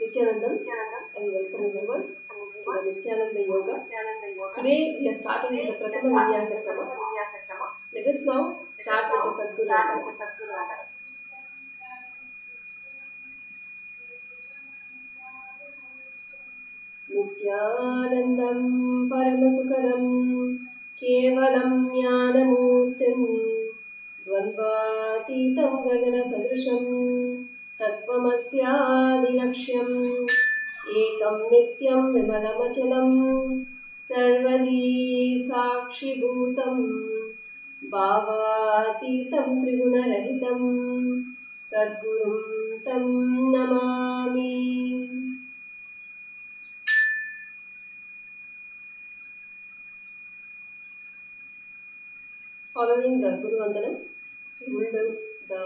Nithyananda and welcome everyone to the Nithyananda Yoga. Today we are starting with the Prathama Vinyasa Krama. Let us now start with the Sadguru Vandana. Nithyanandam Paramasukadam Kevalam Jnanamurtim Dvandvatitam Gagana Sadrisham Tattvamasyaadilaksham Ekam Nityam Vimalamachalam Sarvadi Sakshibhutam Bhavatitam Triguna-rahitam Sadgurum Tam Namami. Following the Guru Vandanam, we will do the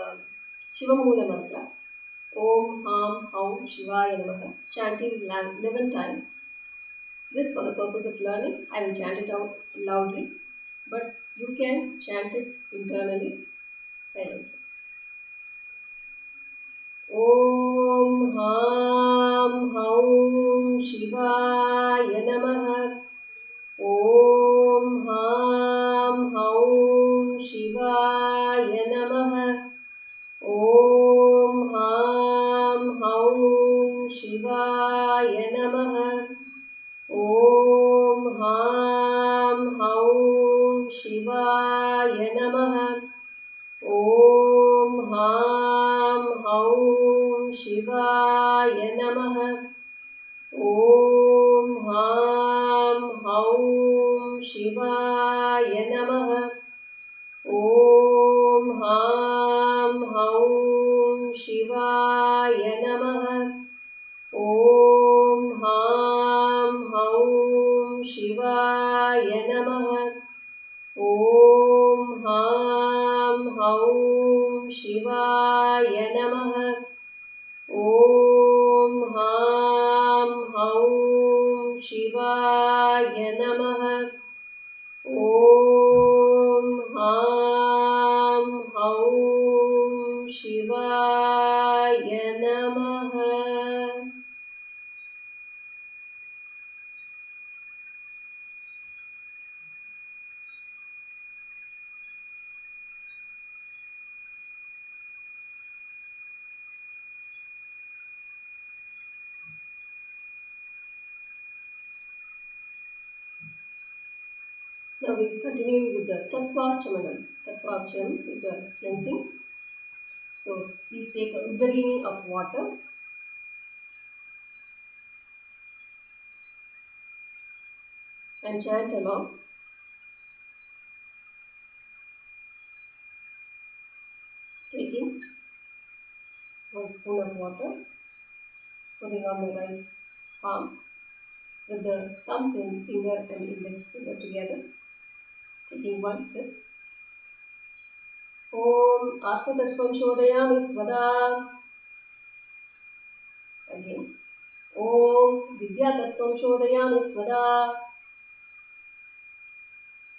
Shiva Moola mantra. Om Ham Haum Shivaya Namaha, chanting 11 times. This for the purpose of learning. I will chant it out loudly, but you can chant it internally, silently. Om Ham Haum Shivaya Namaha. Om Ham Haum Shivaya Namaha. Om Ham Haum Shivaya Namaha. Om Ham Haum Shivaya Namaha. Om Ham Haum Shivaya Namaha. Om Ham Haum Shivaya Namaha. Om Ham Haum Shivaya Namaha. Om Ham Haum Shivaya Namaha. Om Ham Haum Shivaya Namaha. Om Ham Haum Shivaya Namaha. Om Ham Haum Shivaya Namaha. Now we continue with the Tattvachamanam. Tattvachamanam is the cleansing. So please take a udarini of water and chant along. Taking one spoon of water, putting on the right palm with the thumb finger and index finger together. Taking one sip. Om Atmatattvam Shodhayami Svada. Again. Om Vidyatattvam Shodhayami Svada.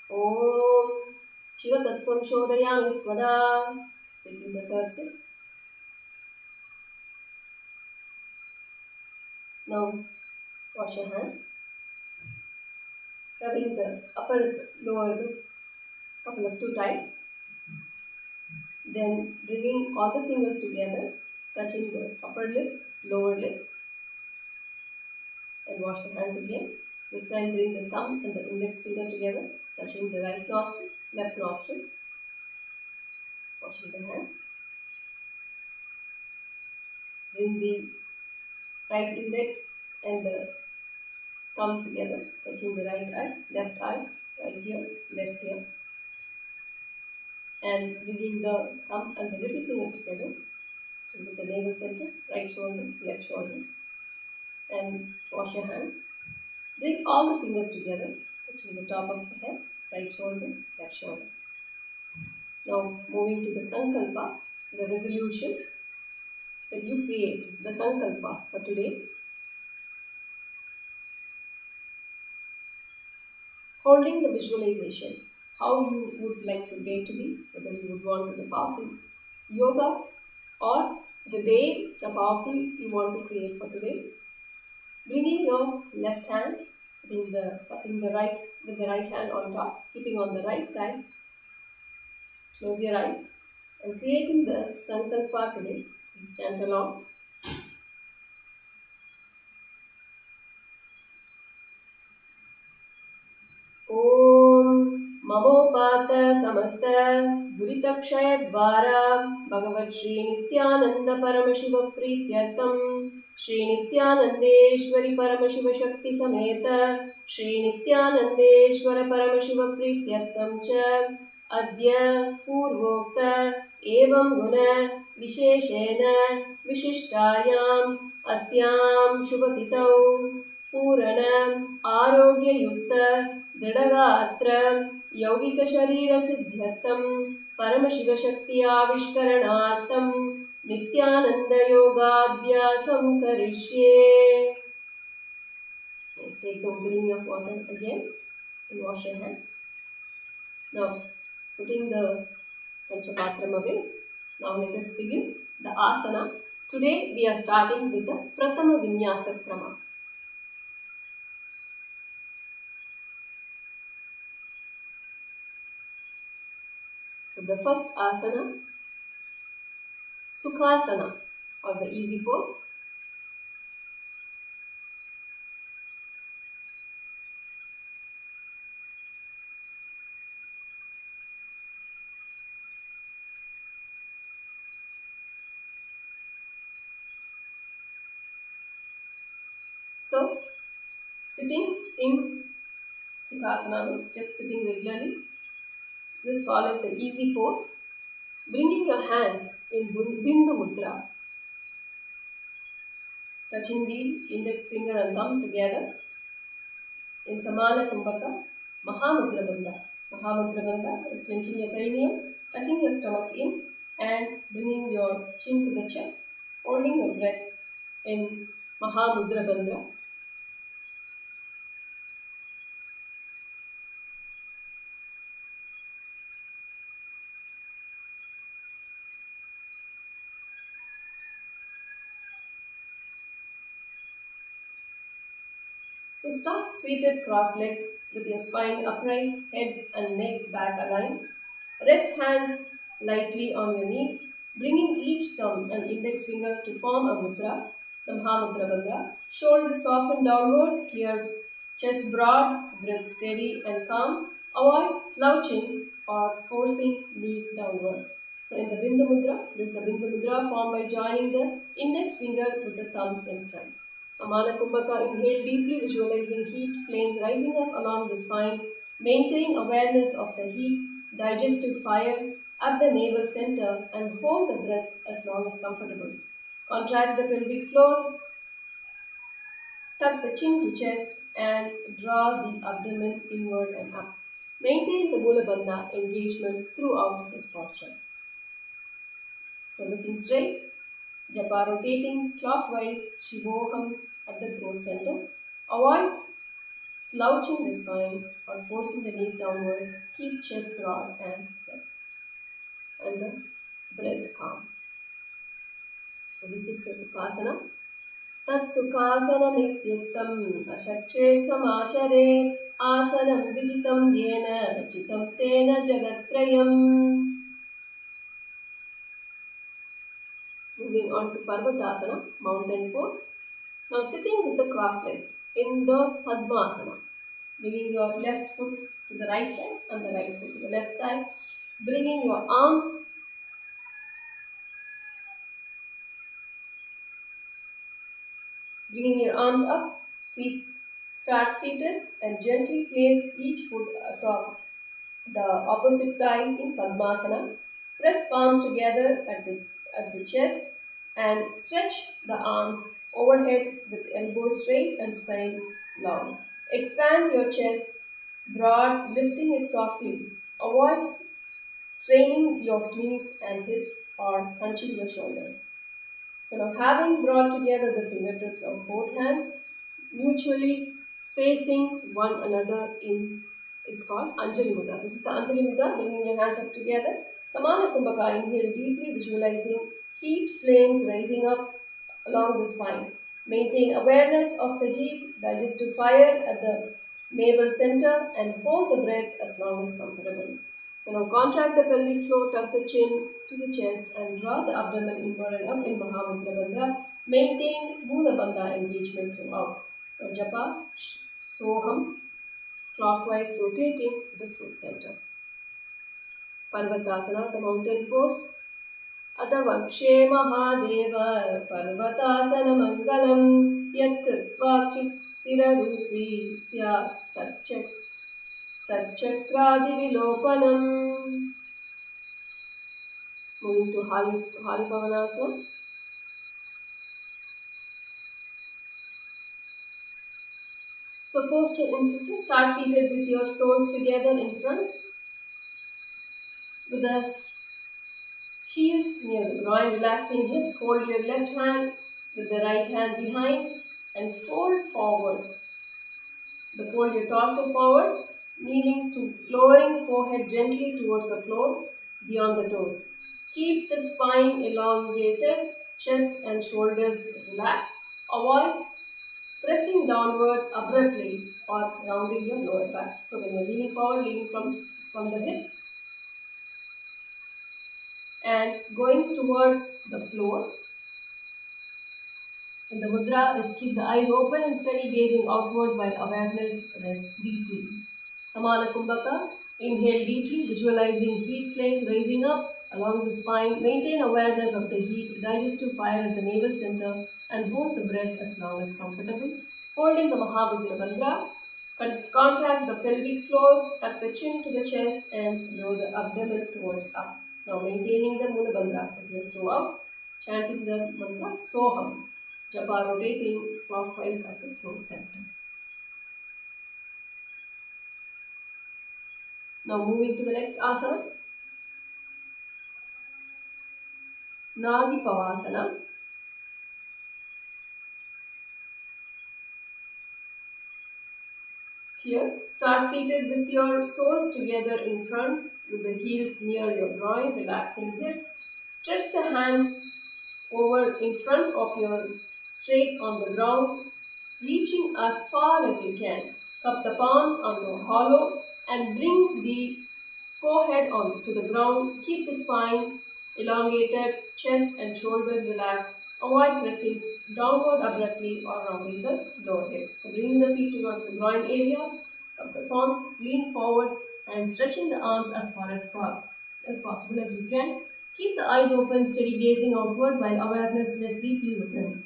Om Shivatattvam Shodhayami Svada. Taking the third sip. Now wash your hands. Rubbing the upper lower lip couple of 2 times. Then bringing all the fingers together, touching the upper lip, lower lip, and wash the hands again. This time bring the thumb and the index finger together, touching the right nostril, left nostril, washing the hands. Bring the right index and the thumb together, touching the right eye, left ear, left ear. And bringing the thumb and the little finger together to the navel center, right shoulder, left shoulder, and wash your hands. Bring all the fingers together, touching the top of the head, right shoulder, left shoulder. Now moving to the Sankalpa, the resolution that you create, the Sankalpa for today. Holding the visualization, how you would like your day to be, whether you would want to do powerful yoga or the day, the powerful you want to create for today. Bringing your left hand in the right with the right hand on top, keeping on the right thigh. Close your eyes and creating the Sankalpa today. Chant along. Om Mamopata Samasta Duritakshaya Dvara Bhagavat Shri Nithyananda Paramashiva Prityartam Shri Nithyanandeshwari Paramashiva Shakti Sameta Shri Nithyanandeshwara Paramashiva Prityartam Cha Adya Purvokta Evam Guna Visheshena Vishishtayam Asyam Shubhatitau Puranam Arogyayukta दृढगात्र यौगिकशरीरसिद्ध्यर्थं परमशिवशक्त्याविष्करणार्थं नित्यानन्दयोगाभ्यासं करिष्ये. Take the opening of water again and wash your hands. Now, putting the Panchapatram away, now let us begin the asana. Today we are starting with the Prathama Vinyasa Krama. So the first asana, Sukhasana, or the easy pose. So, sitting in Sukhasana means just sitting regularly. This follows the easy pose. Bringing your hands in Bindu Mudra, touching the index finger and thumb together in Samana Kumbhaka, Mahamudra Bandha. Mahamudra Bandha is clenching your perineum, tucking your stomach in and bringing your chin to the chest, holding your breath in Mahamudra Bandha. So start seated cross-legged with your spine upright, head and neck back aligned. Rest hands lightly on your knees, bringing each thumb and index finger to form a mudra, the Mahamudra Bandha. Shoulders soften downward, clear chest broad, breath steady and calm. Avoid slouching or forcing knees downward. So in the Bindu Mudra, this is the Bindu Mudra formed by joining the index finger with the thumb in front. Samana Kumbhaka, inhale deeply, visualizing heat flames rising up along the spine. Maintain awareness of the heat, digestive fire at the navel center and hold the breath as long as comfortable. Contract the pelvic floor, tuck the chin to chest and draw the abdomen inward and up. Maintain the Mula Bandha engagement throughout this posture. So looking straight, Japa rotating clockwise, Shivoham at the throat center. Avoid slouching the spine or forcing the knees downwards. Keep chest broad and the breath calm. So this is the Sukhasana. Tat Sukhasanam ityuktam ashakshret samachare asanam vijitam yena chitam tena jagatrayam. Moving on to Parvatasana, mountain pose. Now sitting with the cross leg in the Padmasana. Bringing your left foot to the right side and the right foot to the left thigh. Bringing your arms up. Start seated and gently place each foot atop the opposite thigh in Padmasana. Press palms together at the chest and stretch the arms overhead with elbows straight and spine long. Expand your chest broad, lifting it softly. Avoid straining your knees and hips or hunching your shoulders. So now, having brought together the fingertips of both hands, mutually facing one another is called Anjali Mudra. This is the Anjali Mudra, bringing your hands up together. Samana Kumbhaka, inhale deeply, visualizing heat flames rising up along the spine. Maintain awareness of the heat, digestive fire at the navel center, and hold the breath as long as comfortable. So now contract the pelvic floor, tuck the chin to the chest, and draw the abdomen inward and up in Mahamudra Bandha. Maintain Mula Bandha engagement throughout. Now japa Soham, clockwise rotating the throat center. Parvatasana, the mountain pose. अतवक्षे Mahadev पर्वतासनमङ्गलं यत्कृत्वाक्षितिररूपी स्यात् सच्चक्रादिविलोपनम्. Moving to Haripavanasana. So posture instruction, start seated with your soles together in front with the heels near the groin, relaxing hips. Hold your left hand with the right hand behind and fold forward. Fold your torso forward, kneeling to lowering forehead gently towards the floor beyond the toes. Keep the spine elongated, chest and shoulders relaxed. Avoid pressing downward abruptly or rounding your lower back. So when you're leaning forward, leaning from the hip, and going towards the floor. And the mudra is keep the eyes open and steady gazing outward while awareness rests deeply. Samana Kumbhaka, inhale deeply, visualizing heat flames rising up along the spine. Maintain awareness of the heat, digestive fire at the navel center, and hold the breath as long as comfortable. Holding the Mahamudra Bandha, contract the pelvic floor, tuck the chin to the chest, and lower the abdomen towards up. Now maintaining the Mula Bandha again throughout, chanting the mantra Soham, japa rotating clockwise at the throat center. Now moving to the next asana, Nadi Pavasana. Here, start seated with your soles together in front with the heels near your groin, relaxing hips. Stretch the hands over in front of your straight on the ground, reaching as far as you can. Cup the palms on the hollow and bring the forehead onto the ground. Keep the spine elongated, chest and shoulders relaxed. Avoid pressing downward abruptly or rounding the lower hip. So bring the feet towards the groin area, cup the palms, lean forward and stretching the arms as far as possible as you can. Keep the eyes open, steady gazing outward while awareness rests deeply within.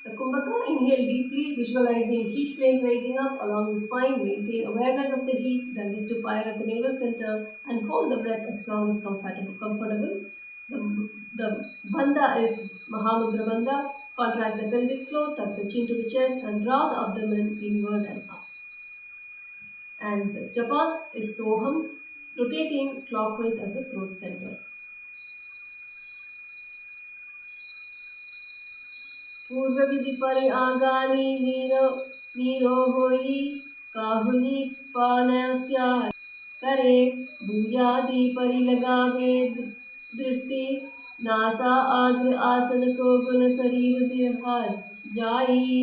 The Kumbhaka, inhale deeply, visualizing heat flame rising up along the spine. Maintain awareness of the heat, digestive fire at the navel center, and hold the breath as long as comfortable. The bandha is Mahamudra Bandha. Contract the pelvic floor, tuck the chin to the chest, and draw the abdomen inward and up. And the japa is Soham, rotating clockwise at the throat center. पूर्व विधि पर आगानी Nero होई काहुनी पानस्या करे भूयादि परि लगावे दृष्टि NASA आद्र आसन को गुण शरीर विहार जाई.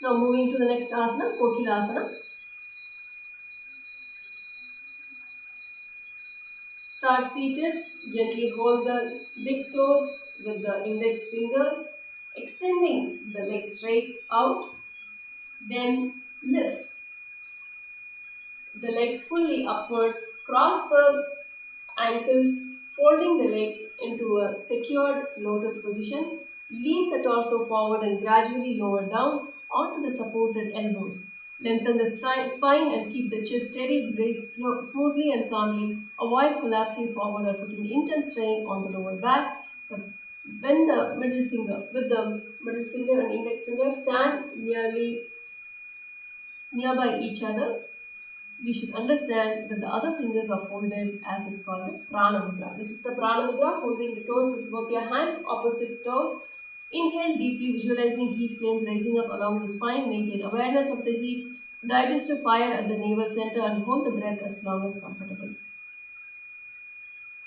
Now moving to the next asana, Kokilasana. Start seated, gently hold the big toes with the index fingers, extending the legs straight out, then lift the legs fully upward, cross the ankles, folding the legs into a secured lotus position, lean the torso forward and gradually lower down onto the supported elbows. Lengthen the spine and keep the chest steady. Breathe smoothly and calmly. Avoid collapsing forward or putting intense strain on the lower back. Bend the middle finger with the middle finger and index finger. Stand nearby each other. We should understand that the other fingers are folded as it's called the Prana Mudra. This is the Prana Mudra, holding the toes with both your hands, opposite toes. Inhale deeply, visualizing heat flames rising up along the spine. Maintain awareness of the heat, digestive fire at the navel center and hold the breath as long as comfortable.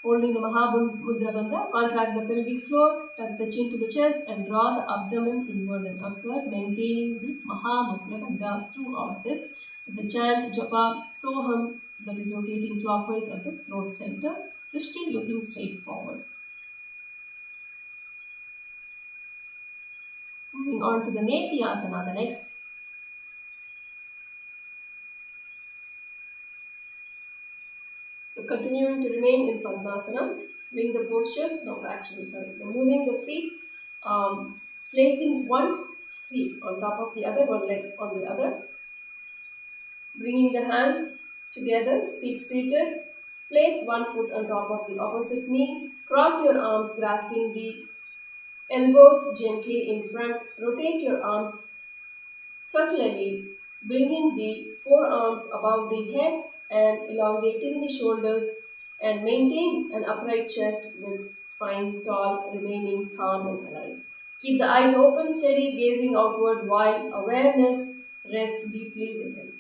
Holding the Mahamudra Bandha, contract the pelvic floor, tuck the chin to the chest and draw the abdomen inward and upward, maintaining the Mahamudra Bandha throughout this. The chant Japa Soham, that is rotating clockwise at the throat center, Drishti looking straight forward. Moving on to the Nithyananda, the next. So continuing to remain in Padmasana, bring the postures, moving the feet, placing one feet on top of the other, one leg on the other, bringing the hands together, seated, place one foot on top of the opposite knee, cross your arms grasping the elbows gently in front, rotate your arms circularly, bringing the forearms above the head and elongating the shoulders and maintain an upright chest with spine tall, remaining calm and alive. Keep the eyes open, steady, gazing outward while awareness rests deeply within.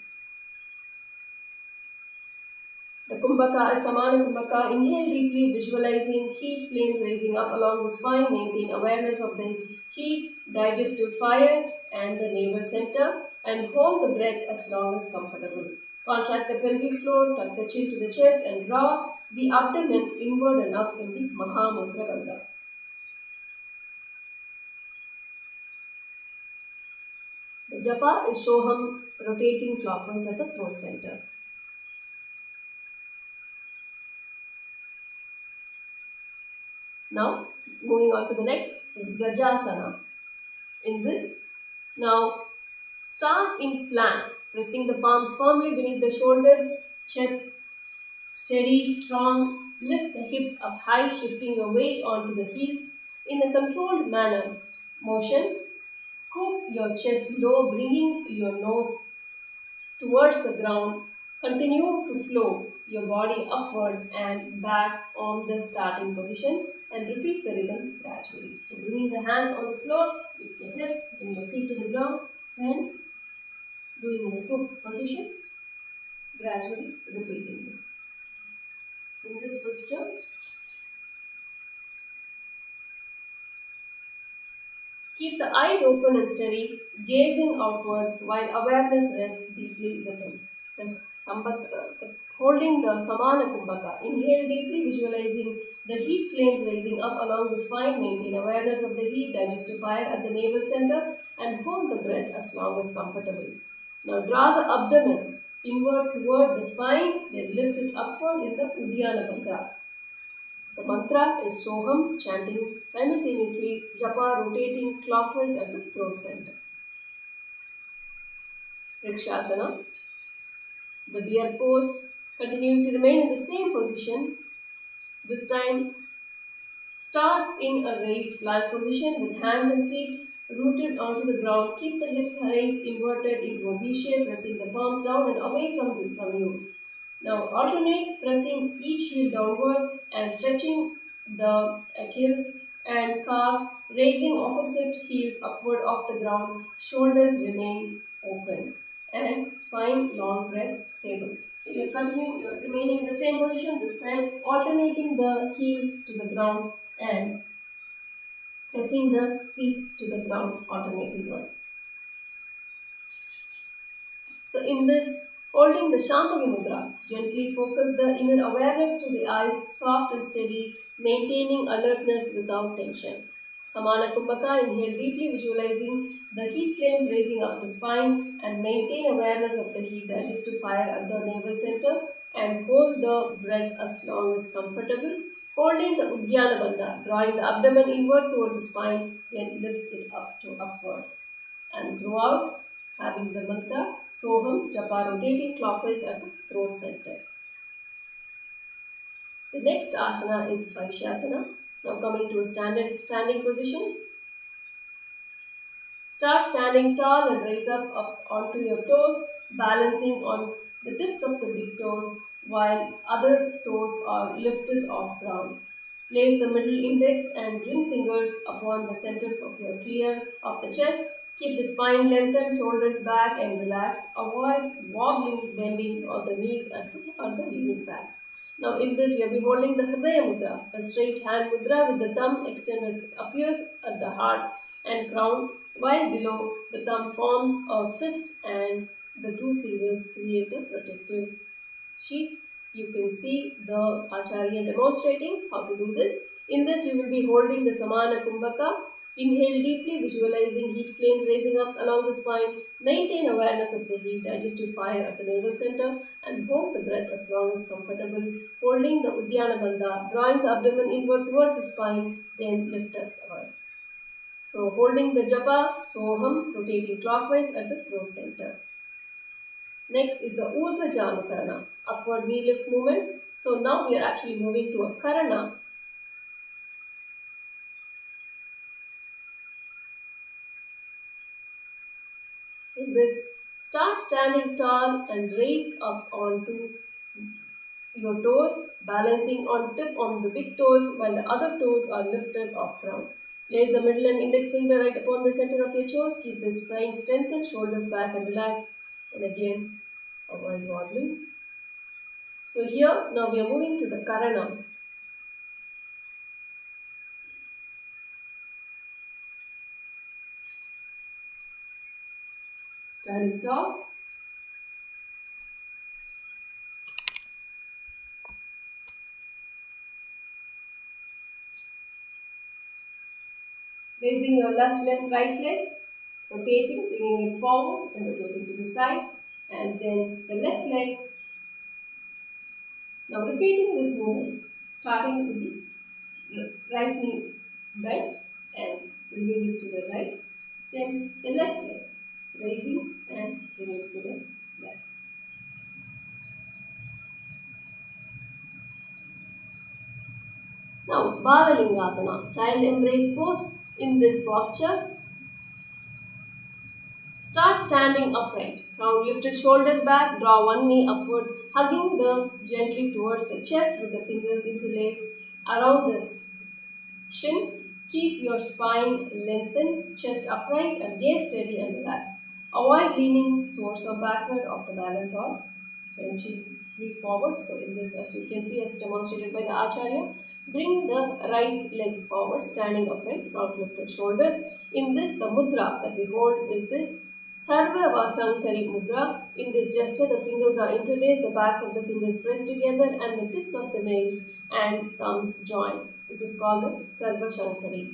The Kumbhaka is Samana Kumbhaka. Inhale deeply, visualizing heat flames rising up along the spine. Maintain awareness of the heat, digestive fire and the navel center and hold the breath as long as comfortable. Contract the pelvic floor, tuck the chin to the chest and draw the abdomen inward and up in the Mahamudra Bandha. The japa is Shoham, rotating clockwise at the throat center. Now, moving on to the next is Gajasana. In this, now start in plank, pressing the palms firmly beneath the shoulders, chest steady, strong. Lift the hips up high, shifting your weight onto the heels in a controlled manner. Motion, scoop your chest low, bringing your nose towards the ground. Continue to flow your body upward and back on the starting position and repeat the rhythm gradually. So bringing the hands on the floor, lift your hip, bring your feet to the ground and doing a scoop position, gradually repeating this. In this posture, keep the eyes open and steady, gazing outward while awareness rests deeply within. Holding the Samana Kumbhaka. Inhale deeply, visualizing the heat flames rising up along the spine. Maintain awareness of the heat, digestive fire at the navel center and hold the breath as long as comfortable. Now draw the abdomen inward toward the spine, then lift it upward in the Uddiyana Bandha. The mantra is Soham, chanting simultaneously, japa rotating clockwise at the throat center. Vrikshasana. The bear pose, continuing to remain in the same position. This time, start in a raised plank position with hands and feet rooted onto the ground. Keep the hips raised, inverted into a V shape, pressing the palms down and away from you. Now alternate pressing each heel downward and stretching the Achilles and calves, raising opposite heels upward off the ground. Shoulders remain open and spine long, breath stable. So you're remaining in the same position, this time alternating the heel to the ground and pressing the feet to the ground, alternating one. So in this, holding the Shambhavi Mudra, gently focus the inner awareness through the eyes, soft and steady, maintaining alertness without tension. Samana Kumbhaka, inhale deeply, visualizing the heat flames raising up the spine and maintain awareness of the heat digestive fire at the navel center and hold the breath as long as comfortable. Holding the Uddiyana Bandha, drawing the abdomen inward toward the spine, then lift it up to upwards. And throughout, having the mantra Soham Japa rotating clockwise at the throat center. The next asana is Vaikshasana. Now coming to a standing position. Start standing tall and raise up onto your toes, balancing on the tips of the big toes while other toes are lifted off ground. Place the middle index and ring fingers upon the center of your clear of the chest. Keep the spine lengthened, shoulders back and relaxed. Avoid wobbling, bending of the knees or the leaning back. Now in this we will be holding the Hridaya Mudra, a straight hand mudra with the thumb extended appears at the heart and crown, while below the thumb forms a fist and the two fingers create a protective sheet. You can see the Acharya demonstrating how to do this. In this we will be holding the Samana Kumbhaka. Inhale deeply, visualizing heat flames rising up along the spine. Maintain awareness of the heat, digestive fire at the navel center, and hold the breath as long as comfortable. Holding the Uddiyana Bandha, drawing the abdomen inward towards the spine, then lift up outwards. So holding the Japa, Soham, rotating clockwise at the throat center. Next is the Urdhva Janu upward knee lift movement. So now we are actually moving to a Karana. In this, start standing tall and raise up onto your toes, balancing on the big toes while the other toes are lifted off ground. Place the middle and index finger right upon the center of your toes. Keep the spine strengthened, shoulders back and relaxed. And again, avoid wobbling. So here, now we are moving to the Karana. Standing tall. Raising your right leg, rotating, bringing it forward and rotating to the side, and then the left leg. Now repeating this movement, starting with the right knee bend and bringing it to the right, then the left leg, raising and bringing it to the left. Now Balalingasana, child embrace pose. In this posture, start standing upright. Crown lifted, shoulders back, draw one knee upward, hugging them gently towards the chest with the fingers interlaced around the chin. Keep your spine lengthened, chest upright and gaze steady and relaxed. Avoid leaning torso backward off the balance or benching knee forward. So in this, as you can see, as demonstrated by the Acharya, bring the right leg forward, standing upright, front lifted shoulders. In this, the mudra that we hold is the Sarva Vasankari Mudra. In this gesture, the fingers are interlaced, the backs of the fingers pressed together, and the tips of the nails and thumbs join. This is called the Sarva Shankari.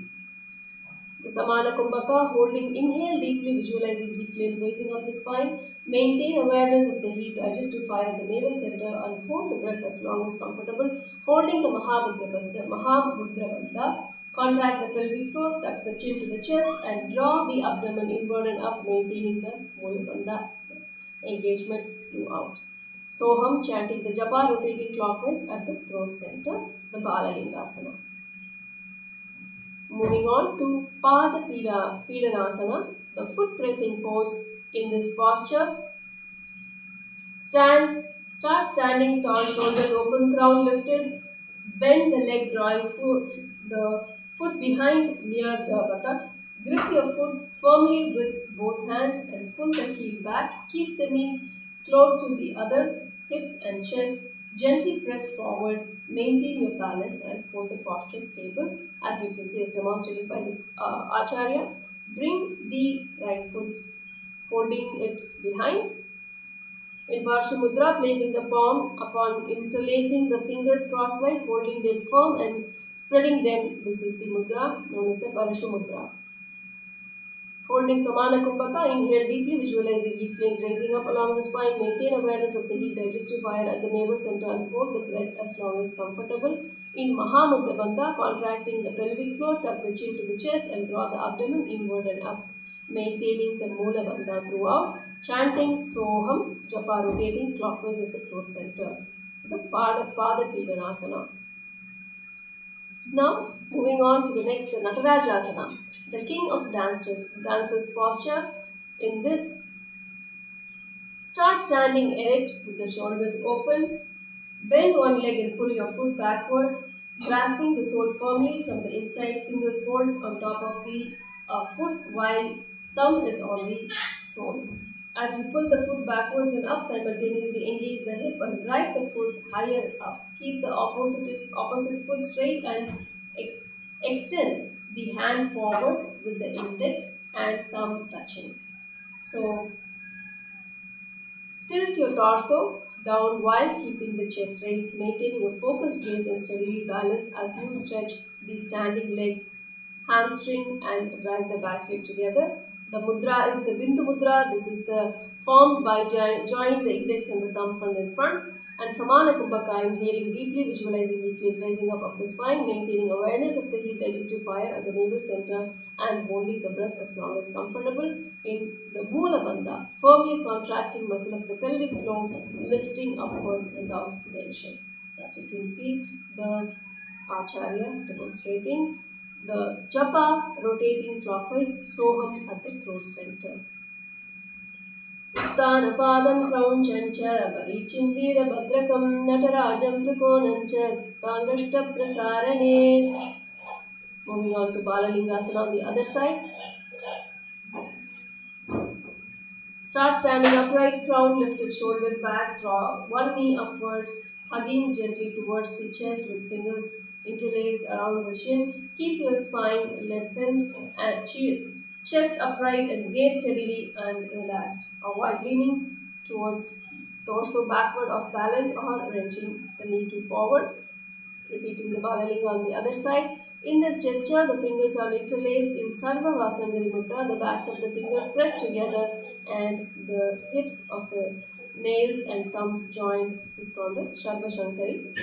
The Samana Kumbhaka, holding, inhale deeply, visualizing heat flames rising up the spine. Maintain awareness of the heat, digestive fire at the navel center, and hold the breath as long as comfortable. Holding the Mahamudra Bandha, contract the pelvic floor, tuck the chin to the chest, and draw the abdomen inward and up, maintaining the Mula Bandha engagement throughout. Soham, chanting the japa, rotating clockwise at the throat center, the Balalingasana. Moving on to Pada Pidanasana, the foot pressing pose. In this posture, start standing tall, shoulders open, crown lifted, bend the leg, drawing the foot behind near the buttocks. Grip your foot firmly with both hands and pull the heel back. Keep the knee close to the other, hips and chest. Gently press forward, maintain your balance and hold the posture stable. As you can see, as demonstrated by the Acharya. Bring the right foot, holding it behind. In Varsha Mudra, placing the palm upon interlacing the fingers crosswise, holding them firm and spreading them. This is the mudra known as the Varsha Mudra. Holding Samana Kumbhaka, inhale deeply, visualizing heat flames rising up along the spine. Maintain awareness of the heat, digestive fire at the navel center and hold the breath as long as comfortable. In Mahamudra Bandha, contracting the pelvic floor, tuck the chin to the chest and draw the abdomen inward and up. Maintaining the Mula Bandha throughout. Chanting Soham, japa rotating clockwise at the throat center. The Pada Pidanasana. Now, moving on to the next, the Natarajasana, the king of dancers posture. In this, start standing erect with the shoulders open. Bend one leg and pull your foot backwards, grasping the sole firmly from the inside. Fingers hold on top of the foot while Thumb is on the sole. As you pull the foot backwards and up, simultaneously engage the hip and drive the foot higher up. Keep the opposite foot straight and ex- extend the hand forward with the index and thumb touching. So tilt your torso down while keeping the chest raised, maintaining a focused gaze and steadily balance as you stretch the standing leg, hamstring, and drive the back leg together. The mudra is the Bindu mudra. This is the formed by joining the index and the thumb front in front. And Samana Kumbhaka, inhaling deeply, visualizing the flames rising up of the spine, maintaining awareness of the heat digestive fire at the navel center, and holding the breath as long as comfortable. In the Mula Bandha, firmly contracting muscle of the pelvic floor, lifting upward without tension. So as you can see, the Acharya demonstrating the japa rotating clockwise, soham at the throat center. Uttanapadam kraunchancha varichim veerabhadrakam natarajam trikonancha suttangashta prasarane. Moving on to Balalingasana on the other side. Start standing upright, crown lifted, shoulders back, draw one knee upwards, hugging gently towards the chest with fingers interlaced around the shin. Keep your spine lengthened and chest upright and gaze steadily and relaxed. Avoid leaning towards torso backward off balance or wrenching the knee to forward. Repeating the Balalinga on the other side. In this gesture, the fingers are interlaced in Sarva Vasandari Mudra. The backs of the fingers pressed together and the hips of the nails and thumbs joined. This is called the Sharva Shankari.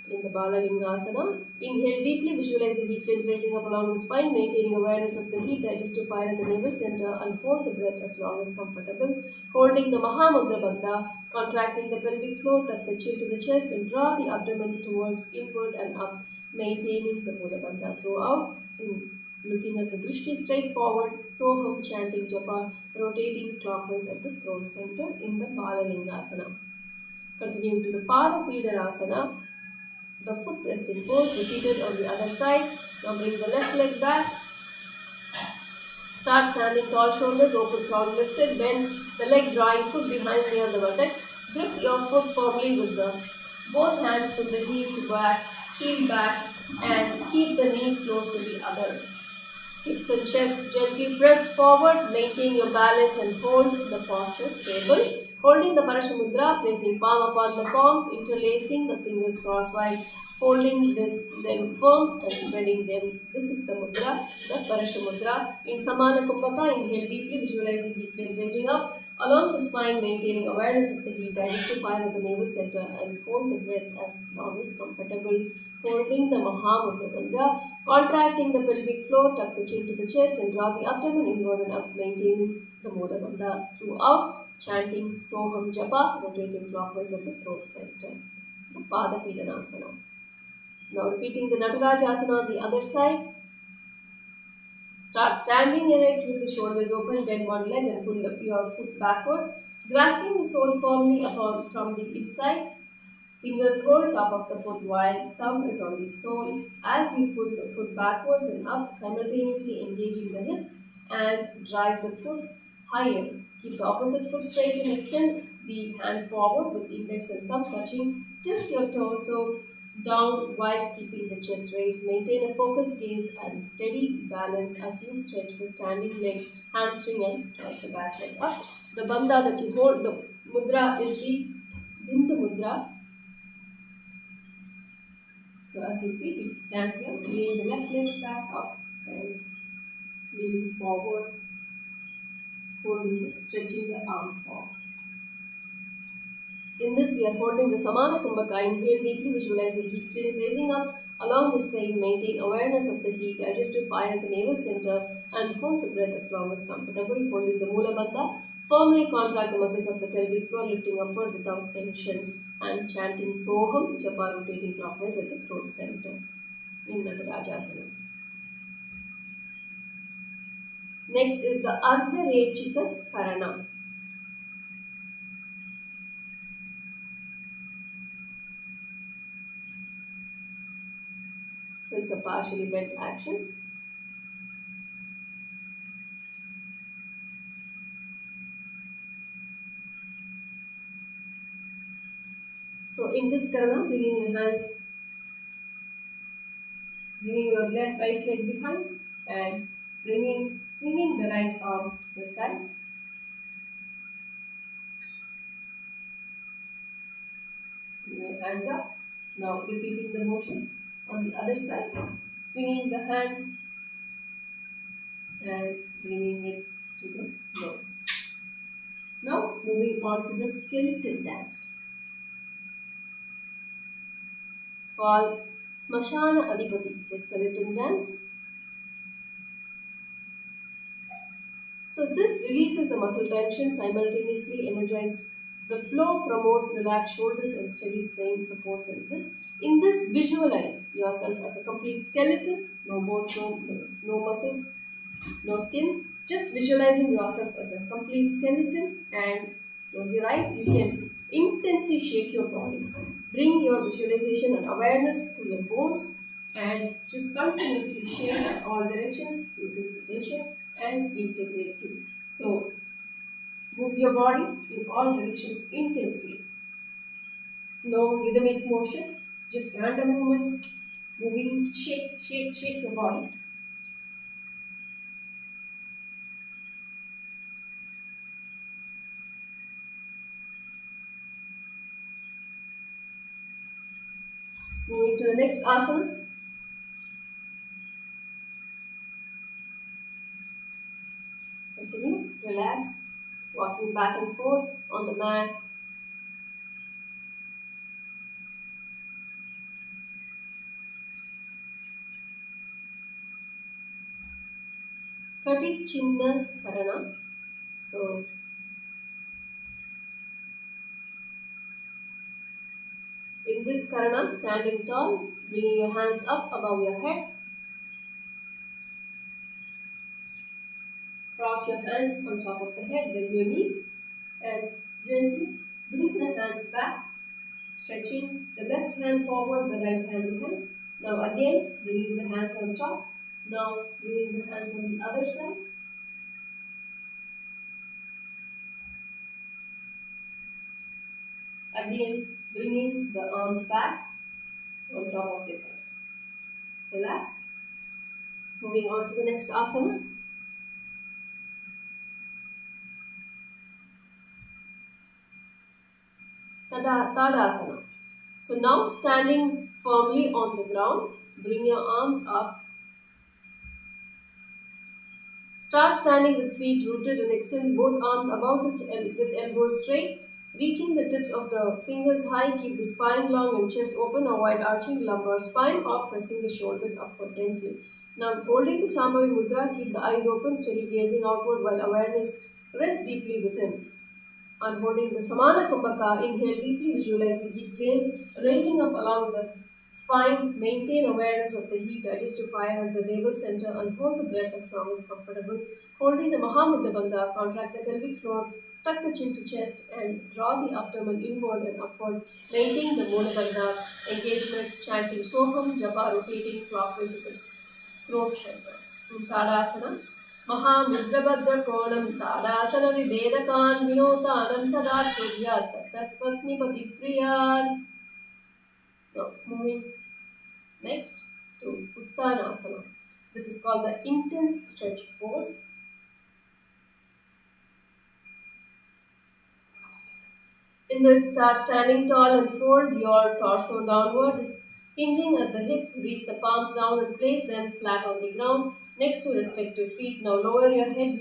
In the Balalingasana, inhale deeply, visualizing heat flames rising up along the spine, maintaining awareness of the heat digestive fire at the navel center, and hold the breath as long as comfortable. Holding the Mahamudra Bandha, contracting the pelvic floor, tuck the chin to the chest, and draw the abdomen towards inward and up, maintaining the Mula Bandha throughout. Looking at the Drishti straight forward, Soham chanting japa, rotating clockwise at the throat center in the Balalingasana. Continuing to the Pada Pidasana, the foot resting pose repeated on the other side. Now bring the left leg back. Start standing tall, shoulders open, crown lifted. Bend the leg, drawing foot behind near the vertex. Grip your foot firmly with the both hands. Put the heel back, and keep the knee close to the other. Hips and chest gently press forward. Maintain your balance and hold the posture stable. Holding the Parashamudra, placing palm upon the palm, interlacing the fingers crosswise, holding this then firm and spreading them. This is the mudra, the Parashamudra. In Samana Kumbhaka, inhale deeply, visualizing heat flames rising up along the spine, maintaining awareness of the heat digestive fire at the navel center, and hold the breath as long as comfortable. Holding the Mahamudra Bandha, contracting the pelvic floor, tuck the chin to the chest, and draw the abdomen inward and up, maintaining the Mula Bandha throughout. Chanting Soham Japa, rotating clockwise at the throat center. The Pada Pidanasana. Now repeating the Natarajasana on the other side. Start standing erect with the shoulders open, bend one leg and pull up your foot backwards, grasping the sole firmly upon from the inside. Fingers hold top of the foot while thumb is on the sole. As you pull the foot backwards and up, simultaneously engaging the hip and drive the foot higher. Keep the opposite foot straight and extend the hand forward with index and thumb touching. Tilt your torso down while keeping the chest raised. Maintain a focused gaze and steady balance as you stretch the standing leg, hamstring, and drive the back leg up. The bandha that you hold, the mudra is the Bindu mudra. So as you repeat, you stand here, lean the left leg back up and leaning forward, stretching the arm forward. In this, we are holding the Samana Kumbhaka. Inhale deeply, visualizing heat flames raising up along the spine. Maintain awareness of the heat, digestive fire at the navel center, and hold the breath as long as comfortable. Holding the Mula Bandha, firmly contract the muscles of the pelvic floor, lifting upward without tension, and chanting Soham, japa rotating clockwise at the throat center in Natarajasana. Next is the Ardha Rechita Karana. So it's a partially bent action. So in this karana, bringing your hands, bringing your right leg behind and swinging the right arm to the side. Bring your hands up. Now repeating the motion on the other side, swinging the hands and bringing it to the nose. Now moving on to the skeleton dance. It's called Smashana Adipati, the skeleton dance. So this releases the muscle tension, simultaneously energizes the flow, promotes relaxed shoulders and steady spine supports in this. In this, visualize yourself as a complete skeleton, no bones, no muscles, no skin. Just visualizing yourself as a complete skeleton and close your eyes. You can intensely shake your body. Bring your visualization and awareness to your bones and just continuously shake in all directions using the tension and integrates you. So move your body in all directions intensely. No rhythmic motion, just random movements, moving, shake your body. Moving to the next asana. Continue, relax, walking back and forth on the mat. Kati Chinna Karana. So, in this Karana, standing tall, bringing your hands up above your head. Cross your hands on top of the head, bend your knees and gently bring the hands back, stretching the left hand forward, the right hand behind. Now again, bringing the hands on top. Now bringing the hands on the other side. Again, bringing the arms back on top of your head. Relax. Moving on to the next asana. Tadasana. So now standing firmly on the ground, bring your arms up. Start standing with feet rooted and extend both arms above with elbows straight. Reaching the tips of the fingers high, keep the spine long and chest open, avoid arching lumbar spine or pressing the shoulders upward tensely. Now holding the Shambhavi Mudra, keep the eyes open, steady gazing outward while awareness rests deeply within. Unfolding the Samana Kumbhaka, inhale deeply, visualizing heat flames raising up along the spine. Maintain awareness of the heat digestive fire at the navel center and hold the breath as long as comfortable. Holding the Mahamudra Bandha, contract the pelvic floor, tuck the chin to chest and draw the abdomen inward and upward. Maintain the Mula Bandha engagement, chanting Soham, Japa, rotating clockwise with the throat center. Tadasana. Mahamudra Konam Tadasana Vivedakan Vinotanam Sadat Kuryat Tatpatnipati Priyat. Now moving next to Uttanasana. This is called the intense stretch pose. In this, start standing tall and fold your torso downward. Hinging at the hips, reach the palms down and place them flat on the ground next to respective feet. Now lower your head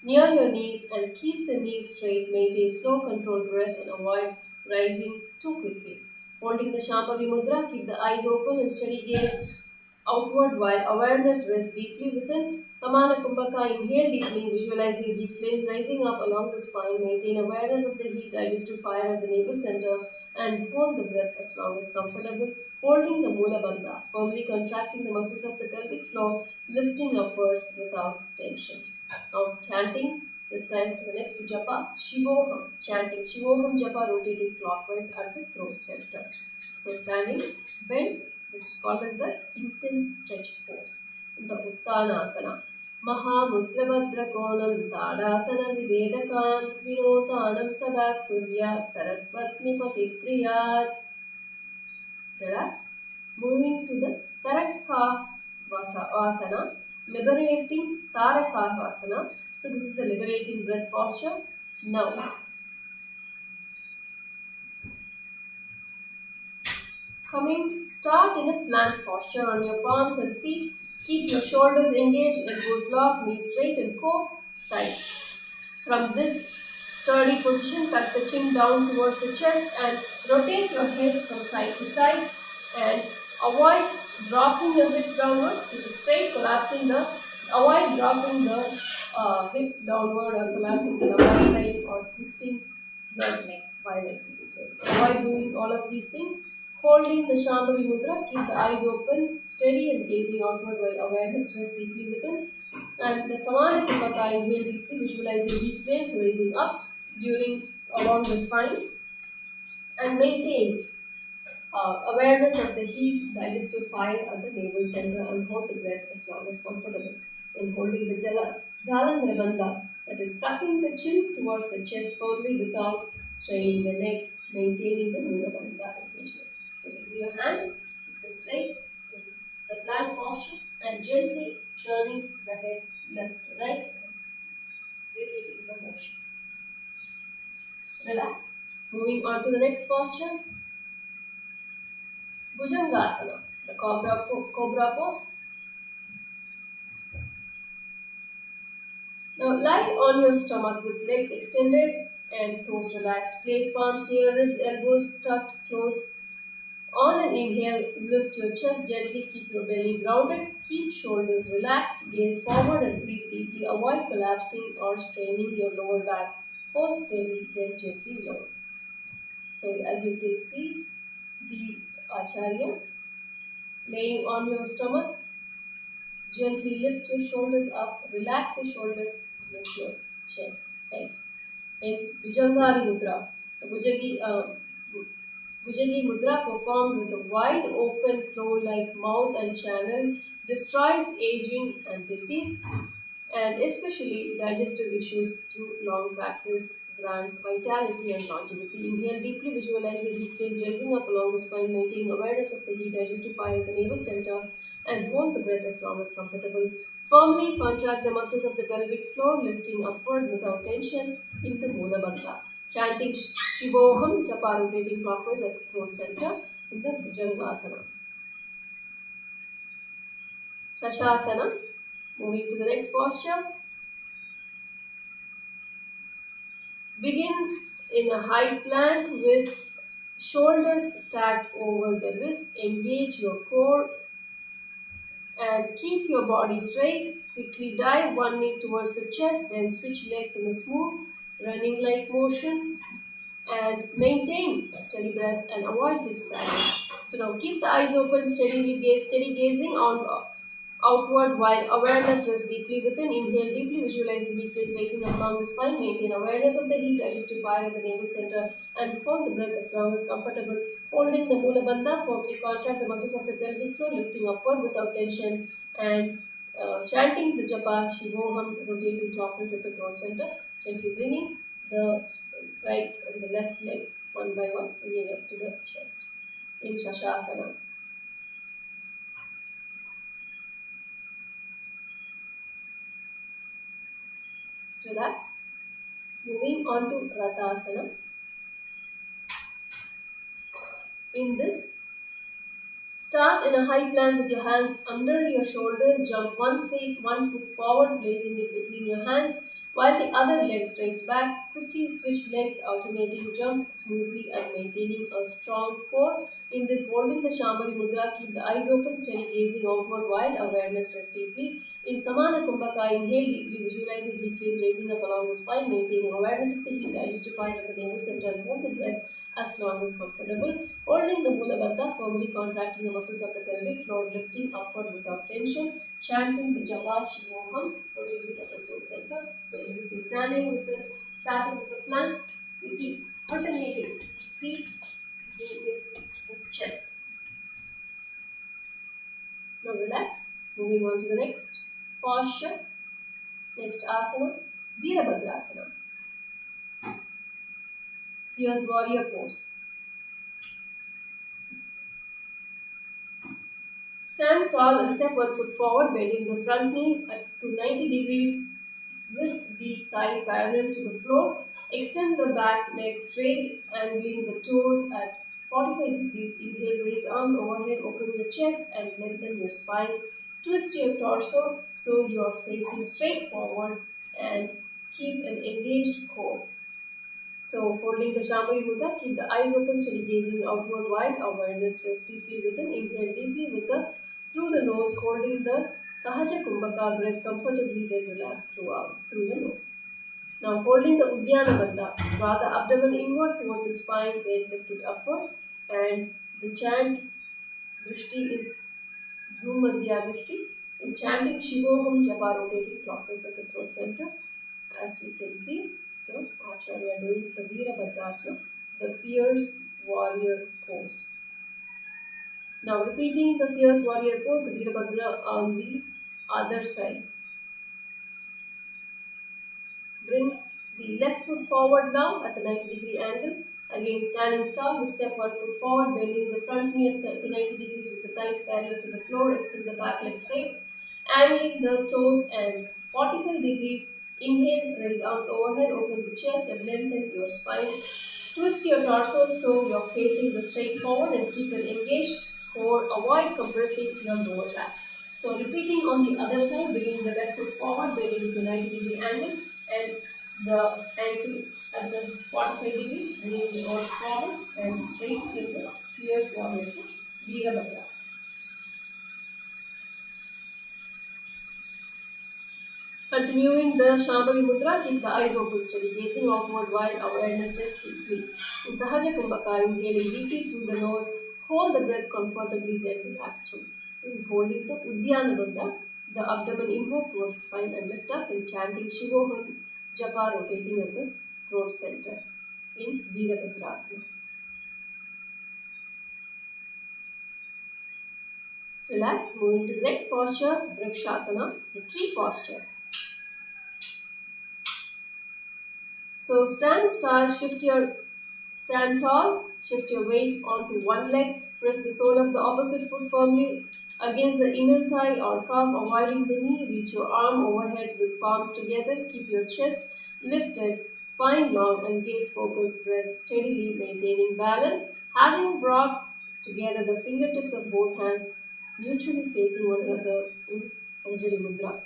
near your knees and keep the knees straight. Maintain slow controlled breath and avoid rising too quickly. Holding the Shambhavi Mudra, keep the eyes open and steady gaze outward while awareness rests deeply within. Samana Kumbhaka, inhale deeply, visualizing heat flames rising up along the spine. Maintain awareness of the heat digestive fire at the navel center and hold the breath as long as comfortable. Holding the Mula Bandha, firmly contracting the muscles of the pelvic floor, lifting upwards without tension. Now chanting, this time to the next japa, Shivoham. Chanting Shivoham japa, rotating clockwise at the throat center. So standing, bend. This is called as the intense stretch pose. In the Uttanasana. Mahamudra Konam Tadasana Vivedakan Vinotanam Sadat Kuryat Taratvatnipati Priyat. Relax. Moving to the Tarakasana, liberating Tarakasana. So this is the liberating breath posture. Now, start in a plank posture on your palms and feet. Keep your shoulders engaged, elbows locked, knees straight and core tight. From this sturdy position, tuck the chin down towards the chest and rotate your head from side to side and avoid dropping your hips downward. Keep it straight, avoid dropping the hips downward or collapsing the lower side or twisting your neck violently. So avoid doing all of these things. Holding the Shambhavi Mudra, keep the eyes open, steady and gazing outward while awareness rests deeply within. And the Samana Kumbhaka, inhale deeply, visualizing heat waves rising up along the spine. And maintain awareness of the heat, digestive fire at the navel center and hold the breath as long as comfortable. In holding the Jalandhara Bandha, that is tucking the chin towards the chest firmly without straining the neck, maintaining the Mula Bandha engagement. So with your hands, keep the straight, the plank posture and gently turning the head left to right, repeating the motion. Relax. Moving on to the next posture, Bhujangasana, the cobra pose. Now lie on your stomach with legs extended and toes relaxed. Place palms near ribs, elbows tucked close. On an inhale, lift your chest gently, keep your belly grounded, keep shoulders relaxed, gaze forward and breathe deeply. Avoid collapsing or straining your lower back. Hold steady, then gently lower. So as you can see, the Acharya laying on your stomach, gently lift your shoulders up, relax your shoulders, lift your head. In Bhujangari Mudra, the Bhujagi Mudra performed with a wide open flow-like mouth and channel destroys aging and disease, and especially digestive issues through long practice grants vitality and longevity. Inhale deeply, visualizing heat flames rising up along the spine, maintaining awareness of the heat digestive fire at the navel center, and hold the breath as long as comfortable. Firmly contract the muscles of the pelvic floor, lifting upward without tension into Mula Bandha. Chanting Shivoham, japa rotating clockwise at the throat center in the Bhujangasana. Shashasana. Moving to the next posture. Begin in a high plank with shoulders stacked over the wrists. Engage your core and keep your body straight. Quickly dive one knee towards the chest, then switch legs in a smooth, running like motion. And maintain a steady breath and avoid hip sagging. So now keep the eyes open, steady gazing on outward while awareness rests deeply within. Inhale deeply, visualizing heat flames rising up along the spine. Maintain awareness of the heat digestive fire at the navel center and hold the breath as long as comfortable. Holding the Mula Bandha, firmly contract the muscles of the pelvic floor, lifting upward without tension and chanting the japa, Shivoham, rotating clockwise at the throat center, gently bringing the right and the left legs one by one, bringing up to the chest in Shashasana. Relax. Moving on to Rathasana. In this, start in a high plank with your hands under your shoulders. Jump one foot forward, placing it between your hands, while the other leg strays back. Quickly switch legs, alternating jump smoothly and maintaining a strong core. In this, holding the Shambhavi Mudra, keep the eyes open, steady gazing outward while awareness rests deeply. In Samana Kumbhaka, inhale deeply, visualizing heat flames rising up along the spine, maintaining awareness of the heat digestive fire at the navel center and hold the breath as long as comfortable. Holding the Mula Bandha, firmly contracting the muscles of the pelvic floor, lifting upward without tension, chanting the japa Shivoham, rotating at the throat center. So in this, you're starting with the plank, you keep alternating feet with chest. Now relax. Moving on to the next posture, next asana, Virabhadrasana, fierce warrior pose. Stand tall and step 1 foot forward, bending the front knee to 90 degrees with the thigh parallel to the floor. Extend the back leg straight, angling the toes at 45 degrees. Inhale, raise arms overhead, open your chest and lengthen your spine. Twist your torso so you are facing straight forward and keep an engaged core. So, holding the Shambhavi Mudra, keep the eyes open, steady gazing outward wide, awareness rest deeply within, inhale deeply through the nose, holding the Sahaja Kumbhaka breath comfortably, then relax through the nose. Now, holding the Uddiyana Bandha, draw the abdomen inward toward the spine, then lift it upward, and the chant Drishti is Bhumadhya Drishti. In chanting Shivoham Japa, rotating clockwise at the throat center. As you can see, the Acharya doing the Virabhadrasana, the fierce warrior pose. Now repeating the fierce warrior pose, the Virabhadra on the other side. Bring the left foot forward now at the 90-degree angle. Again, standing tall with step 1 foot forward, bending the front knee to 90 degrees with the thighs parallel to the floor. Extend the back leg straight, angling the toes and 45 degrees. Inhale, raise arms overhead, open the chest and lengthen your spine. Twist your torso so you're facing the straight forward and keep an engaged core. Avoid compressing your lower back. So repeating on the other side, bringing the left foot forward, bending to 90-degree angle and the ankle at the 45 degree, bringing the arms forward and straight in the fierce warrior pose, Virabhadra. Continuing the Shambhavi Mudra, keep the eyes open, steady gazing outward wide, awareness rest deeply. In Sahaja Kumbhaka, inhaling deeply through the nose, hold the breath comfortably, then relax through. In holding the Uddiyana Bandha, the abdomen inward towards the spine and lift up, in chanting Shivoham Japa, rotating at the throat center in Virabhadrasana. Relax, moving to the next posture, Vrikshasana, the tree posture. So stand tall, shift your weight onto one leg, press the sole of the opposite foot firmly against the inner thigh or calf, avoiding the knee, reach your arm overhead with palms together, keep your chest lifted, spine long and gaze focused, breath steadily, maintaining balance, having brought together the fingertips of both hands, mutually facing one another in Anjali Mudra.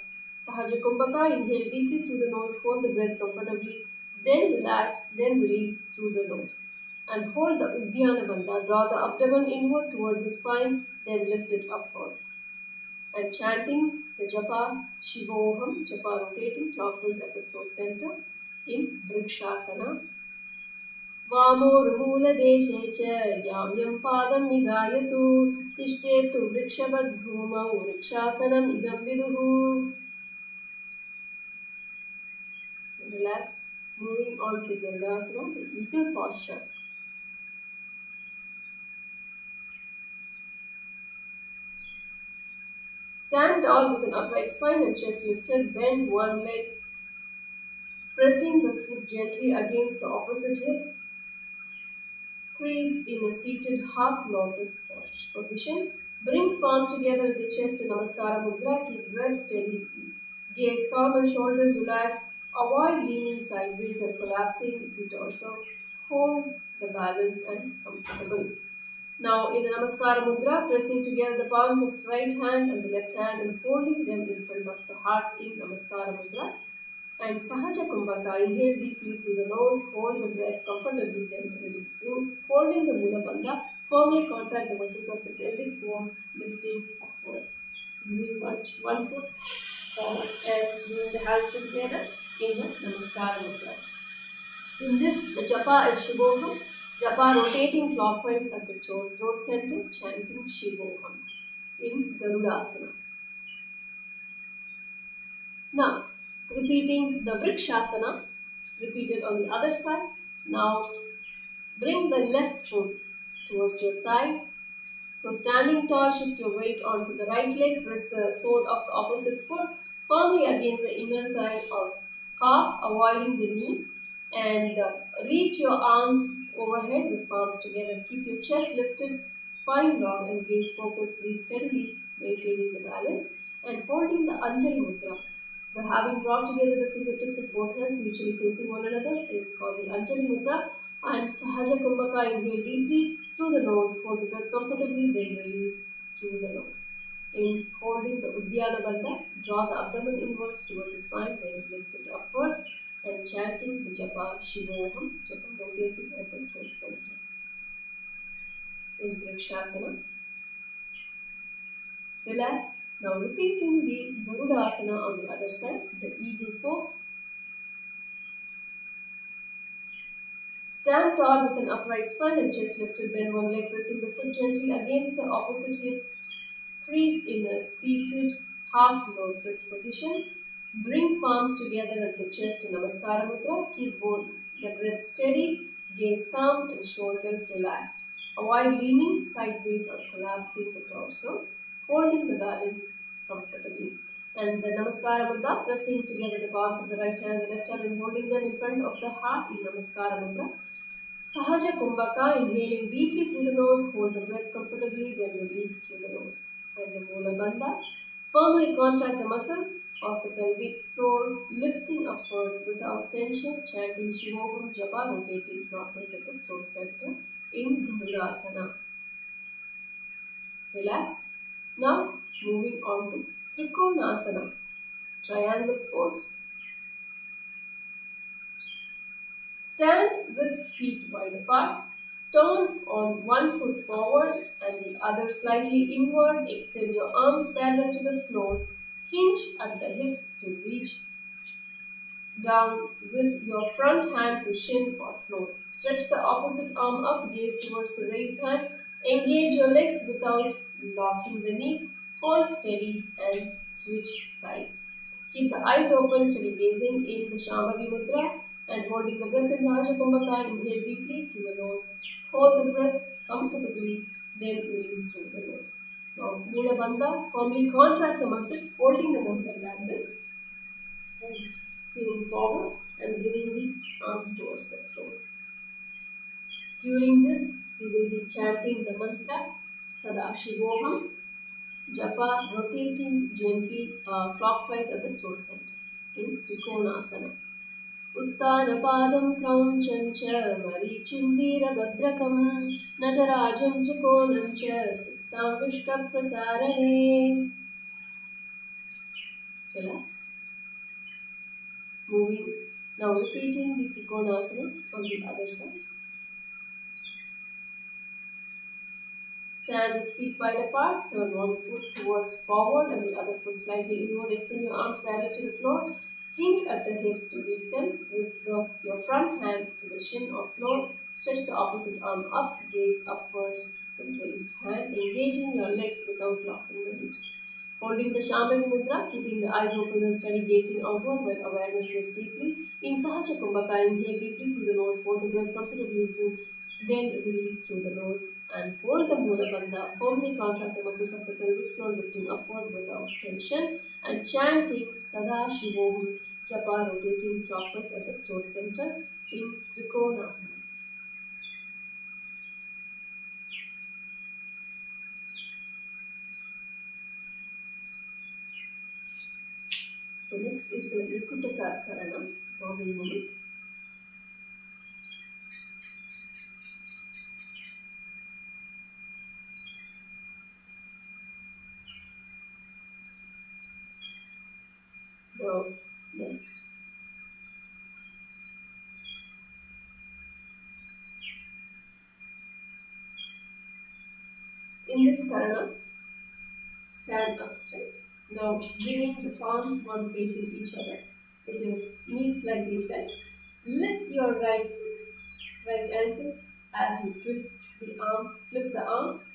Sahaja Kumbhaka, inhale deeply through the nose, hold the breath comfortably, then relax, then release through the nose. And hold the Uddiyana Bandha, draw the abdomen inward toward the spine, then lift it upward. And chanting the Japa, Shivoham, Japa rotating clockwise at the throat center in Vrikshasana. Vamormooladeshe cha yam yam padam nidayatu tishthetu vrikshabadbhumau vrikshasanam idam viduhu. Relax, moving on to Garudasana, the eagle posture. Stand tall with an upright spine and chest lifted, bend one leg, pressing the foot gently against the opposite hip. Squeeze in a seated half lotus position. Brings palm together at the chest in Namaskara Mudra. Keep breath steady. Gaze calm and shoulders relaxed. Avoid leaning sideways and collapsing the torso. Hold the balance and comfortable. Now in the Namaskara Mudra, pressing together the palms of the right hand and the left hand and holding them in front of the heart in Namaskara Mudra. And Sahaja Kumbhaka, inhale deeply through the nose, hold the breath comfortably, then release through. Holding the Mula Bandha, firmly contract the muscles of the pelvic floor, lifting upwards. So moving one foot forward and bring the hands together in the Namaskara Mudra. In this, the Japa and Shivoham, Japa rotating clockwise at the throat center, chanting Shivoham in Garudasana. Now, repeating the Vrikshasana, repeated on the other side. Now, bring the left foot towards your thigh. So, standing tall, shift your weight onto the right leg, press the sole of the opposite foot firmly against the inner thigh or calf, avoiding the knee, and reach your arms overhead with palms together. Keep your chest lifted, spine long and gaze focused, breathe steadily, maintaining the balance and holding the Anjali Mudra. The having brought together the fingertips of both hands mutually facing one another is called the Anjali Mudra. And Sahaja Kumbhaka, inhale deeply through the nose, hold the breath comfortably, then release through the nose. In holding the Uddiyana Bandha, draw the abdomen inwards towards the spine, then lift it upwards and chanting the Japa Shivoham, Japa rotating at the throat center. In Vrikshasana, relax. Now repeating the Garudasana on the other side, the eagle pose. Stand tall with an upright spine and chest lifted, bend one leg, pressing the foot gently against the opposite hip. Crease in a seated half low twist position. Bring palms together at the chest in Namaskara Mudra. Keep both the breath steady, gaze calm and shoulders relaxed. Avoid leaning sideways or collapsing the torso. Holding the balance comfortably. And the Namaskara Mudra, pressing together the palms of the right hand and the left hand and holding them in front of the heart in Namaskara Mudra. Sahaja Kumbhaka, inhaling deeply through the nose, hold the breath comfortably, then release through the nose. And the Mula Bandha, firmly contract the muscle of the pelvic floor, lifting upward without tension, chanting Shivoham Japa, rotating clockwise at the throat center in Garudasana. Relax. Now, moving on to Trikonasana, triangle pose. Stand with feet wide apart. Turn on one foot forward and the other slightly inward. Extend your arms parallel to the floor. Hinge at the hips to reach down with your front hand to shin or floor. Stretch the opposite arm up, gaze towards the raised hand. Engage your legs without locking the knees. Hold steady and switch sides. Keep the eyes open, steady gazing in the Shambhavi Mudra and holding the breath in Sahaja Kumbhaka. Inhale deeply through the nose. Hold the breath comfortably, then release through the nose. Now, Mula Bandha, firmly contract the muscle, holding the movement like this. And leaning forward and bringing the arms towards the floor. During this, we will be chanting the mantra Sada Shivoham, Japa, rotating gently clockwise at the throat center in Trikonasana. Uttanapadam Krauncham cha Marichim Veerabhadrakam Natarajam Trikonam cha Suttam Vishka Prasarane. Relax. Moving, now repeating the Trikonasana on the other side. Stand with feet wide apart, turn one foot towards forward and the other foot slightly inward. Extend your arms parallel to the floor. Hinge at the hips to reach them with your front hand to the shin or floor. Stretch the opposite arm up, gaze upwards with raised hand, engaging your legs without locking the knees. Holding the Shambhavi Mudra, keeping the eyes open and steady gazing outward while awareness rests deeply. In Sahaja Kumbhaka, inhale deeply through the nose, hold the breath comfortably through, then release through the nose and hold the Mula Bandha. Firmly contract the muscles of the pelvic floor, lifting upward without tension and chanting Sada Shivoham Japa, rotating clockwise at the throat center in Trikonasana. The next is the Nikutaka Karana, bowing movement. Now, next. In this Karana, stand up straight. Now, bringing the palms one facing each other with your knees slightly bent. Lift your right ankle as you twist the arms, flip the arms.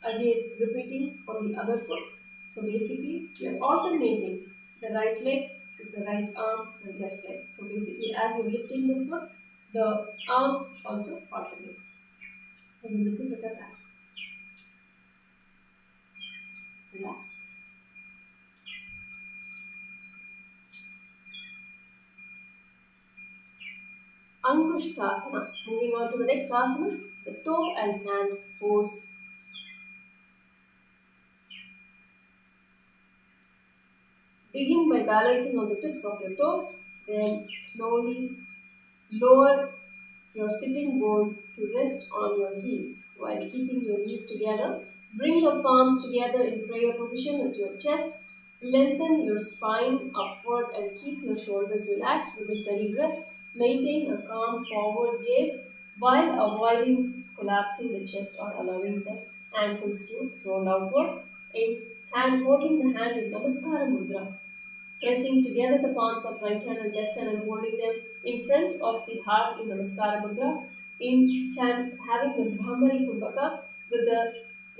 Again, repeating on the other foot. So basically, we are alternating the right leg with the right arm and left leg. So basically, as you're lifting the foot, the arms also alternate. Relax. Angushtasana. Moving on to the next asana, the toe and hand pose Begin by balancing on the tips of your toes, then slowly lower your sitting bones to rest on your heels while keeping your knees together. Bring your palms together in prayer position at your chest. Lengthen your spine upward and keep your shoulders relaxed with a steady breath. Maintain a calm forward gaze while avoiding collapsing the chest or allowing the ankles to roll outward. In hand, holding the hand in Namaskara Mudra, pressing together the palms of right hand and left hand and holding them in front of the heart in Namaskara Mudra. In chant, having the Brahmari Kumbhaka with the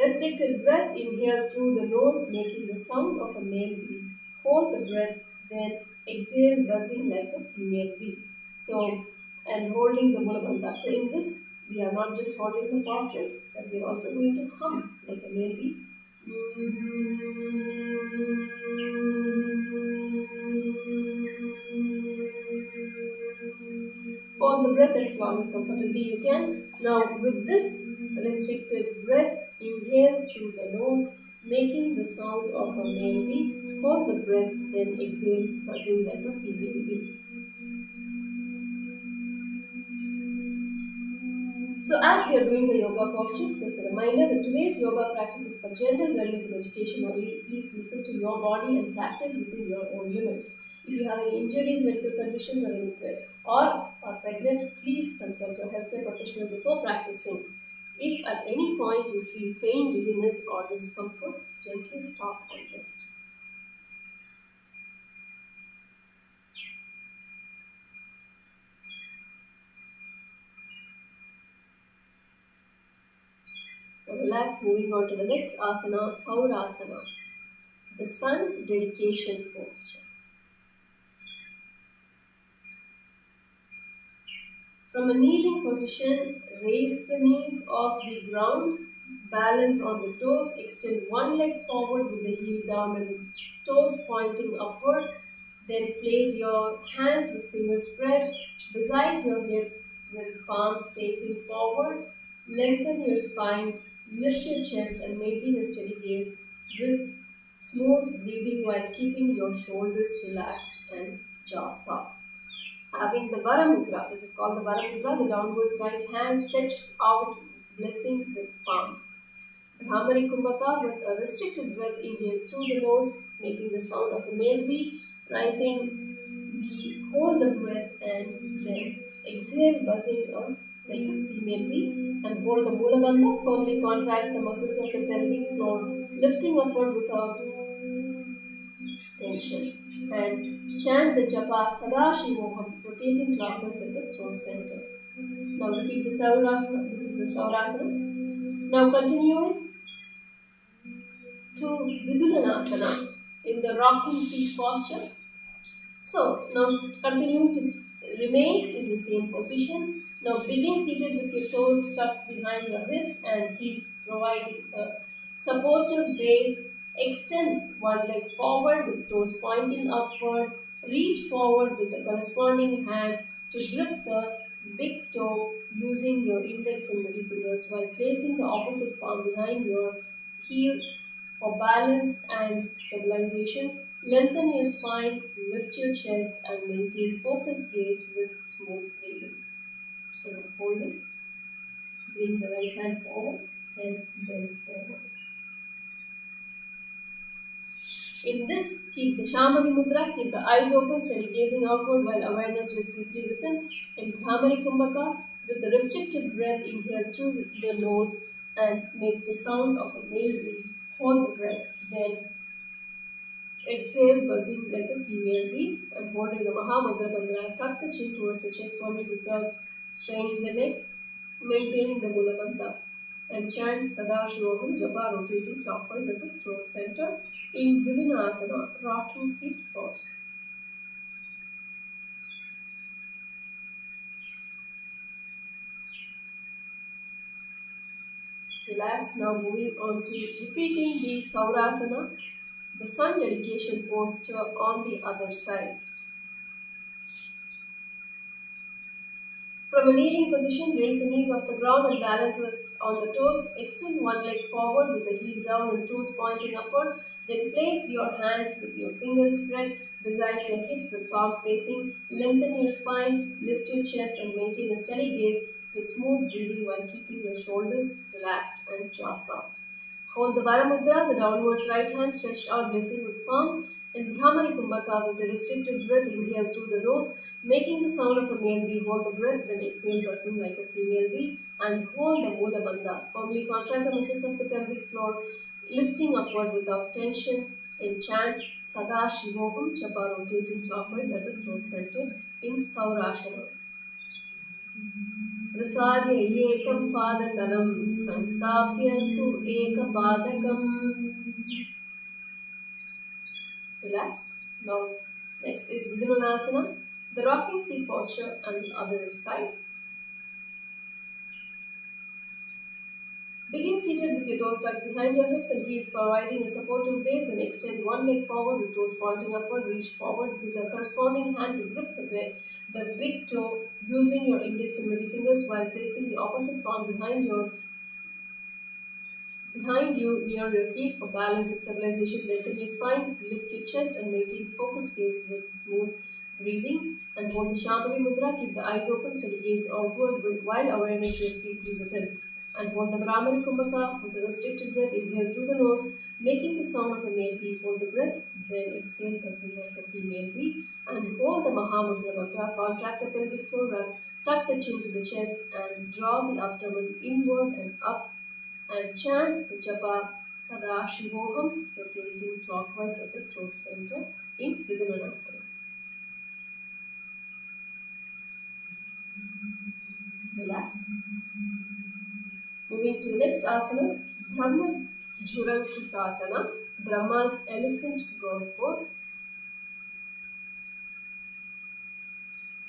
restricted breath, inhale through the nose, making the sound of a male bee. Hold the breath, then exhale, buzzing like a female bee. So, and holding the Mulabandha. So, in this, we are not just holding the postures, but we are also going to hum like a male bee. Hold the breath as long as comfortably you can. Now, with this restricted breath, inhale through the nose, making the sound of a male bee. Hold the breath, then exhale, buzzing like a female bee. So as we are doing the yoga postures, just a reminder that today's yoga practice is for general wellness and education only. Please listen to your body and practice within your own limits. If you have any injuries, medical conditions, or are pregnant, please consult your healthcare professional before practicing. If at any point you feel pain, dizziness, or discomfort, gently stop and rest. Now relax, moving on to the next asana, Saurasana, the sun dedication posture. From a kneeling position, raise the knees off the ground, balance on the toes, extend one leg forward with the heel down and toes pointing upward. Then place your hands with fingers spread beside your hips with palms facing forward. Lengthen your spine, lift your chest and maintain a steady gaze with smooth breathing while keeping your shoulders relaxed and jaw soft. Having the Vara Mudra, this is called the Vara Mudra, the downwards right hand stretched out, blessing with palm. Brahmari Kumbhaka with a restricted breath, inhale through the nose, making the sound of a male bee, rising, we hold the breath and then exhale, buzzing like a female bee, and hold the Mula Bandha, firmly contract the muscles of the pelvic floor, lifting upward without tension. And chant the japa Sadashivoham, rotating clockwise at the throat center. Now repeat the Saurasana. This is the Saurasana. Now continuing to Vidunanasana in the rocking seat posture. So now continuing to remain in the same position. Now begin seated with your toes tucked behind your hips and heels providing a supportive base. Extend one leg forward with toes pointing upward. Reach forward with the corresponding hand to grip the big toe using your index and middle fingers while placing the opposite palm behind your heel for balance and stabilization. Lengthen your spine, lift your chest and maintain focused gaze with smooth breathing. So holding, bring the right hand forward and bend forward. In this, keep the Shamali Mudra, keep the eyes open, steady gazing outward while awareness rests deeply within. In Brahmari Kumbhaka, with the restricted breath, inhale through the nose and make the sound of a male bee. Hold the breath, then exhale, buzzing like a female bee, and holding the Mahamudra Bandhana. Tuck the chin towards the chest body without straining the neck, maintaining the Mula Bandha. And chant Sadashivoham Japa, rotating clockwise at the throat center in Vidunasana, rocking seat pose. Relax, now moving on to repeating the Saurasana, the sun dedication posture on the other side. From a kneeling position, raise the knees off the ground and balance on the toes. Extend one leg forward with the heel down and toes pointing upward. Then place your hands with your fingers spread beside your hips with palms facing. Lengthen your spine, lift your chest and maintain a steady gaze with smooth breathing while keeping your shoulders relaxed and jaw soft. Hold the Varamudra, the downwards right hand stretched out blessing with palm. In Brahmari Kumbhaka with the restricted breath, inhale through the nose, making the sound of a male V. Hold the breath, then exhale, buzzing like a female V. And hold the Mula Bandha. Firmly contract the muscles of the pelvic floor, lifting upward without tension. In chant Sada Shivoham Chapa, rotating clockwise at the throat center in Saurashana. प्रसार्य एकं पादतलं संस्थाप्य तु एकपादकम्. Relax. Now, next is Vidhanasana, the rocking seat posture on the other side. Begin seated with your toes tucked behind your hips and heels providing a supportive base. Then extend one leg forward with toes pointing upward. Reach forward with the corresponding hand to grip the big toe using your index and middle fingers while placing the opposite palm behind you near your feet for balance and stabilization. Lengthen your spine, lift your chest and maintain focused gaze with smooth breathing. And hold the Shambhavi Mudra, keep the eyes open, steady gaze outward while awareness rests deeply within. And hold the Brahmari Kumbhaka with a restricted breath, inhale through the nose, making the sound of a male V. Hold the breath, then exhale, buzzing like a female V. And hold the Mahamudra Mudra, contract the pelvic floor, tuck the chin to the chest and draw the abdomen inward and up. And chant the japa Sada Shivoham, rotating clockwise at the throat center in Vidhanasana. Relax. Moving to the next asana, Brahma Jhurankusasana, Brahma's elephant god pose.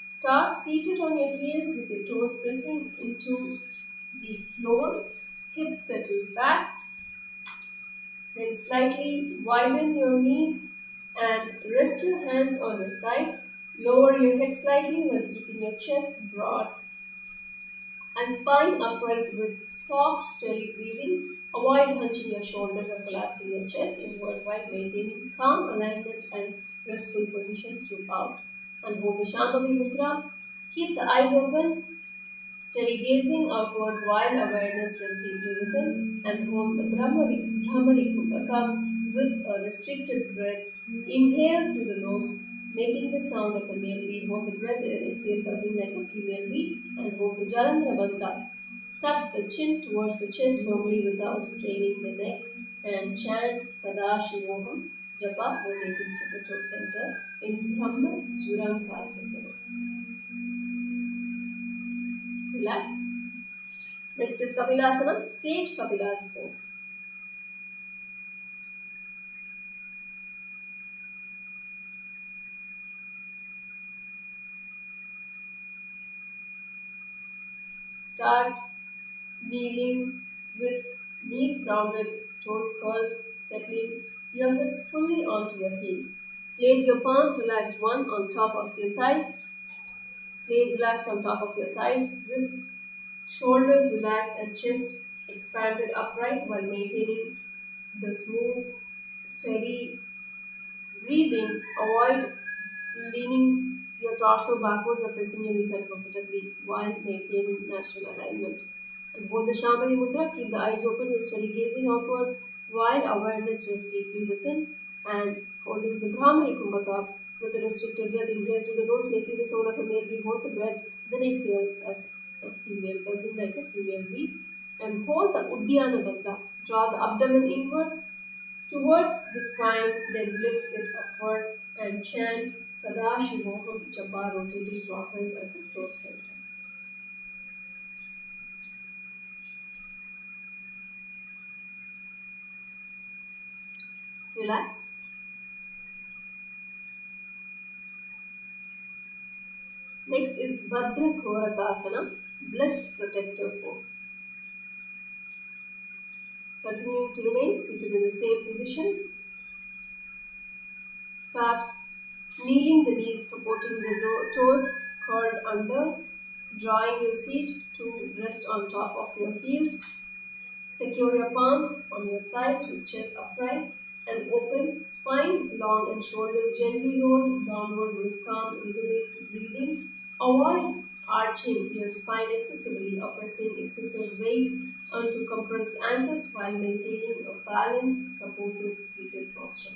Start seated on your heels with your toes pressing into the floor, hips settle back. Then slightly widen your knees and rest your hands on your thighs. Lower your head slightly while keeping your chest broad and spine upright with soft, steady breathing. Avoid hunching your shoulders or collapsing your chest inward while maintaining calm alignment and restful position throughout. And hold the Shambhavi Mudra. Keep the eyes open, steady gazing outward while awareness rests deeply within. And hold the Brahmari Kumbhaka with a restricted breath. Inhale through the nose, making the sound of a male V. Hold the breath and exhale, buzzing like a female V. And hold the Jalandhara Bandha. Tuck the chin towards the chest firmly without straining the neck. And chant Sada Shivoham Japa, rotating through the throat center in Brahma Jhurangasana. Relax. Next is Kapilasana, Sage Kapila's pose. Start kneeling with knees grounded, toes curled, settling your hips fully onto your heels. Place your palms relaxed one on top of your thighs. Relaxed on top of your thighs with shoulders relaxed and chest expanded upright while maintaining the smooth, steady breathing. Avoid leaning your torso backwards or pressing your knees uncomfortably while maintaining natural alignment. And hold the Shambhavi Mudra, keep the eyes open with steady gazing outward while awareness rests deeply within. And holding the Brahmari Kumbhaka with a restricted breath, inhale through the nose, making the sound of a male V. Hold the breath, then exhale as a female, buzzing like a female V. And hold the Uddiyana Bandha. Draw the abdomen inwards towards the spine, then lift it upward and chant Sada Shivoham Japa, rotating clockwise at the throat center. Relax. Next is Bhadra Korakasana, Blessed Protector Pose. Continuing to remain seated in the same position. Start kneeling, the knees supporting the toes curled under, drawing your seat to rest on top of your heels. Secure your palms on your thighs with chest upright and open, spine long and shoulders gently rolled downward with calm, rhythmic breathing. Avoid arching your spine excessively or pressing excessive weight onto compressed ankles while maintaining a balanced, supportive seated posture.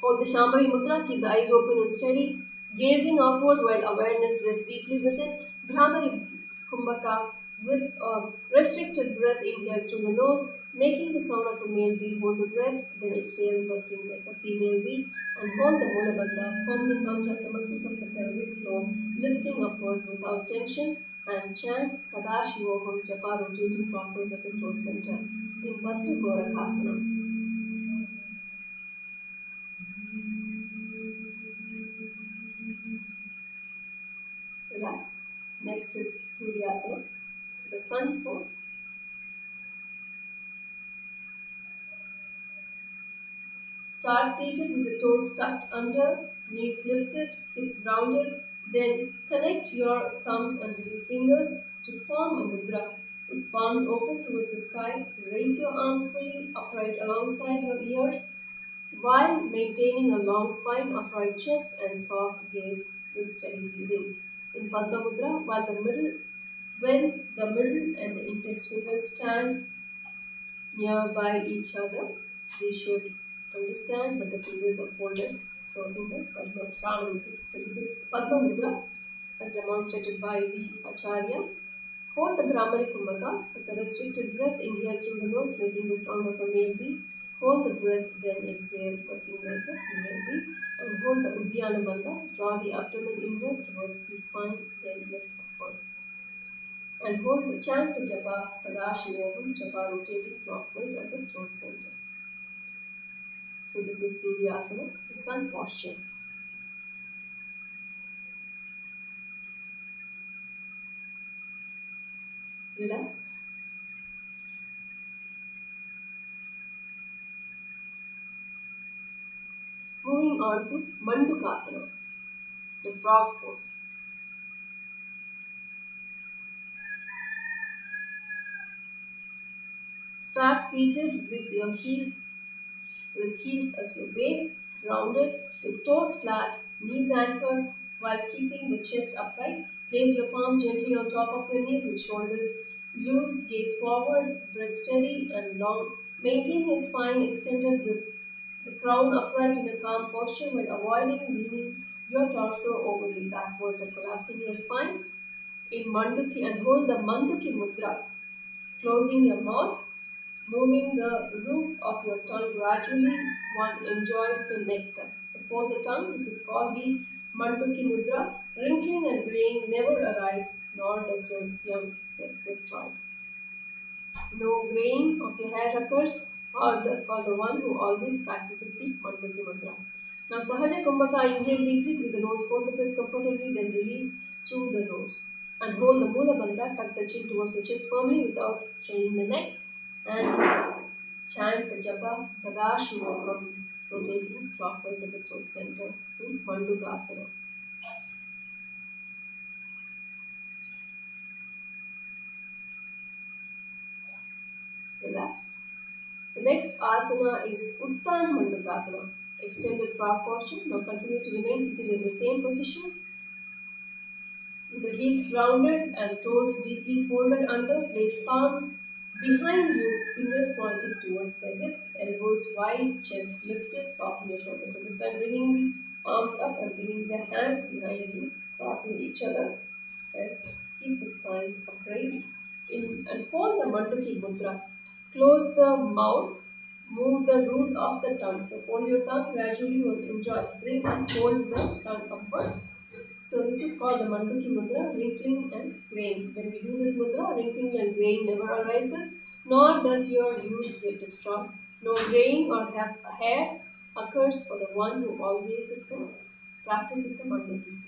Hold the Shambhavi Mudra, keep the eyes open and steady, gazing outward while awareness rests deeply within. Brahmari Kumbhaka with a restricted breath inhale through the nose, making the sound of a male bee. Hold the breath, then exhale, bursting like a female bee, and hold the Mula Bandha, firmly contract the muscles of the pelvic floor, lifting upward without tension, and chant Sadashivoham Japa, rotating clockwise at the throat center in Bhadra Gorakhasana. Relax. Next is Suryasana, the sun pose. Start seated with the toes tucked under, knees lifted, hips rounded. Then connect your thumbs and little fingers to form a mudra. With palms open towards the sky, raise your arms fully upright alongside your ears while maintaining a long spine, upright chest, and soft gaze with steady breathing. In Padma Mudra, when the middle and the index fingers stand nearby each other, we should understand that the fingers are folded. So in the Padma Prana, so this is Padma Mudra as demonstrated by the Acharya. Hold the Brahmari Kumbhaka with a restricted breath, inhale through the nose, making the sound of a male bee. Hold the breath, then exhale, passing like a female bee. And hold the Uddiyana Bandha, draw the abdomen inward towards the spine, then lift upward. And hold the chant the japa Sadashivoham japa, rotating clockwise at the throat center. So this is Suryasana, the sun posture. Relax. Moving on to Mandukasana, the frog pose. Start seated with heels as your base, rounded, with toes flat, knees anchored, while keeping the chest upright. Place your palms gently on top of your knees with shoulders loose, gaze forward, breath steady and long. Maintain your spine extended with the crown upright in a calm posture while avoiding leaning your torso overly backwards or collapsing your spine. In Manduki, and hold the Manduki Mudra, closing your mouth, moving the root of your tongue gradually, one enjoys the nectar. So fold the tongue, this is called the Manduki Mudra. Wrinkling and graying never arise, nor does your young get destroyed. No graying of your hair occurs for the one who always practices the Manduki Mudra. Now Sahaja Kumbhaka, inhale deeply through the nose, hold the breath comfortably, then release through the nose. And hold the Mula Bandha, tuck the chin towards the chest firmly without straining the neck. And chant the japa Sadashivoham, rotating clockwise at the throat center in Mandukasana. Relax. The next asana is Uttana Mandukasana, extended frog posture. Now continue to remain seated in the same position, with the heels rounded and toes deeply folded under. Place palms behind you, fingers pointed towards the hips, elbows wide, chest lifted, soften your shoulders. So this time bringing arms up and bringing the hands behind you, crossing each other. And keep the spine upright. And hold the Manduki Mudra. Close the mouth, move the root of the tongue. So fold your tongue gradually and enjoy. Bring and fold the tongue upwards. So this is called the Manduki Mudra, wrinkling and graying. When we do this mudra, wrinkling and graying never arises, nor does your youth get destroyed. No graying or hair occurs for the one who always practices the Manduki.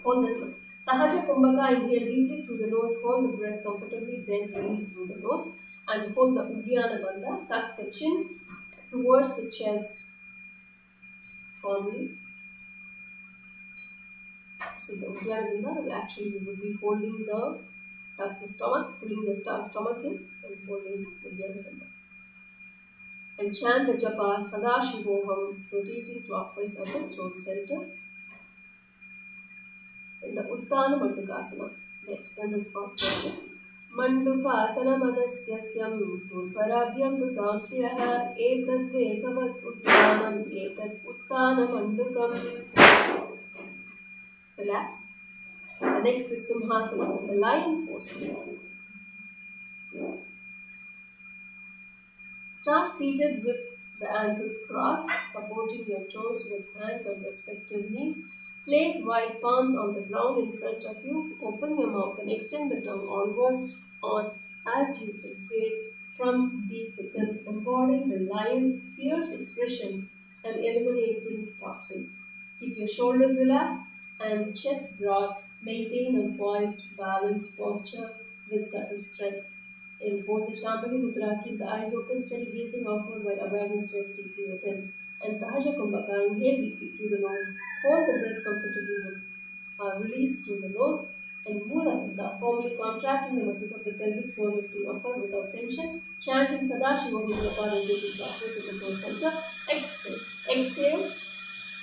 Hold the Sahaja Kumbhaka, inhale deeply through the nose, hold the breath comfortably, then release through the nose. And hold the Uddiyana Bandha, tuck the chin towards the chest firmly. So the Uddiyana Bandha, actually we will be holding the Tuck the stomach, pulling the stomach in and holding the Uddiyana. And chant the japa Sadashivoham, rotating clockwise at the throat center. In the Uttana Mandukasana, the extended form posture. Mandukasanamadasyasyam purparabhyam dutam shiraha etat vekavat uttanam etat uttana mandukam. Relax. The next is Simhasana, the lion pose. Start seated with the ankles crossed, supporting your toes with hands on respective knees. Place wide palms on the ground in front of you. Open your mouth and extend the tongue onward on as you exhale from deep within, embodying the lion's fierce expression and eliminating toxins. Keep your shoulders relaxed and chest broad. Maintain a poised, balanced posture with subtle strength. In both the Shambhavi Mudra, keep the eyes open, steady gazing outward while awareness rests deeply within. And Sahaja Kumbhaka, inhale deeply through the nose, hold the breath comfortably with release through the nose. And Mula Bandha, firmly contracting the muscles of the pelvic floor, lifting upward without tension. Chanting Sadashiva Mudra and breathing clockwise to the throat center. Exhale. Exhale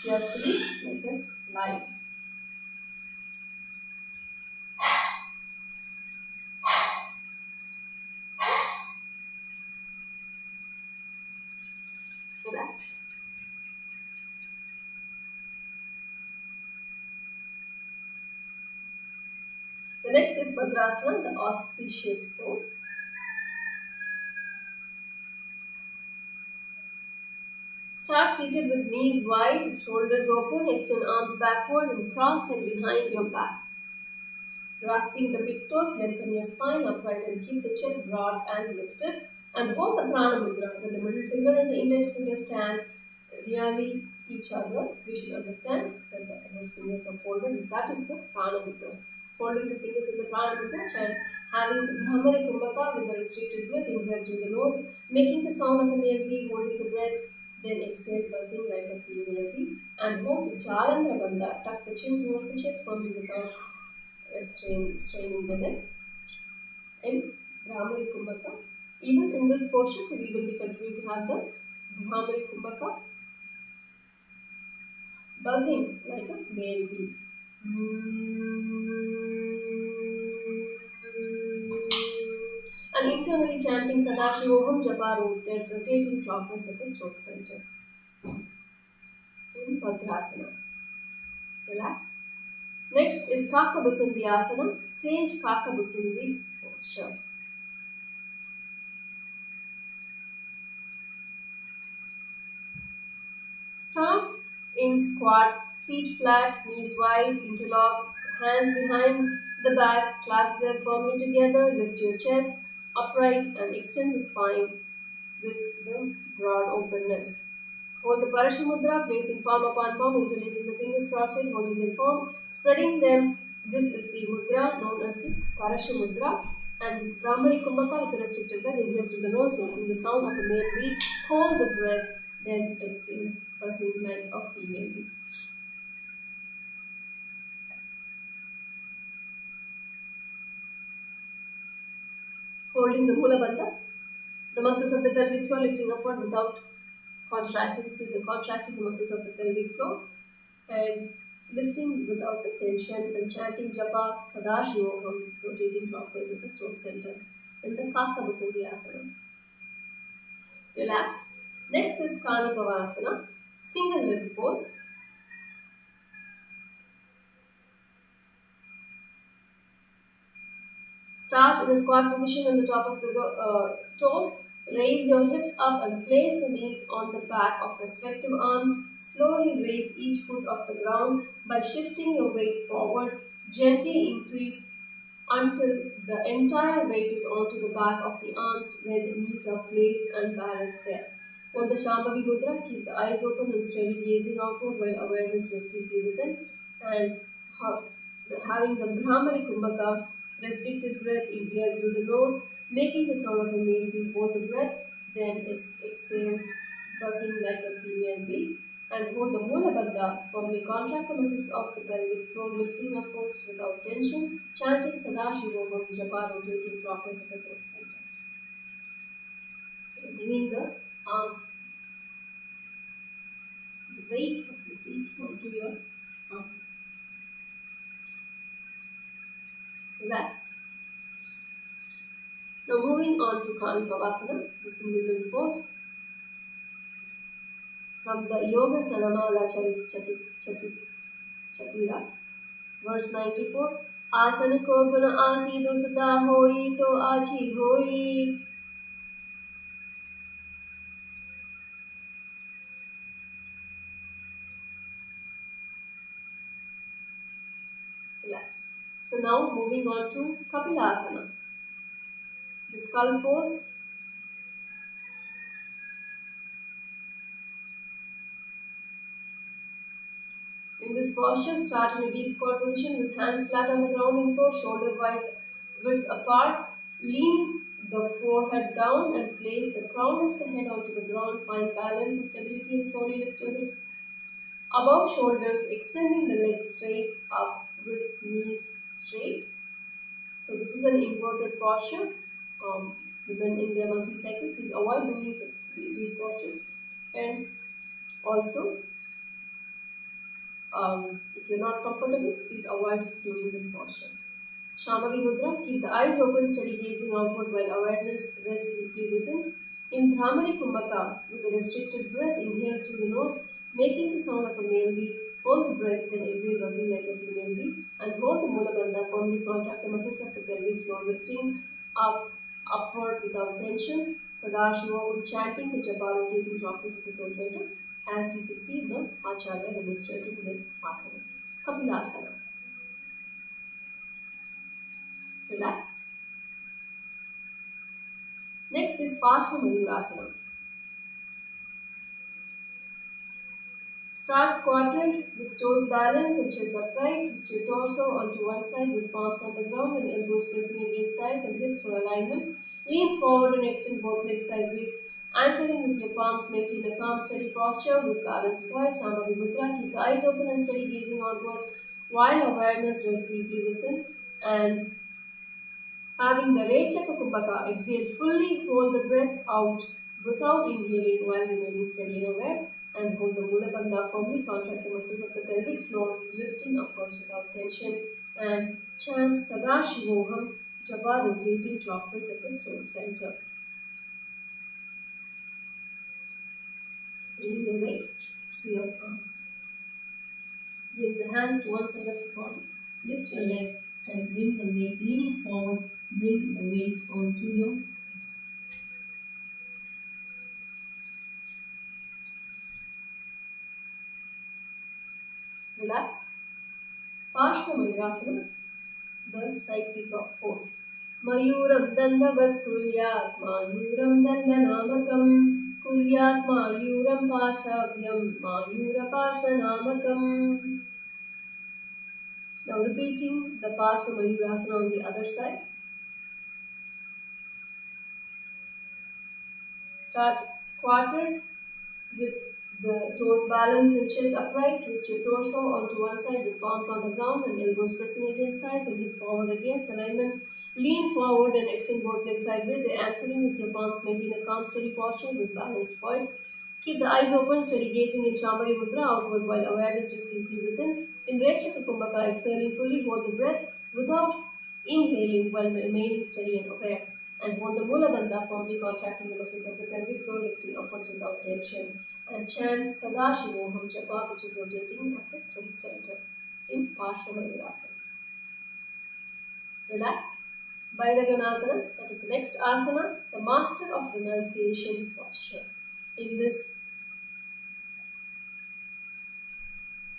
carefully like this, light. Relax. The next is Bhadrasana, the auspicious pose. Start seated with knees wide, shoulders open, extend arms backward and cross them behind your back. Grasping the big toes, lengthen your spine upright and keep the chest broad and lifted. And hold the Prana Mudra with the middle finger and the index finger stand nearly each other. We should understand that the middle fingers are folded. That is the Prana Mudra. Holding the fingers in the Prana Mudra, chant having the Brahmari Kumbhaka with a restricted breath, inhale through the nose, making the sound of a male bee, holding the breath, then exhale, buzzing like a female bee, and hold the Jalandhara Bandha, tuck the chin towards the chest, firmly without straining the neck, and Brahmari Kumbhaka. Even in this posture, so we will be continuing to have the Brahmari Kumbhaka, buzzing like a male bee. And internally chanting Sadashivoham Japa rotating clockwise at the throat center. In Bhadrasana. Relax. Next is Kakabusundhi Asana, Sage Kakabusundhi's posture. Start in squat, feet flat, knees wide, interlock, hands behind the back, clasp them firmly together, lift your chest upright and extend the spine with the broad openness. Hold the Parashamudra, placing palm upon palm, interlacing the fingers crosswise, holding them firm, spreading them. This is the mudra known as the Parashamudra. And Brahmari Kumbhaka with a restricted breath, inhale through the nose, making the sound of a male bee. Hold the breath, then exhale, buzzing like a female bee. Holding the Mula Bandha, the muscles of the pelvic floor lifting upward without contracting. So the contracting the muscles of the pelvic floor and lifting without the tension and chanting Japa Sadashivoham, rotating clockwise at the throat center in the Kakabusundhi Asana. Relax. Next is Kanipavasana, single leg pose. Start in a squat position on the top of the toes. Raise your hips up and place the knees on the back of respective arms. Slowly raise each foot off the ground by shifting your weight forward. Gently increase until the entire weight is onto the back of the arms where the knees are placed and balanced there. For the Shambhavi Mudra, keep the eyes open and steady gazing outward while awareness rests deeply within. And having the Brahmari Kumbhaka, restricted breath, inhale through the nose, making the sound of a male bee, hold the breath, then exhale, buzzing like a female bee. And hold the Mula Bandha, firmly contract the muscles of the pelvic floor, lifting upwards without tension, chanting Sadashivoham Japa, rotating clockwise at the throat center. So bringing the arms, the weight of the feet onto your armpits. Relax. Now moving on to Kanipavasana, the single limb pose. From the Yoga Sanamala Chatira, verse 94. Asana ko guna asido sutta hoi to achi hoi. Relax. So now moving on to Kapilasana, the skull pose. In this posture, start in a deep squat position with hands flat on the ground and floor, shoulder width apart. Lean the forehead down and place the crown of the head onto the ground. Find balance and stability and slowly lift your hips above shoulders, extending the legs straight up with knees straight. So this is an inverted posture. Even in the monkey cycle, please avoid doing these postures. And also, if you're not comfortable, please avoid doing this posture. Shambhavi Mudra, keep the eyes open, steady gazing outward while awareness rests deeply within. In Brahmani Kumbhaka, with a restricted breath, inhale through the nose, making the sound of a male bee. Hold the breath, then exhale, buzzing like a female bee. And hold the Mula Bandha, firmly contract the muscles of the pelvic floor, lifting upward without tension. Sadashiva, chanting the japa, rotating clockwise at the throat center. As you can see, the Acharya demonstrating this asana. Kapilasana. Relax. Next is Parshva Mayurasana. Start squatted with toes balanced and chest upright. Twist your torso onto one side with palms on the ground and elbows pressing against thighs and hips for alignment. Lean forward and extend both legs sideways. Anchoring with your palms, maintain a calm, steady posture with balanced poise. Shambhavi Mudra. Keep the eyes open and steady gazing outward while awareness rests deeply within. And having the Rechaka Kumbhaka, exhale fully, hold the breath out without inhaling while remaining steady and aware, and hold the Mula Bandha firmly, contract the muscles of the pelvic floor, lifting upwards without tension, and chant Sadashivoham Japa, rotating clockwise at the throat center. Bring the weight to your arms. Bring the hands to one side of the body. Lift your leg and bring the weight leaning forward. Bring the weight onto your hips. Relax. Parshva Mayurasana, the side peacock pose. Mayuram dandavat kuryat, mayuram dandanamakam, kuryat mayuram parsabhyam, mayura parshvanamakam. Now repeating the Parshva Mayurasana on the other side. Start squatted with the toes balanced and chest upright. Twist your torso onto one side with palms on the ground and elbows pressing against thighs and hip forward against alignment. Lean forward and extend both legs sideways, anchoring with your palms, maintain a calm, steady posture with balanced poise. Keep the eyes open, steady gazing in Shambhavi Mudra outward while awareness is deeply within. In Rechaka Kumbhaka, exhaling fully, hold the breath without inhaling while remaining steady and aware. And hold the Mula Bandha, firmly contracting the muscles of the pelvic floor, lifting upwards without tension. And chant Sadashivoham Japa, which is rotating at the throat center in Parshva Mayurasana. Relax. Bhairaganatana, that is the next asana, the master of renunciation posture. In this,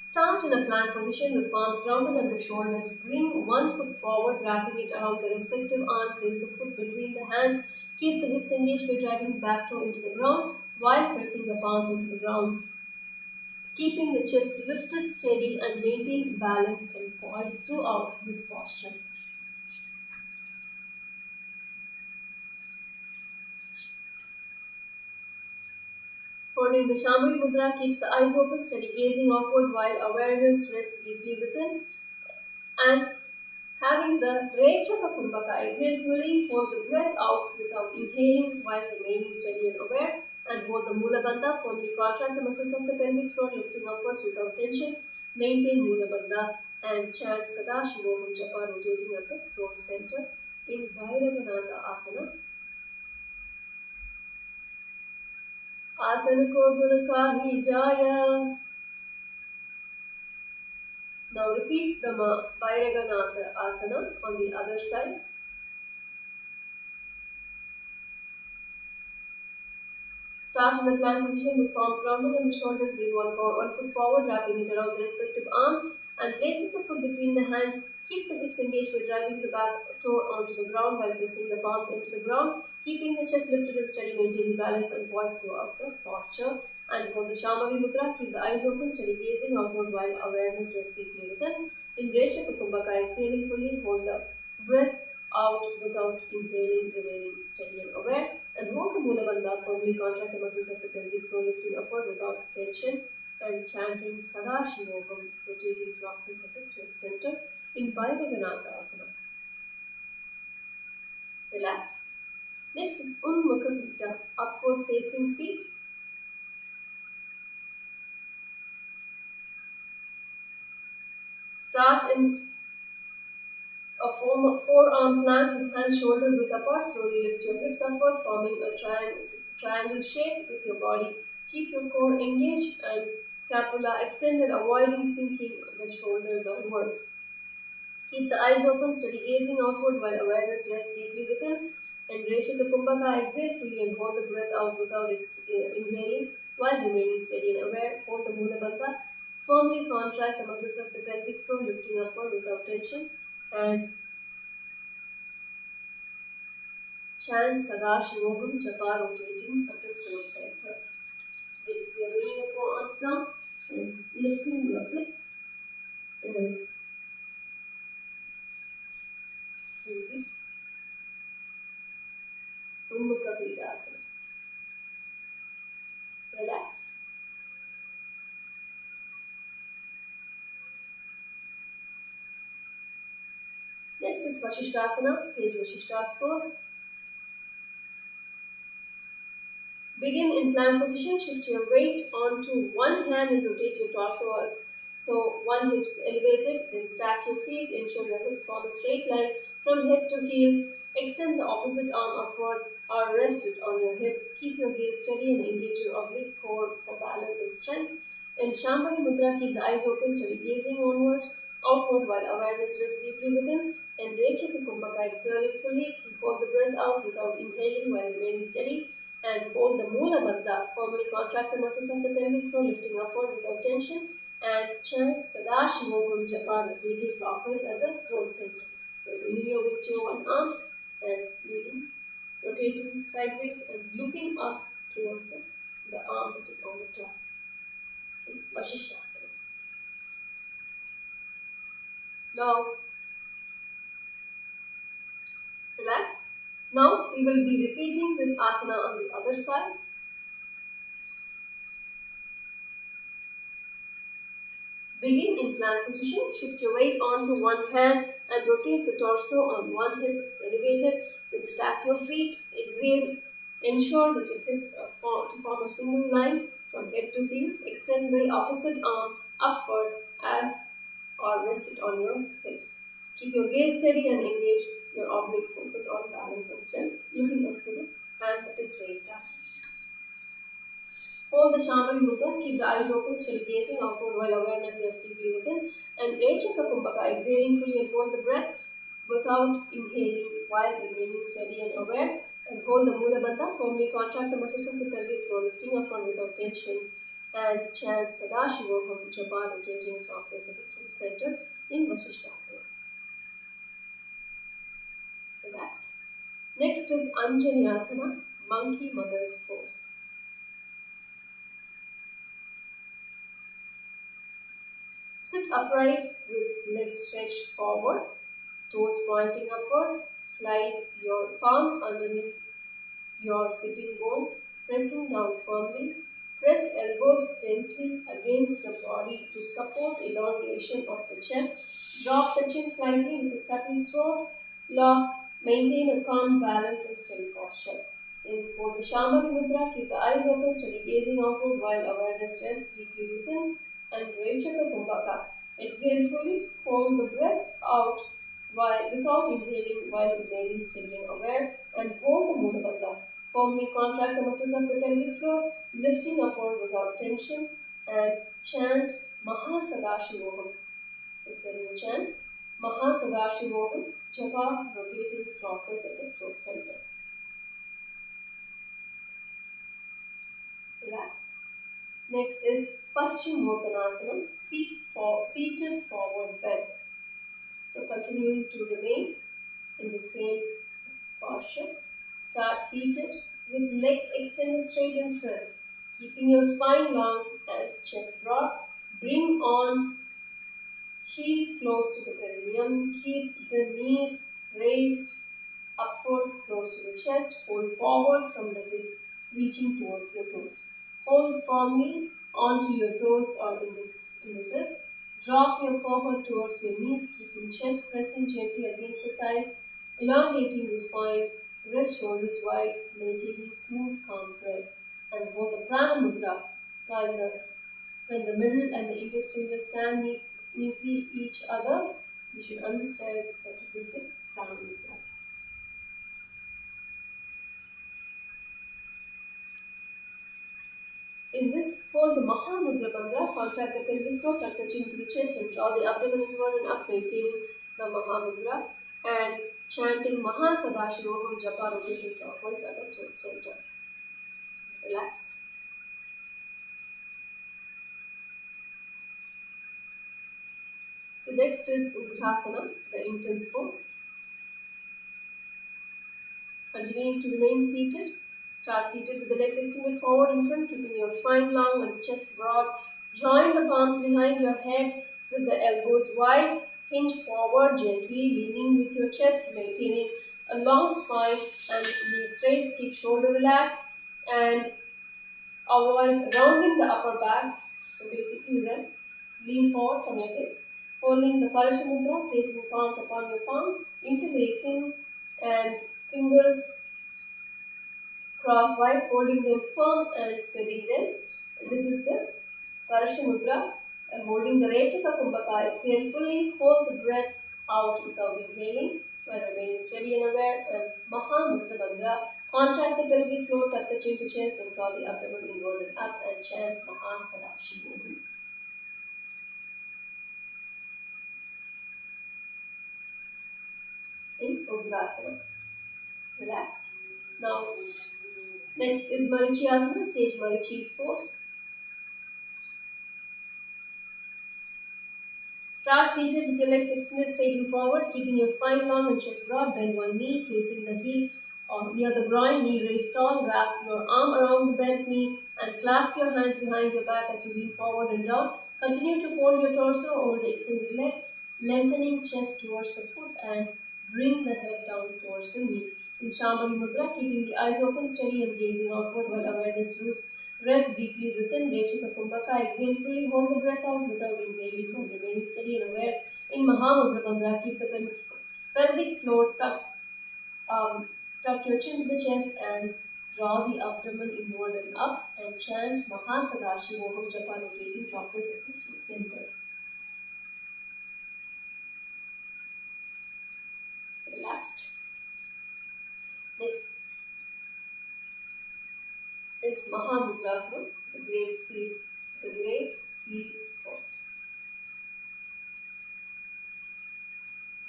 start in a plank position with palms grounded under shoulders. Bring one foot forward, wrapping it around the respective arm. Place the foot between the hands. Keep the hips engaged by dragging the back toe into the ground while pressing the palms into the ground. Keeping the chest lifted, steady, and maintain balance and poise throughout this posture. Holding the Shambhavi Mudra, keeps the eyes open, steady gazing outward while awareness rests deeply within. And having the Rechaka Kumbhaka, exhale fully, hold the breath out without inhaling while remaining steady and aware. And hold the Mula Bandha, firmly contract the muscles of the pelvic floor, lifting upwards without tension. Maintain Mula Bandha and chant Sada Shivoham Japa, rotating at the throat center in Bhairavananda Asana. Asana ko guru kahi jaya. Now repeat the Bhairavananda Asana on the other side. Start in the plank position with palms grounded and the shoulders. Bring one foot forward, wrapping it around the respective arm and placing the foot between the hands. Keep the hips engaged by driving the back toe onto the ground while pressing the palms into the ground, keeping the chest lifted and steady, maintaining balance and poise throughout the posture. And hold the Shambhavi Mudra, keep the eyes open, steady gazing outward while awareness rests deeply within. In Rechaka Kumbhaka, exhaling fully, hold the breath out without inhaling, remaining steady and aware. And hold the Mula Bandha, firmly contract the muscles of the pelvic floor, lifting upward without tension and chanting Sada Shivoham, rotating clockwise at the throat center in Bhairavananda Asana. Relax. Next is Unmukha Pita, upward facing seat. Start in a forearm plank with hands shouldered width apart. Slowly lift your hips upward, forming a triangle shape with your body. Keep your core engaged and scapula extended, avoiding sinking the shoulder downwards. Keep the eyes open, steady gazing outward while awareness rests deeply within. And Rechaka Kumbhaka, exhale fully and hold the breath out without inhaling while remaining steady and aware. Hold the Mula Bandha. Firmly contract the muscles of the pelvic floor, lifting upward without tension. And chant Sada Shivoham Japa, rotating at the throat center. Basically, you're bringing your forearms down and lifting your hip and Unmukha Pita Asana. Relax. Next is Vashishthasana, Sage Vashishthas pose. Begin in plank position, shift your weight onto one hand and rotate your torso as so one hip is elevated, then stack your feet, ensure your hips form a straight line from head to heel. Extend the opposite arm upward or rest it on your hip. Keep your gaze steady and engage your oblique core for balance and strength. In Shambhavi Mudra, keep the eyes open, steady gazing onwards, outward while awareness rests deeply within. In Rechaka Kumbhaka, exhaling fully, hold the breath out without inhaling while remaining steady. And hold the Mula Bandha, firmly contract the muscles of the pelvic floor, lifting upward without tension. And chant Sada Shivoham Japa, rotating clockwise at the throat center. So bringing your weight to your one arm and leaning, rotating sideways and looking up towards the arm that is on the top. Vashishthasana. Now, relax. Now we will be repeating this asana on the other side. Begin in plank position. Shift your weight onto one hand and rotate the torso on one hip elevated. Then stack your feet. Exhale. Ensure that your hips form a single line from head to heels. Extend the opposite arm upward as or rest it on your hips. Keep your gaze steady and engage your oblique focus on balance and strength, looking up to the hand that is raised up. Hold the Shambhavi Mudra, keep the eyes open, steady gazing outward while awareness rests deeply within. And Rechaka Kumbhaka, exhaling fully and hold the breath without inhaling while remaining steady and aware. And hold the Mula Bandha, firmly contract the muscles of the pelvic floor, lifting upward without tension. And chant Sada Shivoham Japa, rotating clockwise at the throat center in Vashishthasana. Relax. Next is Anjaneyasana, Monkey Mother's Pose. Sit upright with legs stretched forward, toes pointing upward. Slide your palms underneath your sitting bones, pressing down firmly. Press elbows gently against the body to support elongation of the chest. Drop the chin slightly with a subtle throat lock. Maintain a calm, balanced and steady posture. For the Shambhavi Mudra, keep the eyes open, steady gazing outward while awareness rests deeply within. And Rechaka Kumbhaka. Exhale fully, hold the breath out without inhaling while remaining steady and aware. And hold the Mudra Bandha. Firmly contract the muscles of the pelvic floor, lifting upward without tension. And chant Mahasadashivoham. So then you chant Mahasadashivoham, japa rotating clockwise at the throat center. Relax. Next is Paschimottanasana, seated forward bend. So continuing to remain in the same posture. Start seated with legs extended straight in front, keeping your spine long and chest broad. Bring on heel close to the perineum. Keep the knees raised upward close to the chest. Hold forward from the hips, reaching towards your toes. Hold firmly onto your toes or indices. Drop your forehead towards your knees, keeping chest pressing gently against the thighs, elongating the spine. Rest shoulders wide, maintaining smooth, calm breath. And hold the Prana Mudra when the middle and the index fingers stand neatly each other. You should understand that this is the Prana Mudra. In this, hold the Mahamudra Bandha, contract the pelvic floor, tuck the chin to the chest and draw the abdomen inward and up, maintaining the Mahamudra and chanting Mahasadashivoham japa rotating clockwise at the throat center. Relax. The next is Ugrasana, the intense pose. Continuing to remain seated. Start seated with the legs extended forward in front, keeping your spine long and chest broad. Join the palms behind your head with the elbows wide. Hinge forward gently, leaning with your chest, maintaining a long spine and knees straight. Keep shoulder relaxed and avoid rounding the upper back. So basically, lean forward from your hips. Holding the Parasha Mudra, placing palms upon your palm, interlacing and fingers cross wide, holding them firm and spreading them. This is the Parasha Mudra. Holding the Rechaka Kumbhaka. Exhale fully, hold the breath out without inhaling, while remaining steady and aware. And Mahamudra Bandha. Contract the pelvic floor, tuck the chin to chest, and draw the abdomen inward and up, and chant Mahasadashivoham. In Ugrasana. Relax. Now, next is Marichyasana, Sage Marichi's pose. Start seated with your legs extended straight forward, keeping your spine long and chest broad. Bend one knee, placing the heel near the groin, knee raised tall. Wrap your arm around the bent knee and clasp your hands behind your back as you lean forward and down. Continue to fold your torso over the extended leg, lengthening chest towards the foot and bring the head down towards the knee. In Shambhavi Mudra, keeping the eyes open, steady and gazing outward while awareness roots. Rest deeply within. Rechaka Kumbhaka. Exhale fully. Hold the breath out without inhaling while remaining steady and aware. In Mahamudra Bandha, keep the pelvic floor tuck your chin to the chest and draw the abdomen inward and up and chant Mahasadashivoham japa rotating clockwise at the throat center. Relax. Next is Mahamudrasana, the great seal pose.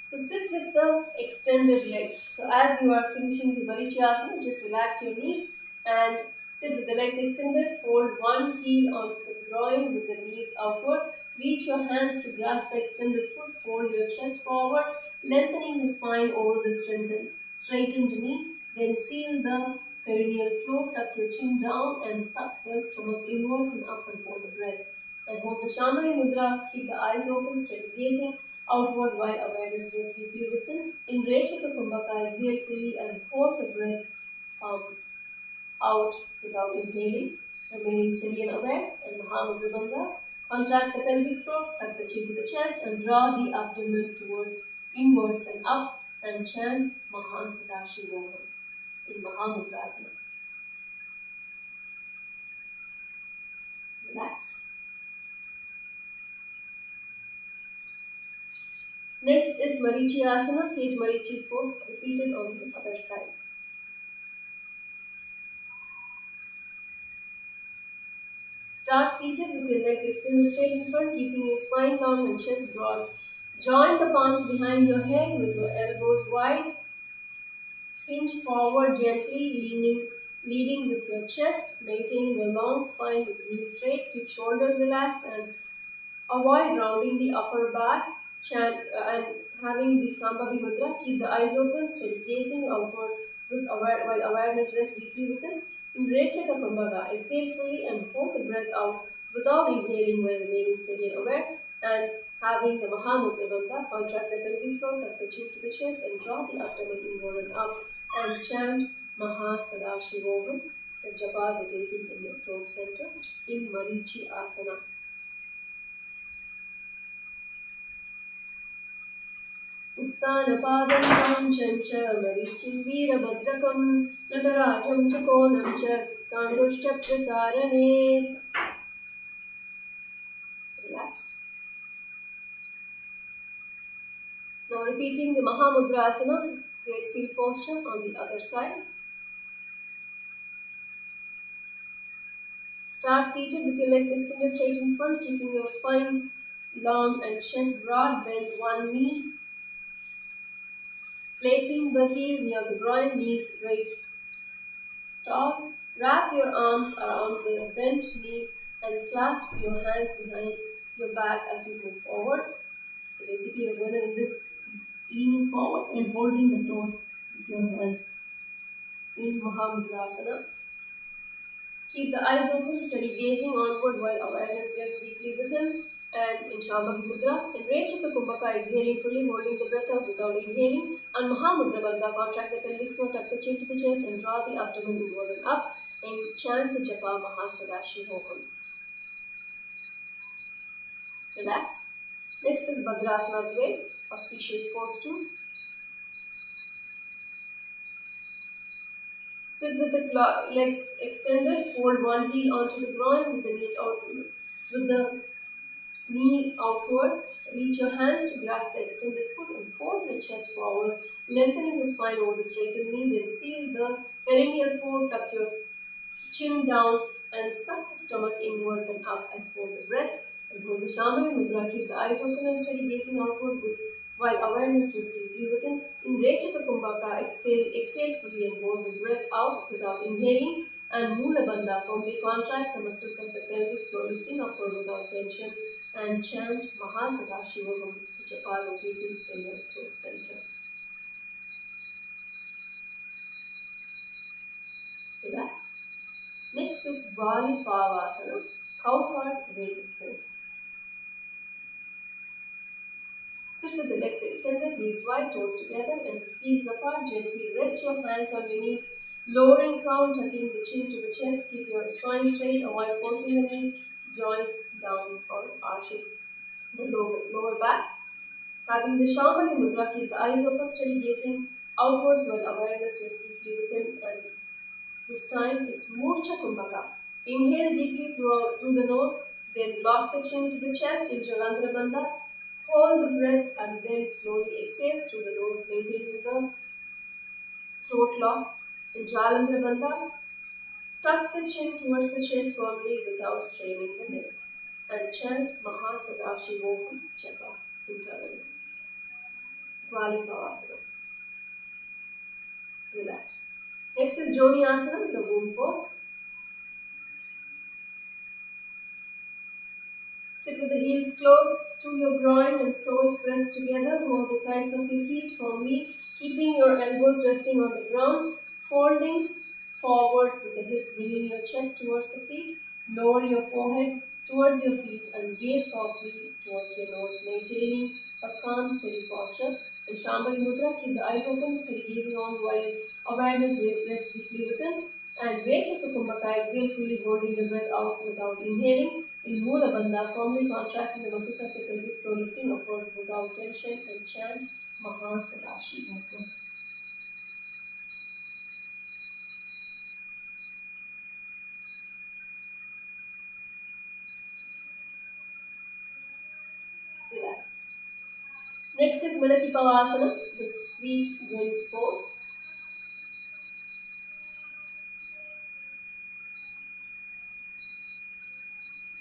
So sit with the extended legs. So as you are finishing the Marichyasana, just relax your knees and sit with the legs extended. Fold one heel onto the groin with the knees outward. Reach your hands to grasp the extended foot. Fold your chest forward, lengthening the spine over the straightened knee. Then seal the perineal floor. Tuck your chin down and suck the stomach inwards and up and hold the breath. And hold the Shambhavi Mudra. Keep the eyes open, steady gazing outward while awareness rests deeply within. In Rechaka Kumbhaka, exhale fully and hold the breath out without inhaling. Remaining steady and aware in Mahamudra Bandha. Contract the pelvic floor, tuck the chin to the chest, and draw the abdomen towards inwards and up, and chant Mahasadashivoham in Mahamudrasana. Relax. Next is Marichi Asana, Sage Marichi's pose, repeated on the other side. Start seated with your legs extended straight in front, keeping your spine long and chest broad. Join the palms behind your head with your elbows wide. Hinge forward gently, leading with your chest, maintaining a long spine with knees straight. Keep shoulders relaxed and avoid rounding the upper back. And having the Sambhavi Mudra, keep the eyes open, steady gazing outward while awareness rests deeply within. In Rechaka Kumbhaka, exhale fully and hold the breath out without inhaling while remaining steady and aware. And having the Mahamudra Bandha, contract the pelvic floor, tuck the chin to the chest, and draw the abdomen inward and up. And chant Mahasadashivoham, the japa rotating in your throat center in Marichi Asana. उत्तानपादं चञ्च मरीचिं वीरभद्रकं नटराजं त्रिकोणं च स्ताङ्गुष्ठप्रसारणे. Relax. Now repeating the Mahamudrasana, great seal posture on the other side. Start seated with your legs extended straight in front, keeping your spine long and chest broad. Bend one knee, placing the heel near the groin, knees raised tall. Wrap your arms around the bent knee and clasp your hands behind your back as you move forward. So basically you're going to in this leaning forward and holding the toes with your hands in Mahamudrasana. Keep the eyes open, steady gazing onward while awareness rests deeply within. And in Shambhavi Mudra, in Rechaka Kumbhaka, exhaling fully, holding the breath out without inhaling. And Mahamudra Bandha, contract the pelvic floor, tuck the chin to the chest, and draw the abdomen inward and up. And chant the japa Mahasadashivoham. Relax. Next is Bhadrasana Dve, auspicious pose 2. Sit with the legs extended, fold one heel onto the groin with the knee outward. Reach your hands to grasp the extended foot and fold your chest forward, lengthening the spine over the straightened knee. Then seal the perineal fold, tuck your chin down and suck the stomach inward and up and hold the breath. And hold the Shambhavi Mudra, keep the eyes open and steady gazing outward while awareness is deeply within. In Rechaka Kumbhaka, exhale fully and hold the breath out without inhaling. And Mula Bandha, firmly contract the muscles of the pelvic floor, lifting upward without tension. And chant Mahasadashivoham, the japa rotating in your throat center. Relax. Next is Vali Pavasana, cow-heart wind pose. Sit with the legs extended, knees wide, toes together, and heels apart. Gently rest your hands on your knees, lowering crown, tucking the chin to the chest. Keep your spine straight, avoid forcing the knees, joint down or arching the lower back. Having the Shambhavi Mudra, keep the eyes open, steady gazing outwards while awareness rests deeply within. And this time it's Murcha Kumbhaka. Inhale deeply through the nose, then lock the chin to the chest in Jalandhara Bandha. Hold the breath and then slowly exhale through the nose, maintaining the throat lock. In Jalandhara Bandha, tuck the chin towards the chest firmly without straining the neck. And chant Mahasadashivoham japa internally. Vali Pavasana. Relax. Next is Joni Asana, the womb pose. Sit with the heels close to your groin and soles pressed together. Hold the sides of your feet firmly, keeping your elbows resting on the ground. Folding forward with the hips, bringing your chest towards the feet. Lower your forehead towards your feet and gaze softly towards your nose, maintaining a calm, steady posture. In Shambhavi Mudra, keep the eyes open, steady gazing on while awareness rests deeply within. And Recha Kumbhaka, exhale fully, holding the breath out without inhaling. In Mula Bandha, firmly contracting the muscles of the pelvic floor, lifting upward without tension, and chant Mahasadashi. Relax. Next is Manatipavasana, the sweet wind pose.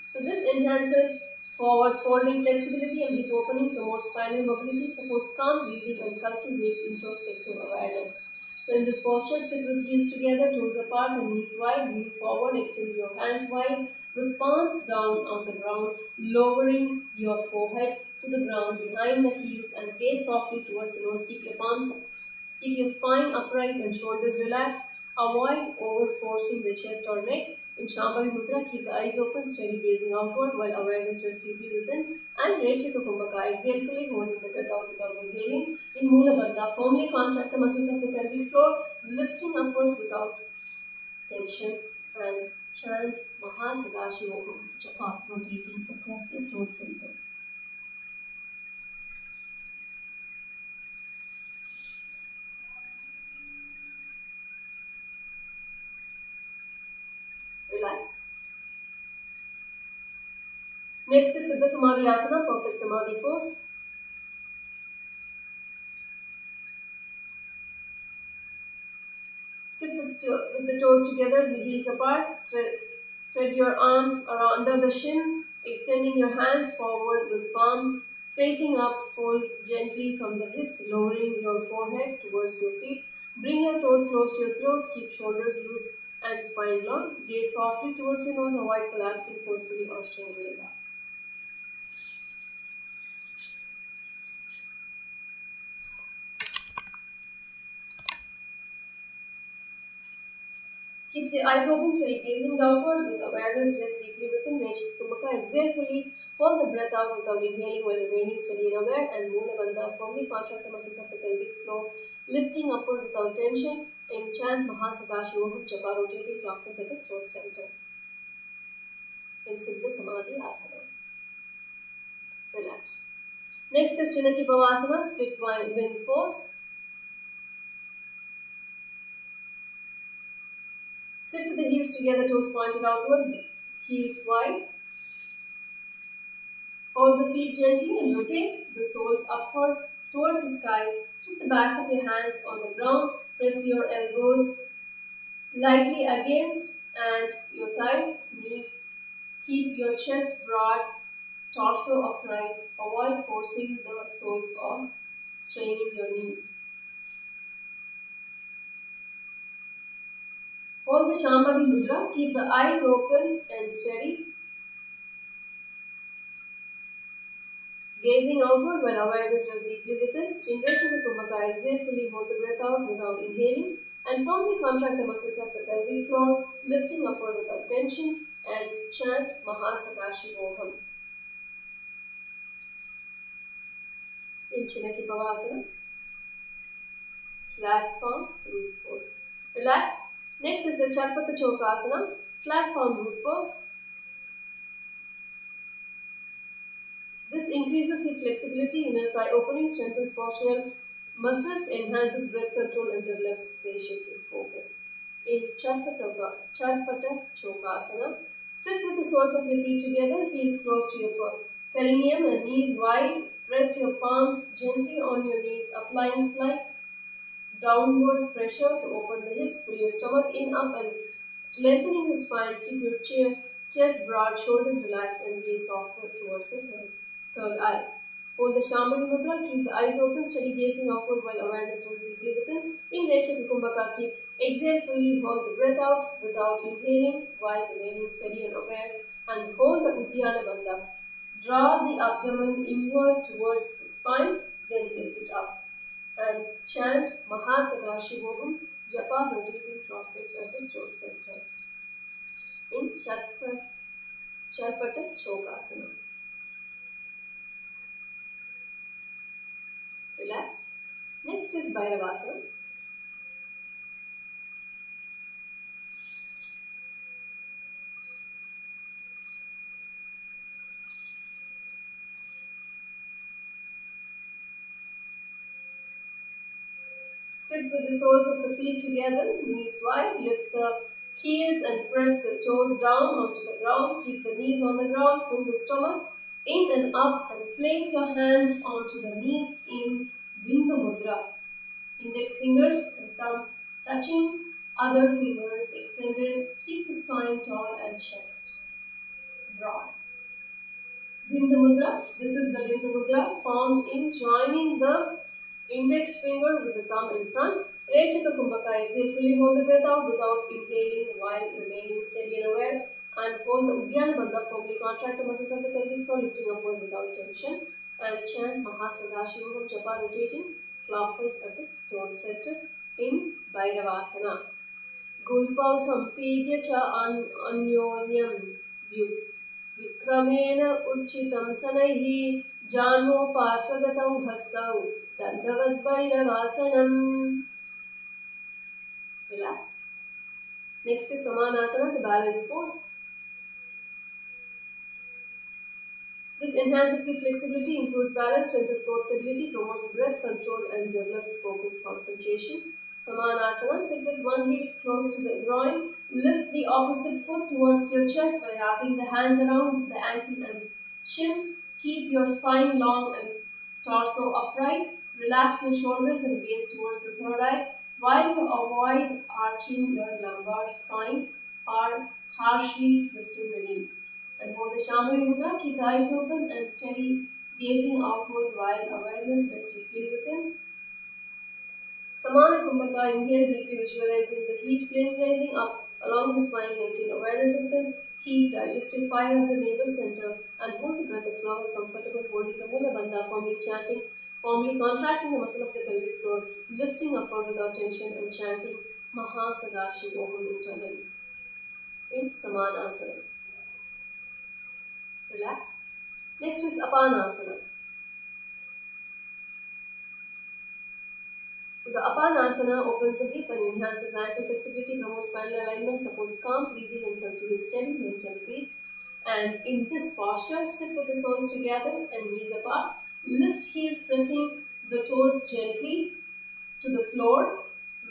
So this enhances forward folding flexibility and hip opening, promotes spinal mobility, supports calm breathing, and cultivates introspective awareness. So in this posture, sit with heels together, toes apart, and knees wide. Lean forward, extend your hands wide, with palms down on the ground, lowering your forehead to the ground behind the heels, and gaze softly towards the nose. Keep your spine upright and shoulders relaxed. Avoid over-forcing the chest or neck. In Shambhavi Mudra, keep the eyes open, steady gazing outward while awareness rests deeply within. And Rechika Kumbhaka, exhale fully, holding the breath out without inhaling. In Mula Bandha, firmly contract the muscles of the pelvic floor, lifting upwards without tension. And chant Mahasadashi Japa, rotating across your throat center. Relax. Next is Siddha Samadhi Asana, perfect Samadhi pose. Sit with the toes together, the heels apart. Thread your arms under the shin, extending your hands forward with palms facing up. Fold gently from the hips, lowering your forehead towards your feet. Bring your toes close to your throat. Keep shoulders loose and spine long. Gaze softly towards your nose. Avoid collapsing forcefully or straining your back. Keeps the eyes open, steady gazing downward with awareness rest deeply within. Rechika Kumbhaka, exhale fully. Hold the breath out without inhaling while remaining steady and aware. And Mula Bandha, firmly contract the muscles of the pelvic floor, lifting upward without tension. And chant Mahasadashi Om Japa, rotating clockwise at the throat center. In Siddha Samadhi Asana. Relax. Next is Chinaki Bhavasana, split wind pose. Sit with the heels together, toes pointed outward, heels wide. Hold the feet gently and rotate the soles upward towards the sky. Keep the backs of your hands on the ground. Press your elbows lightly against and your thighs, knees. Keep your chest broad, torso upright. Avoid forcing the soles or straining your knees. Hold the Shambhavi Mudra. Keep the eyes open and steady. Gazing outward while awareness rests deeply within. In Rechika Kumbhaka, exhale fully, hold the breath out without inhaling, and firmly contract the muscles of the pelvic floor, lifting upward without tension, and chant Mahasadashi Voham. In Chinaki Bhavasana, flat palm, root pose. Relax. Next is the Charpata Chokasana, flat palm root pose. This increases hip flexibility, inner thigh opening, strengthens postural muscles, enhances breath control, and develops patience and focus. In Charpata Chokasana, sit with the soles of your feet together, heels close to your perineum and knees wide. Press your palms gently on your knees, applying slight downward pressure to open the hips. Pull your stomach in, up, and lengthening the spine. Keep your chest broad, shoulders relaxed, and gaze softward towards the third eye. Hold the Shambhavi Mudra, keep the eyes open, steady gazing outward while awareness is deeply within. In Rechika Kumbhaka, keep exhale fully, hold the breath out without inhaling while remaining steady and aware, and hold the Uddiyana Bandha. Draw the abdomen inward towards the spine, then lift it up. And chant Mahasadashi Japa, rotating clockwise at the throat center. In Charpata Chokasana. Relax. Next is Bhairavasana. Sit with the soles of the feet together, knees wide, lift the heels and press the toes down onto the ground. Keep the knees on the ground, pull the stomach in and up and place your hands onto the knees in Bindu Mudra. Index fingers and thumbs touching, other fingers extended. Keep the spine tall and chest broad. Bindu Mudra. This is the Bindu Mudra formed in joining the index finger with the thumb in front. Rechaka Kumbhaka. Exhale, fully hold the breath out without inhaling while remaining steady and aware. And hold the Uddiyana Bandha firmly. Contract the muscles of the pelvic floor, lifting upward without tension. And chant Mahasadashivoham Japa, rotating clockwise at the throat center in Bhairavasana. Gulpau Sampedya Cha Anyonyam View. विक्रमेण उच्चितं शनैः जान्मो पार्श्वगतौ हस्तौ दण्डवद्भैरवासनम्. Relax. Next is Samanasana, the balance pose. This enhances the flexibility, improves balance, strengthens core stability, promotes breath control and develops focus concentration. Samanasana, sit with one heel close to the groin. Lift the opposite foot towards your chest by wrapping the hands around the ankle and shin. Keep your spine long and torso upright. Relax your shoulders and gaze towards the third eye while you avoid arching your lumbar spine or harshly twisting the knee. And hold the Shambhavi Mudra, keep the eyes open and steady, gazing outward while awareness rests deeply within. Samana Kumbhaka, inhale deeply, visualizing the heat flames rising up along the spine, maintain awareness of the heat, digestive fire of the navel center, and hold the breath as long as comfortable, holding the Mula Bandha, firmly chanting, firmly contracting the muscle of the pelvic floor, lifting upward without tension, and chanting Mahasadashivoham internally in Samanasana. Relax. Next is Apanasana. So the Apanasana opens the hip and enhances ankle flexibility, promotes spinal alignment, supports calm breathing and cultivates steady mental peace. And in this posture, sit with the soles together and knees apart. Lift heels, pressing the toes gently to the floor.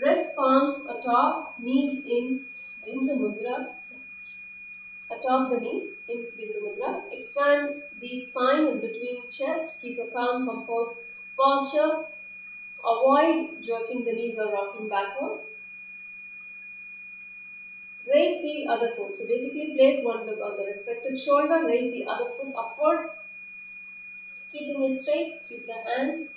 Rest palms atop, knees in Bindu Mudra. Atop the knees in Bindu Mudra. Expand the spine in between chest. Keep a calm, composed posture. Avoid jerking the knees or rocking backward. Raise the other foot. So basically place one foot on the respective shoulder. Raise the other foot upward. Keeping it straight. Keep the hands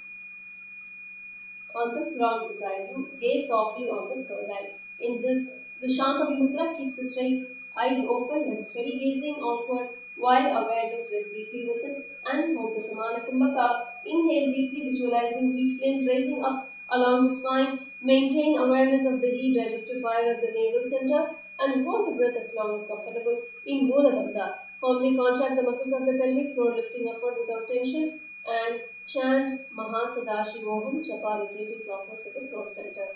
on the ground beside you. Gaze softly on the third eye. In this, the Shambhavi Mudra keeps the straight eyes open and steady gazing outward while awareness rests deeply within. And hold the Samana Kumbhaka. Inhale deeply, visualizing heat flames rising up along the spine. Maintain awareness of the heat digestive fire at the navel center and hold the breath as long as comfortable in Mula Bandha. Firmly contract the muscles of the pelvic floor, lifting upward without tension, and chant Mahasadashivoham Japa, rotating clockwise at the throat center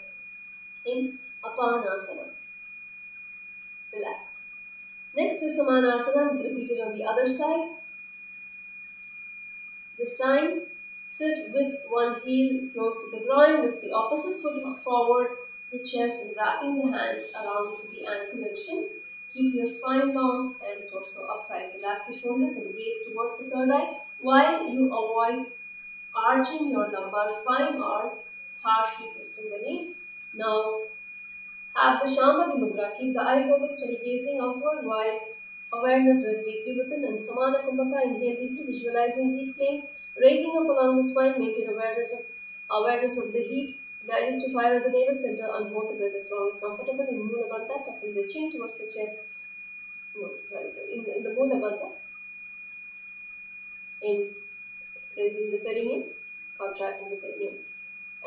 in Apanasana. Relax. Next is Samanasana, repeated on the other side. This time, sit with one heel close to the groin, lift the opposite foot forward, the chest, and wrapping the hands around the ankle and shin. Keep your spine long and torso upright. Relax the shoulders and gaze towards the third eye while you avoid arching your lumbar spine or harshly twisting the knee. Now, have the Shambhavi Mudra. Keep the eyes open, steady gazing outward while awareness rests deeply within. And Samana Kumbhaka, inhale deeply, visualizing heat flames raising up along the spine. Maintain awareness of the heat digestive fire at the navel center, and hold the breath as long as comfortable in Mula Bandha, tucking the chin towards the chest. In the Mula Bandha, in raising the perineum, contracting the perineum.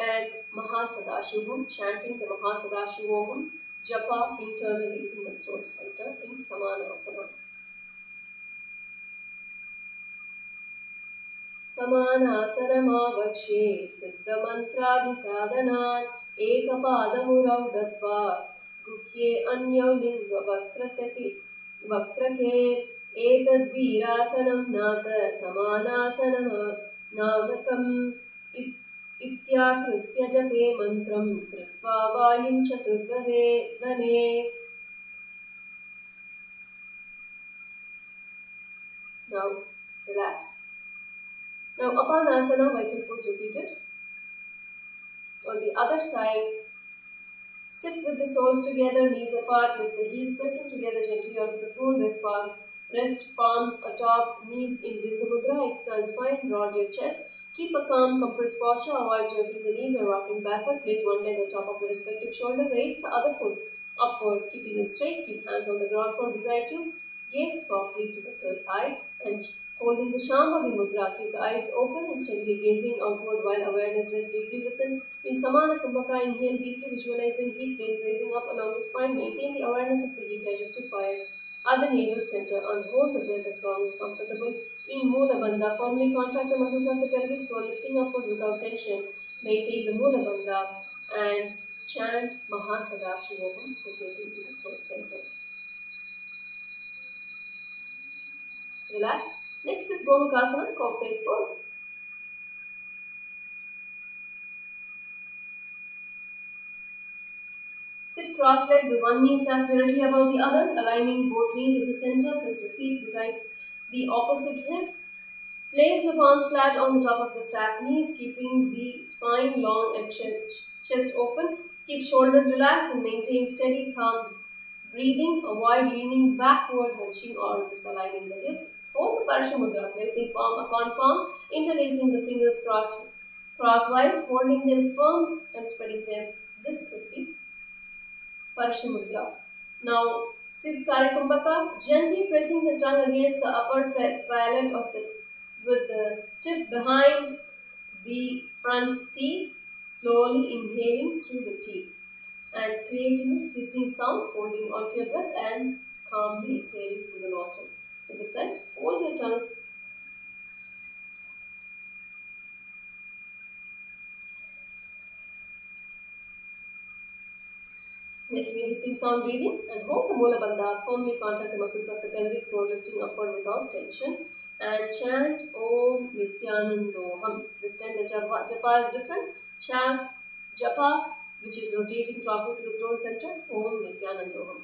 And Mahasadashivoham, chanting the Mahasadashivoham Japa internally in the throat center in Samanasana. Samanasanamavakshe siddhamantravisadhanat ekapadamurau dattva guhye anyau linga vakrake etadvirasanam nata samanasanam namakam. इत्याकृत्य जपे मन्त्रं कृत्वा वायुं चतुर्दशे दने. Now relax. Now upon asana, vital pose repeated. On the other side, sit with the soles together, knees apart, with the heels pressing together gently onto the floor. Rest palms atop, knees in Vindhu Mudra. Expand spine, broad your chest. Keep a calm, compressed posture. Avoid jerking the knees or rocking backward. Place one leg on top of the respective shoulder. Raise the other foot upward, keeping it straight. Keep hands on the ground floor beside you. Gaze softly to the third eye and holding the Shambhavi Mudra. Keep the eyes open and steadily gazing outward while awareness rests deeply within. In Samana Kumbhaka, inhale deeply, visualizing heat veins raising up along the spine. Maintain the awareness of the heat digestive fire at the navel center and hold the breath as long as comfortable. In Mula Bandha, firmly contract the muscles of the pelvic floor, lifting upward without tension. Maintain the Mula Bandha and chant Mahasadashivaham, rotating to the throat center. Relax. Next is Gomukhasana, cow face pose. Sit cross-legged with one knee stacked directly above the other, aligning both knees at the center. Press your feet besides the opposite hips. Place your palms flat on the top of the stacked knees, keeping the spine long and chest open. Keep shoulders relaxed and maintain steady, calm breathing. Avoid leaning backward, hunching or misaligning the hips. Hold the Parsha Mudra, placing palm upon palm, interlacing the fingers crosswise, holding them firm and spreading them. This is the Parshamudra. Now, Siddhkara Kumbhaka, gently pressing the tongue against the upper palate of the with the tip behind the front teeth, slowly inhaling through the teeth and creating a hissing sound, holding onto your breath and calmly exhaling through the nostrils. So this time, fold your tongues. Making a hissing sound breathing and hold the Mula Bandha, firmly contract the muscles of the pelvic floor, lifting upward without tension and chant Om Nithyanandoham. This time the japa is different. Chant japa, which is rotating clockwise to the throat center, Om Nithyanandoham.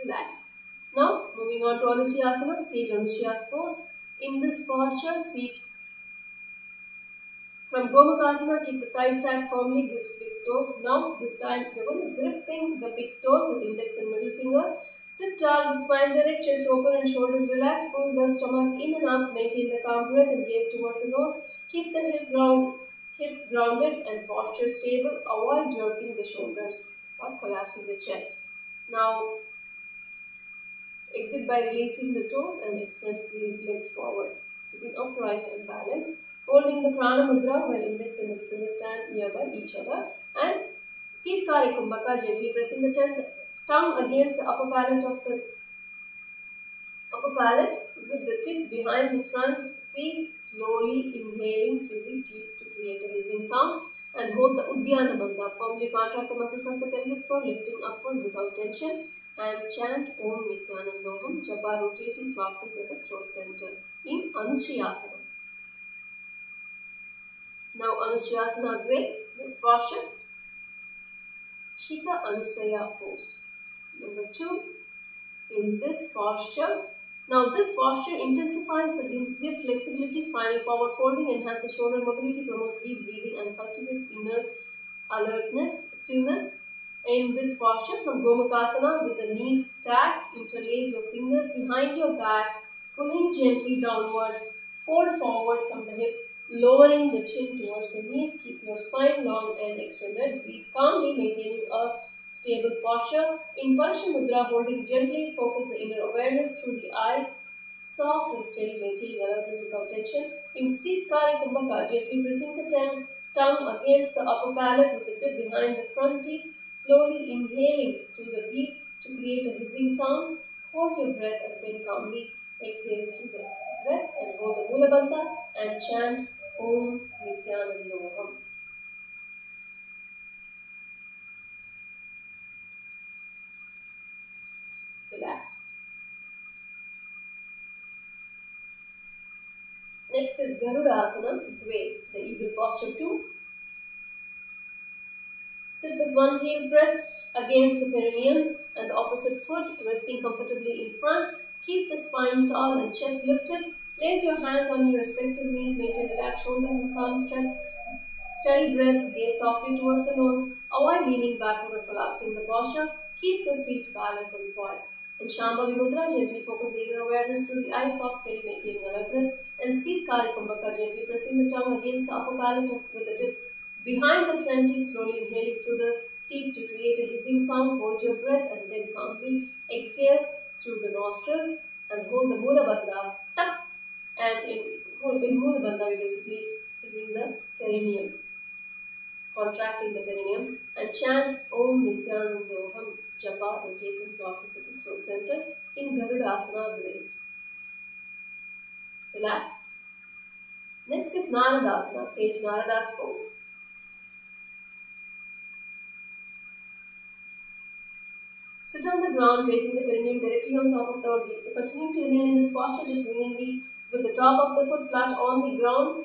Relax. Now moving on to Anushasana, Sage Anushas pose. In this posture, seat from Gomukhasana, keep the thighs stacked firmly, grips big toes. Now, this time, you're going to gripping the big toes with index and middle fingers. Sit tall with spines erect, chest open and shoulders relaxed. Pull the stomach in and up. Maintain the calm breath and gaze towards the nose. Keep the hips grounded and posture stable. Avoid jerking the shoulders or collapsing the chest. Now, exit by releasing the toes and extend legs forward. Sitting upright and balanced. Holding the Prana Mudra while index and middle finger stand nearby each other. And Siddhkara Kumbhaka, gently pressing the tongue against the upper palate with the tip behind the front teeth, slowly inhaling through the teeth to create a hissing sound. And hold the Uddiyana Bandha, firmly contract the muscles of the pelvic floor, lifting upward without tension. And chant Om Nithyanandoham, japa rotating clockwise at the throat center in Anushasana. Now Anushasana Dve, next posture, Shika Anusaya pose. Number 2, in this posture, now this posture intensifies the hip flexibility, spinal forward folding, enhances shoulder mobility, promotes deep breathing and cultivates inner alertness, stillness. In this posture from Gomukhasana, with the knees stacked, interlace your fingers behind your back, pulling gently downward, fold forward from the hips, lowering the chin towards the knees. Keep your spine long and extended. Breathe calmly, maintaining a stable posture. In Parshamudra, holding gently, focus the inner awareness through the eyes. Soft and steady, maintaining alertness without tension. In Siddhkara Kumbhaka, gently pressing the tongue against the upper palate with the tip behind the front teeth, slowly inhaling through the teeth to create a hissing sound. Hold your breath and then calmly exhale through the breath and hold the Mula Bandha and chant Om Nithyanandoham. Relax. Next is Garuda Asana, Dve, the eagle posture 2. Sit with one heel pressed against the perineum and the opposite foot resting comfortably in front. Keep the spine tall and chest lifted. Place your hands on your respective knees. Maintain relaxed shoulders and calm strength. Steady breath. Gaze softly towards the nose. Avoid leaning backward or collapsing the posture. Keep the seat balanced and poised. In Shambhavi Mudra, gently focus the inner awareness through the eyes, soft, steady, maintaining alertness. And Seetkari Kumbhaka, gently pressing the tongue against the upper palate with the tip behind the front teeth, slowly inhaling through the teeth to create a hissing sound. Hold your breath and then calmly exhale through the nostrils and hold the Mula Bandha tuck. And in Mula Bandha, we basically bring the perineum, contracting the perineum, and chant Om Nithyananda Japa, rotating clockwise at the throat center in Garuda Asana. Relax. Next is Narada Asana, Sage Narada's pose. Sit on the ground, placing the perineum directly on top of the organ. So continuing to remain in this posture, just bringing with the top of the foot flat on the ground.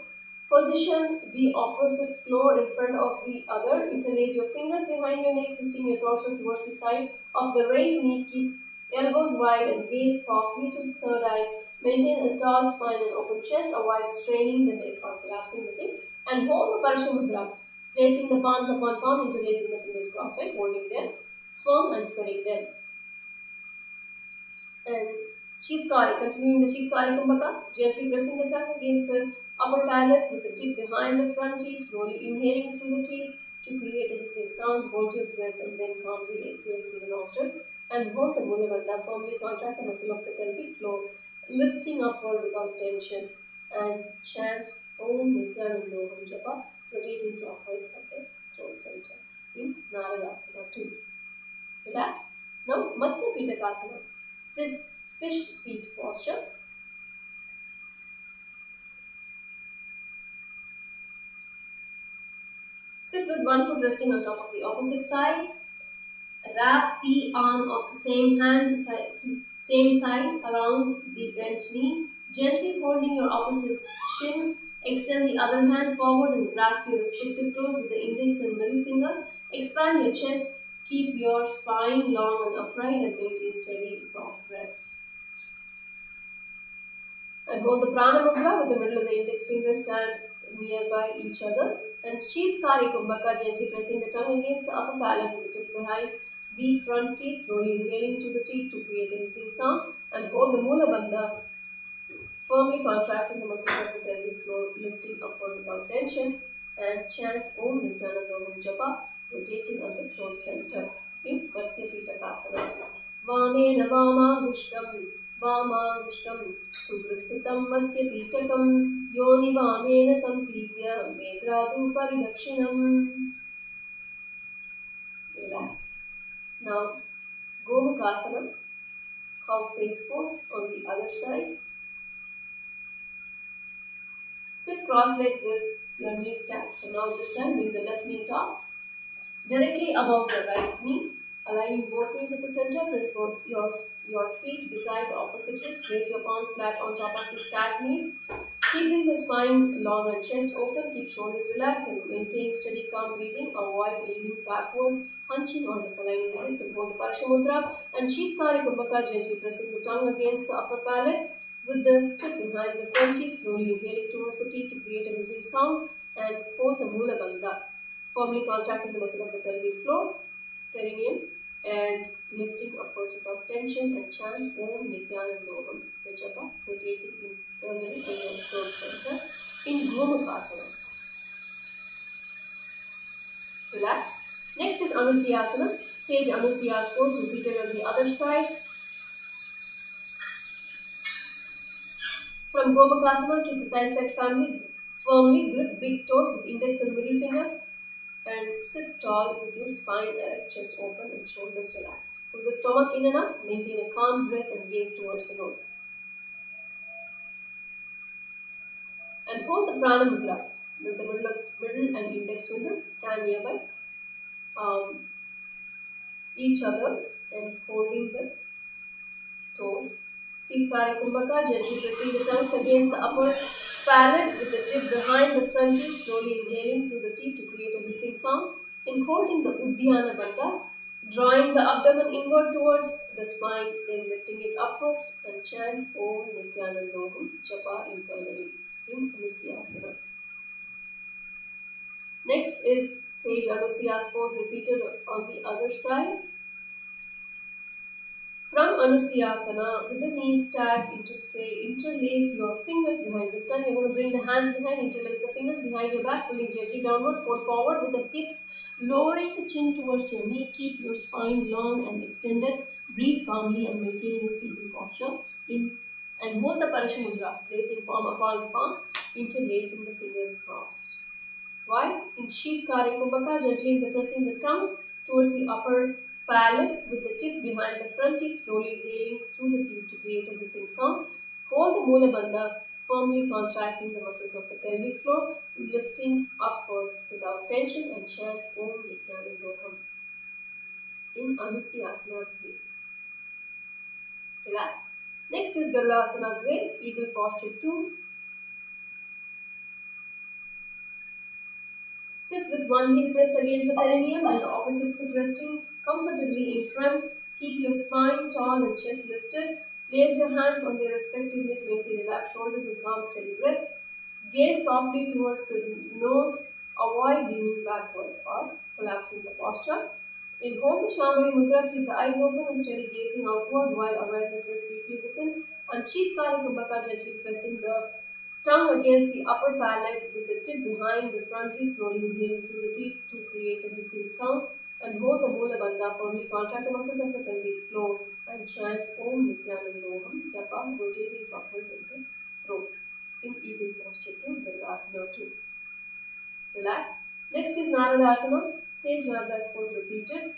Position the opposite floor in front of the other. Interlace your fingers behind your neck, twisting your torso towards the side of the raised knee. Keep elbows wide and gaze softly to the third eye. Maintain a tall spine and open chest. Avoid straining the neck or collapsing the neck. And hold the Parsha Mudra, placing the palms upon palm, interlacing the fingers crosswise, holding them firm and spreading them. And Sheetkari, continuing the Sheetkari Kumbhaka, gently pressing the tongue against the upper palate with the tip behind the front teeth, slowly inhaling through the teeth to create a hissing sound. Hold your breath and then calmly exhale through the nostrils and hold the Mula Bandha, firmly contract the muscle of the pelvic floor, lifting upward without tension, and chant Om Nithyananda Japa, rotating clockwise at the throat center in Naradasana 2. Relax. Now, Matsya Pitakasana, fish seat posture. Sit with one foot resting on top of the opposite thigh. Wrap the arm of the same side around the bent knee. Gently holding your opposite shin. Extend the other hand forward and grasp your respective toes with the index and middle fingers. Expand your chest. Keep your spine long and upright and maintain steady, soft breath. And hold the Prana Mudra with the middle of the index fingers stand nearby each other. And Sheetkari Kumbhaka, gently pressing the tongue against the upper palate with the tip behind the front teeth, slowly inhaling through the teeth to create a hissing sound. And hold the Mula Bandha, firmly contracting the muscles of the pelvic floor, lifting upward without tension. And chant Om Nithyananda Japa, rotating at the throat center in Matsya Pitakasana. Vamena Vamagushtam, Vamagushtam, Tugrifitam Matsya Pitakam, Yoni Vamena Sampidya, Medradu Paridakshinam. Relax. Now, Gomukasana, cow face pose on the other side. Sit cross-legged with your knees tapped. So now this time bring the left knee top directly above the right knee, aligning both knees at the center. Press both your feet beside the opposite hips. Place your palms flat on top of the stacked knees. Keeping the spine long and chest open, keep shoulders relaxed and maintain steady calm breathing. Avoid leaning backward, hunching or misaligning the hips, and hold the Parsha Mudra. And Sheetkari Kumbhaka, gently pressing the tongue against the upper palate with the tip behind the front teeth, slowly inhaling towards the teeth to create a hissing sound. And hold the Mula Bandha, firmly contracting the muscle of the pelvic floor, perineum, and lifting upwards without tension, and chant Om Nithyananda Japa, rotating internally in your throat center in Gomukasana. Relax. Next is Anusuyasana, Sage Anusuya's pose, repeated on the other side. From Gomukasana, keep the thighs set firmly, grip big toes with index and middle fingers, and sit tall with your spine erect, chest open and shoulders relaxed. Pull the stomach in and up, maintain a calm breath and gaze towards the nose. And hold the Prana Mudra with the middle and index finger, stand nearby each other and holding the toes. Seetkari Kumbhaka, gently pressing the tongues against the upper palate with the tip behind the front teeth, slowly inhaling through the teeth to create a hissing sound. In holding the Uddiyana Bandha, drawing the abdomen inward towards the spine, then lifting it upwards and chant Om Nithyananda Japa internally in Anusyasana. Next is Sage Anusyas pose repeated on the other side. From Anusyasana, with the knees stacked, interlace your fingers behind. This time you're going to bring the hands behind, interlace the fingers behind your back, pulling gently downward, fold forward with the hips, lowering the chin towards your knee. Keep your spine long and extended. Breathe calmly and maintaining a stable posture. In and hold the Parashamudra, placing palm upon palm, interlacing the fingers crossed. While in Shivkari Kumbhaka, gently pressing the tongue towards the upper palate with the tip behind the front teeth, slowly inhaling through the teeth to create a hissing sound. Hold the Mula Bandha, firmly contracting the muscles of the pelvic floor, lifting upward without tension and chant Om Nithyananda in Anusyasana 3. Relax. Next is Garudasana Grade, Eagle Posture 2. Sit with one hip pressed against the perineum and the opposite foot resting comfortably in front. Keep your spine tall and chest lifted. Place your hands on their respective knees. Maintain relaxed shoulders and calm, steady breath. Gaze softly towards the nose. Avoid leaning backward or collapsing the posture. In Hold the Shambhavi Mudra, keep the eyes open and steady gazing outward while awareness rests deeply within. And Sheetkari Kumbhaka, gently pressing the tongue against the upper palate with the tip behind the front teeth, slowly inhaling through the teeth to create a hissing sound. And hold the Mula Bandha, firmly contract the muscles of the pelvic floor and chant Om Nithyananda Japa, rotating clockwise in the throat. In Eagle Posture 2, Virasana 2. Relax. Next is Naradasana, Sage Narada pose repeated.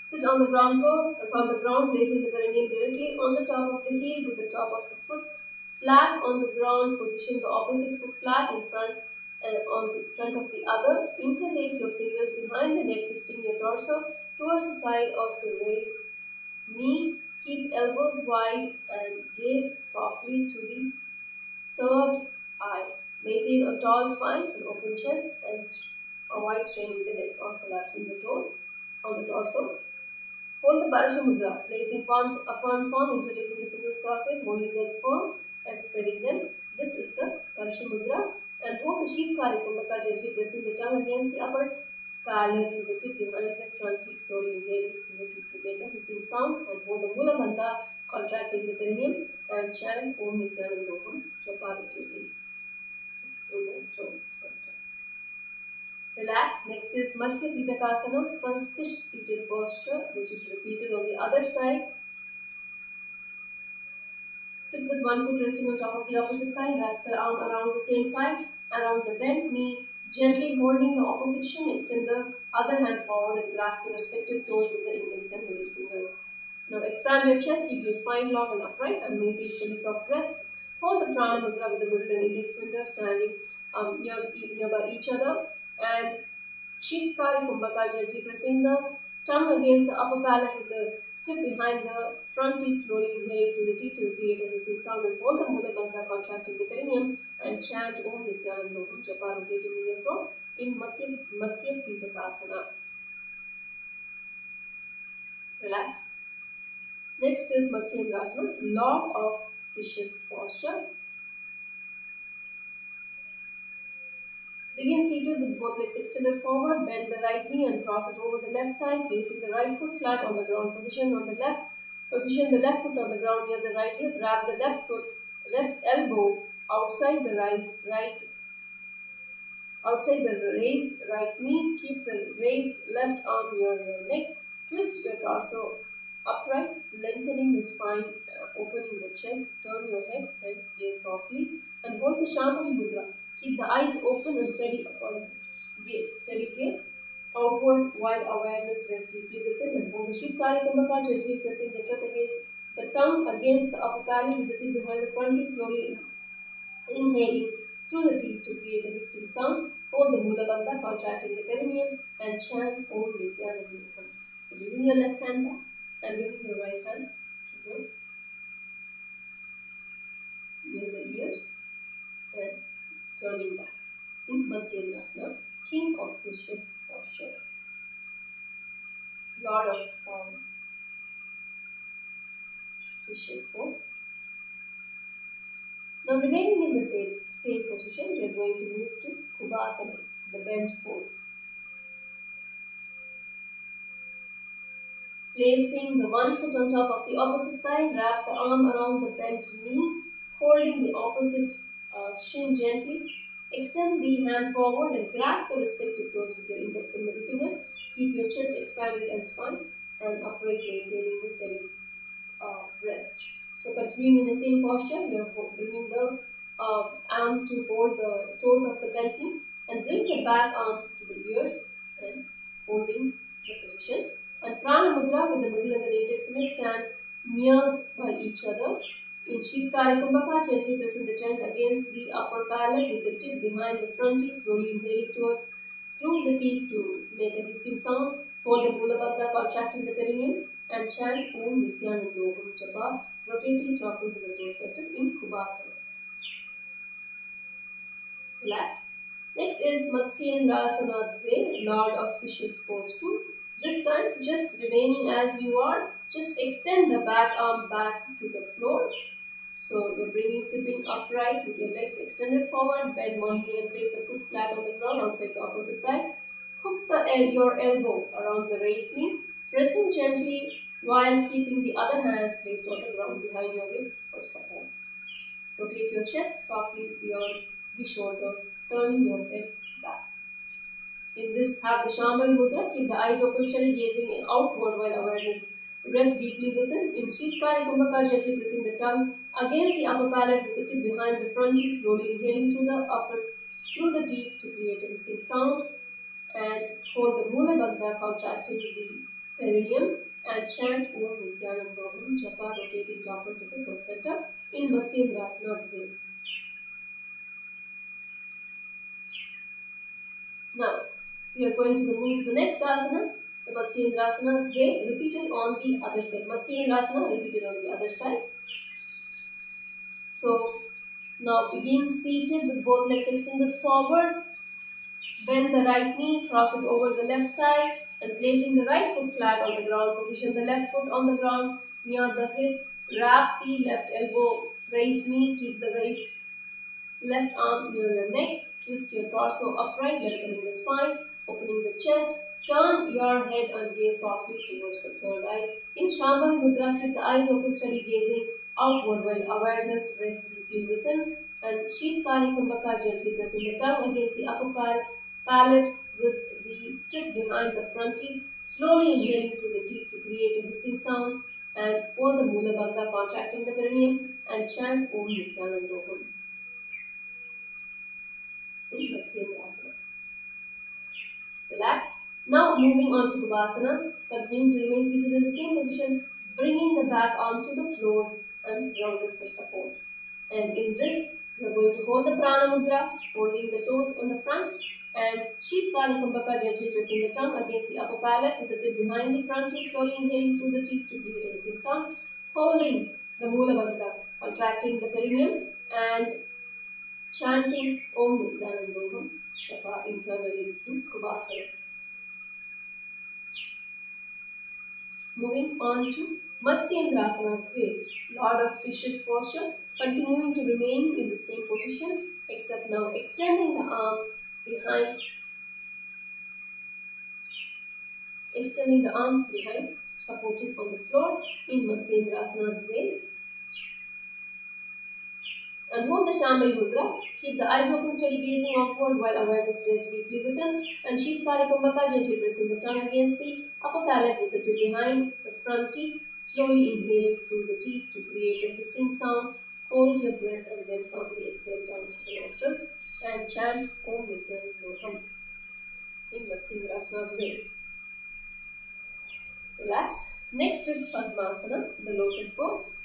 Sit on the ground floor, on the ground, placing the perineum directly on the top of the heel with the top of the foot flat on the ground. Position the opposite foot flat in front and on the front of the other. Interlace your fingers behind the neck, twisting your torso towards the side of the raised knee. Keep elbows wide and gaze softly to the third eye. Maintain a tall spine and open chest and avoid straining the neck or collapsing the toes on the torso. Hold the Parashamudra, placing palms upon palm, interlacing the fingers crosswise, holding them firm and spreading them. This is the Parashamudra. And hold the Sheetkari Kumbhaka, gently pressing the tongue against the upper palate with the tip behind the front teeth, slowly inhaling through the teeth to make a hissing sound. And hold the Mula Bandha, contracting the perineum, and chant Om Nithyananda Japa, rotating in the throat center. Relax. Next is Matsya Pitakasana, fish seated posture, which is repeated on the other side. Sit with one foot resting on top of the opposite thigh, wrap the arm around the same side, around the bent knee, gently holding the opposite shin, extend the other hand forward and grasp the respective toes with the index and middle fingers. Now expand your chest, keep your spine long and upright, and maintain steady soft breath. Hold the Prana Mudra with the middle and index fingers standing nearby each other, and Sheetkari Kumbhaka, gently pressing the tongue against the upper palate with the tip behind the front teeth, slowly inhaling through the teeth to create a hissing sound. And hold the Mula Bandha, contracting the perineum, and chant Om Nithyananda Japa, rotating in your throat in Madhya Pitakasana. Relax. Next is Matsyendrasana, Lord of Fishes posture. Begin seated with both legs extended forward, bend the right knee and cross it over the left thigh, placing the right foot flat on the ground. Position the left foot on the ground near the right hip. Wrap the left elbow outside the raised right knee. Keep the raised left arm near your neck. Twist your torso upright, lengthening the spine, opening the chest. Turn your head and gaze softly, and hold the Shambhavi Mudra. Keep the eyes open and steady gaze outward while awareness rests deeply within. And hold the Sheetkari Kumbhaka, gently pressing the tongue against the upper palate with the tip behind the front teeth, slowly inhaling through the teeth to create a hissing sound. Hold the Mula Bandha, contracting the perineum, and chant Om Nithyananda. So bringing your left hand back and bringing your right hand to the near the ears and turning back. In Matsyendrasana, King of Fishes posture. Lord of Fishes pose. Now remaining in the same position, we are going to move to Kubhasana, the bent pose. Placing the one foot on top of the opposite thigh, wrap the arm around the bent knee, holding the opposite shin gently. Extend the hand forward and grasp the respective toes with your index and middle fingers. Keep your chest expanded and spine and upright, maintaining the steady breath. So continuing in the same posture, you are bringing the arm to hold the toes of the bent knee and bring the back arm to the ears and holding the position. And Prana Mudra with the middle and the native finger stand near by each other. In Shivkari Kumbhaka, gently pressing the trunk against the upper palate with the tip behind the front teeth, slowly inhaling towards through the teeth to make a hissing sound. Hold the Mula Bandha, contracting the perineum and chant Om Nithyananda Om Japa, rotating clockwise in the throat center in Kubhasana. Relax. Next is Matsyendrasana Dve, Lord of Fishes pose 2. This time, just remaining as you are, just extend the back arm back to the floor. So you're sitting upright with your legs extended forward, bend one knee and place the foot flat on the ground outside the opposite thigh. Hook your elbow around the raised knee, pressing gently while keeping the other hand placed on the ground behind your hip for support. Rotate your chest softly beyond the shoulder, turning your head back. In this, have the Shambhavi Mudra, keep the eyes open, steady gazing outward while awareness rests deeply within. In Shivkari Kumbhaka, gently pressing the tongue against the upper palate with the tip behind the front teeth, slowly inhaling through the teeth to create a hissing sound, and hold the Mula Bandha, contracting the perineum, and chant Om Nithyananda Om Japa, rotating clockwise at the throat center in Matsyendrasana Dve. Now, we are going to move to the next asana, the Matsyendrasana Dve, repeated on the other side. Matsyendrasana repeated on the other side. So, now begin seated with both legs extended forward. Bend the right knee, cross it over the left thigh, and placing the right foot flat on the ground, position the left foot on the ground near the hip. Wrap the left elbow, raise knee, keep the raised left arm near your neck. Twist your torso upright, lengthening the spine, opening the chest. Turn your head and gaze softly towards the third eye. In Shambhavi Mudra, keep the eyes open, steady gazing outward while awareness rests deeply within. And Shivkari Kumbhaka, gently pressing the tongue against the upper palate with the tip behind the front teeth, slowly inhaling through the teeth to create a hissing sound, and hold the Mula Bandha, contracting the perineum, and chant Om Nithyananda Om in Matsyendrasana. Relax. Now moving on to Kubhasana, continuing to remain seated in the same position, bringing the back arm to the floor and grounded for support. And in this, we are going to hold the Prana Mudra, holding the toes on the front, and Shivkari Kumbhaka, gently pressing the tongue against the upper palate with the tip behind the front teeth, slowly inhaling through the teeth to create a hissing sound, holding the Mula Bandha, contracting the perineum, and chanting Om Nithyananda Om Shapa internally in Kubhasana. Moving on to Matsyendrasana Dve, Lord of Fishes posture, continuing to remain in the same position, except now extending the arm behind, supporting on the floor in Matsyendrasana Dve. And hold the Shambhavi Mudra. Keep the eyes open, steady gazing outward while awareness rests deeply within. And Shivkari Kumbhaka, gently pressing the tongue against the upper palate with the tip behind the front teeth, slowly inhaling through the teeth to create a hissing sound. Hold your breath and then calmly exhale down through the nostrils and chant Om Nithyananda Om in Matsyendrasana Dve. Relax. Next is Padmasana, the lotus pose.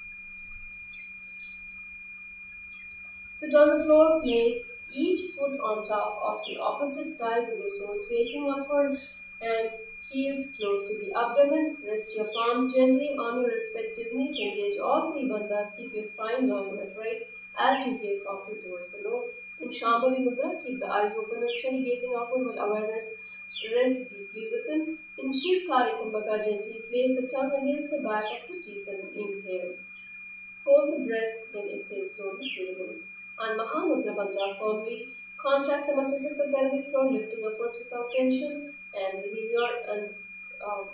Sit on the floor, place each foot on top of the opposite thigh with the soles facing upward and heels close to the abdomen. Rest your palms gently on your respective knees. Engage all three bandhas. Keep your spine long and upright. as you gaze softly towards the nose. In Shambhavi Mudra, keep the eyes open and steady, gazing outward while awareness rests deeply within. In Shivkari Kumbhaka, gently place the tongue against the back of the teeth and inhale. Hold the breath, then exhale slowly through the nose. And Mahamudra Bandha, firmly contract the muscles of the pelvic floor, lifting upwards without tension, and relieve your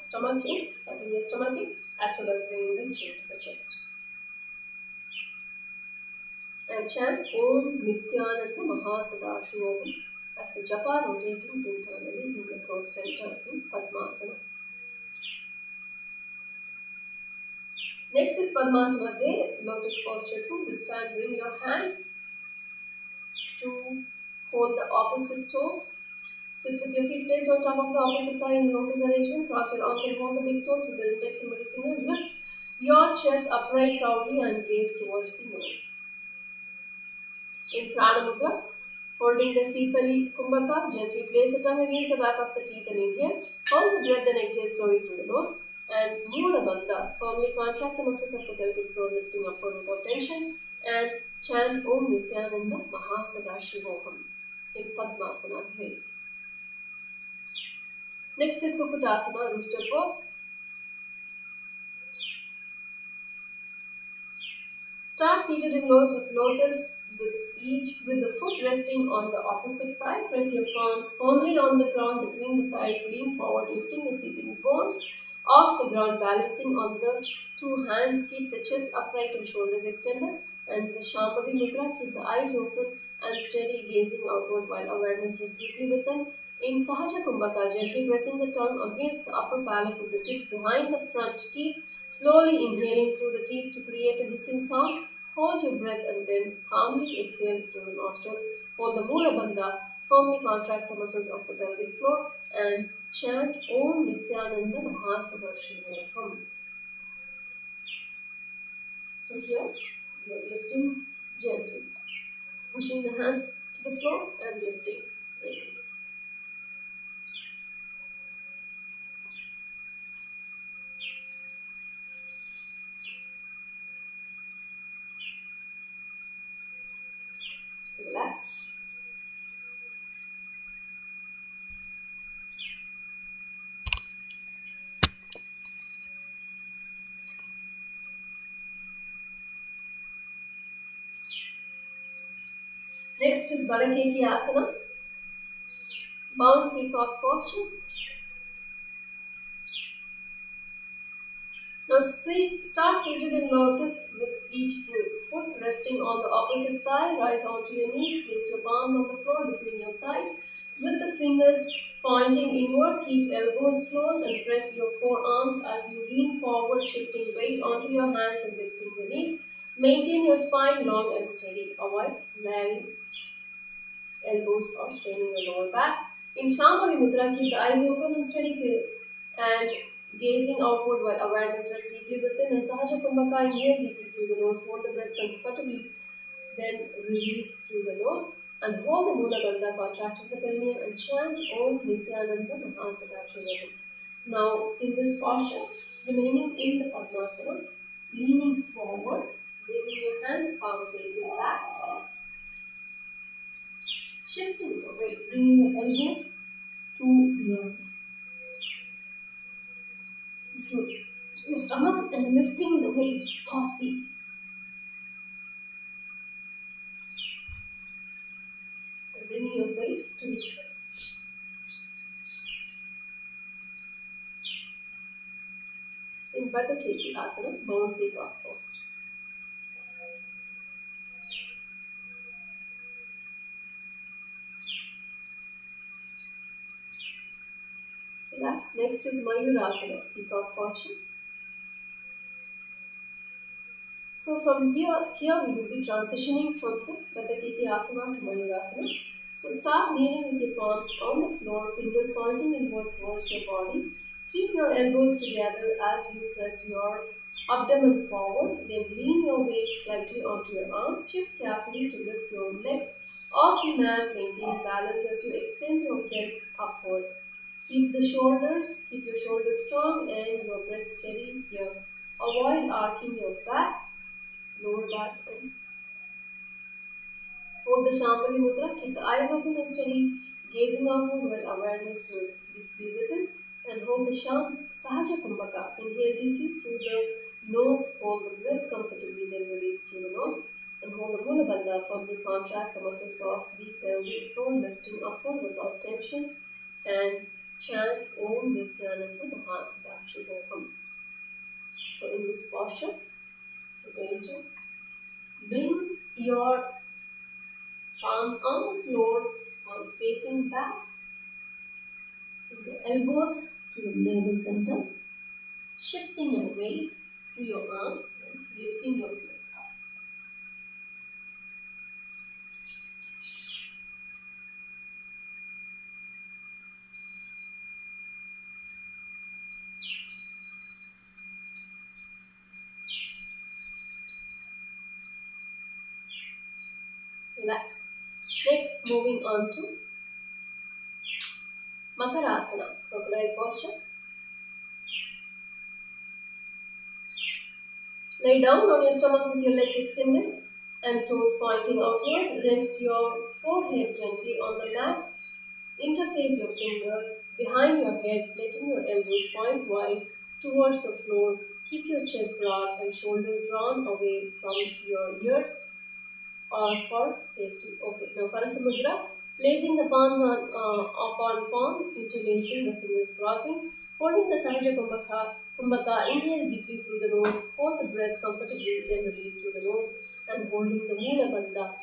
stomach in, sucking your stomach in, as well as bringing the chin to the chest. And chant Om Nithyananda Mahasadashivoham as the japa rotating internally in the throat center in Padmasana. Next is Padmasana there, lotus posture 2. This time bring your hands to hold the opposite toes. Sit with your feet placed on top of the opposite thigh in lotus arrangement. Cross your arms and hold the big toes with the index and middle finger. Lift your chest upright proudly and gaze towards the nose. In Pranamudra, holding the Sipali Kumbhaka, gently place the tongue against the back of the teeth and inhale. Hold the breath and exhale slowly through the nose. And Mula Bandha, firmly contract the muscles of the pelvic floor, lifting upward without tension. And chant Om Nithyananda Mahasadashivoham in Padmasana Dve. Next is Kukutasana, rooster pose. Start seated in lotus with the foot resting on the opposite thigh. Press your palms firmly on the ground between the thighs. Lean forward, lifting the seating bones off the ground, balancing on the two hands. Keep the chest upright and shoulders extended. And the Shambhavi Mudra, keep the eyes open and steady, gazing outward while awareness is deeply within. In Sahaja Kumbhaka, gently pressing the tongue against the upper palate with the tip behind the front teeth, slowly inhaling through the teeth to create a hissing sound. Hold your breath and then calmly exhale through the nostrils. Hold the Mula Bandha, firmly contract the muscles of the pelvic floor and chant Om Nithyananda Mahasadashivoham. So here, you are lifting gently, pushing the hands to the floor and lifting, raising. Relax. Next is Barakeki Asana, bound peacock posture. Now start seated in lotus with each foot resting on the opposite thigh. Rise onto your knees. Place your palms on the floor between your thighs. With the fingers pointing inward, keep elbows close and press your forearms as you lean forward, shifting weight onto your hands and lifting the knees. Maintain your spine long and steady. Avoid flaring elbows or straining your lower back. In Shambhavi Mudra, keep the eyes open and steady and gazing outward while awareness rests deeply within. In Sahaja Kumbhaka, inhale deeply through the nose, hold the breath comfortably, then release through the nose, and hold the Mula Bandha, contracting the perineum, and chant Om Nithyananda Mahasadashivoham. Now, in this posture, remaining in the Padmasana, leaning forward, bringing your hands palm facing back, shifting the weight, bringing your elbows to your stomach and lifting the weight of the bringing your weight to the hips. In Barakeki Asana, bound peacock pose. Relax. Next is Mayurasana, peacock posture. So from here we will be transitioning from the Barakeki Asana to Mayurasana. So start kneeling with your palms on the floor, fingers pointing inward towards your body. Keep your elbows together as you press your abdomen forward. Then lean your weight slightly onto your arms. Shift carefully to lift your legs off the mat. Maintain balance as you extend your neck upward. Keep your shoulders strong and your breath steady here. Avoid arcing your back, lower back, and Hold the Shambhavi Mudra, keep the eyes open and steady, gazing outward while awareness rests deeply within. And hold the Sahaja Kumbhaka. Inhale deeply through the nose, hold the breath comfortably, then release through the nose. And hold the Mula Bandha, firmly contract the muscles of the pelvic floor, lifting upward without tension. And chant Om Nithyananda Mahasudakshibhokam. So in this posture, we're going to bring your palms on the floor, palms facing back, your elbows to the navel center, shifting your weight to your arms and lifting your legs up. Relax. Next, moving on to Makarasana, crocodile posture. Lay down on your stomach with your legs extended and toes pointing outward. Rest your forehead gently on the mat. Interface your fingers behind your head, letting your elbows point wide towards the floor. Keep your chest broad and shoulders drawn away from your ears or for safety. Okay, now Parasamudra, placing the palms upon palm, interlacing the fingers crossing, holding the Sahaja Kumbhaka, inhale deeply through the nose, hold the breath comfortably, then release through the nose, and holding the Mula Bandha,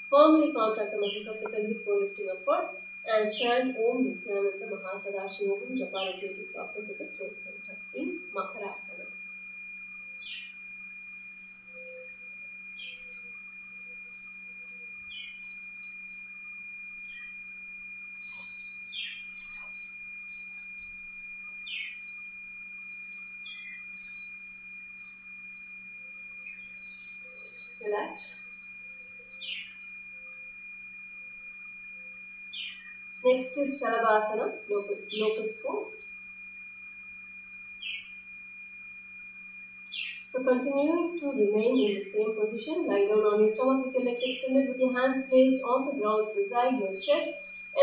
firmly contract the muscles of the pelvic floor, lifting upward, and chant Om Nithyananda Mahasadashi Japa, rotating opposite the throat center in Makarasana. Relax. Next is Shalabhasana, locust pose. So continuing to remain in the same position, lie down on your stomach with your legs extended, with your hands placed on the ground beside your chest,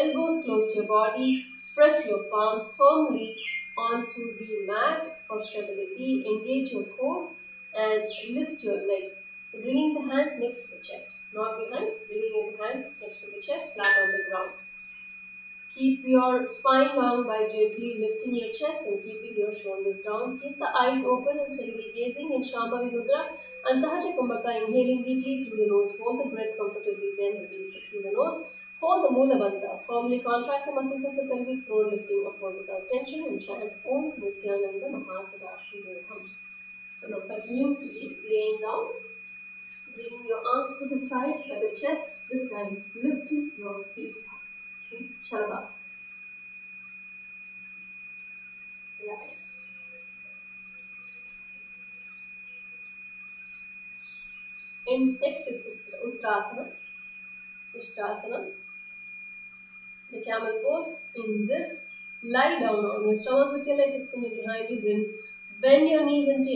elbows close to your body. Press your palms firmly onto the mat for stability. Engage your core and lift your legs. So bringing the hands next to the chest, not behind, bringing your hand next to the chest, flat on the ground. Keep your spine long by gently lifting your chest and keeping your shoulders down. Keep the eyes open and steadily gazing in Shambhavi Mudra and Sahaja Kumbhaka, inhaling deeply through the nose. Hold the breath comfortably, then release it through the nose. Hold the Mula Bandha. Firmly contract the muscles of the pelvic floor, lifting upward without tension, and chant Om Nithyananda Mahasadakshinyoham. So now continue to keep laying down. Bring your arms to the side by the chest. This time lifting your feet up. Shalabhasana. Relax. And next is Uttrasana, Ustrasana, the camel pose. In this, lie down on your stomach with your legs extended behind you. Bend your knees and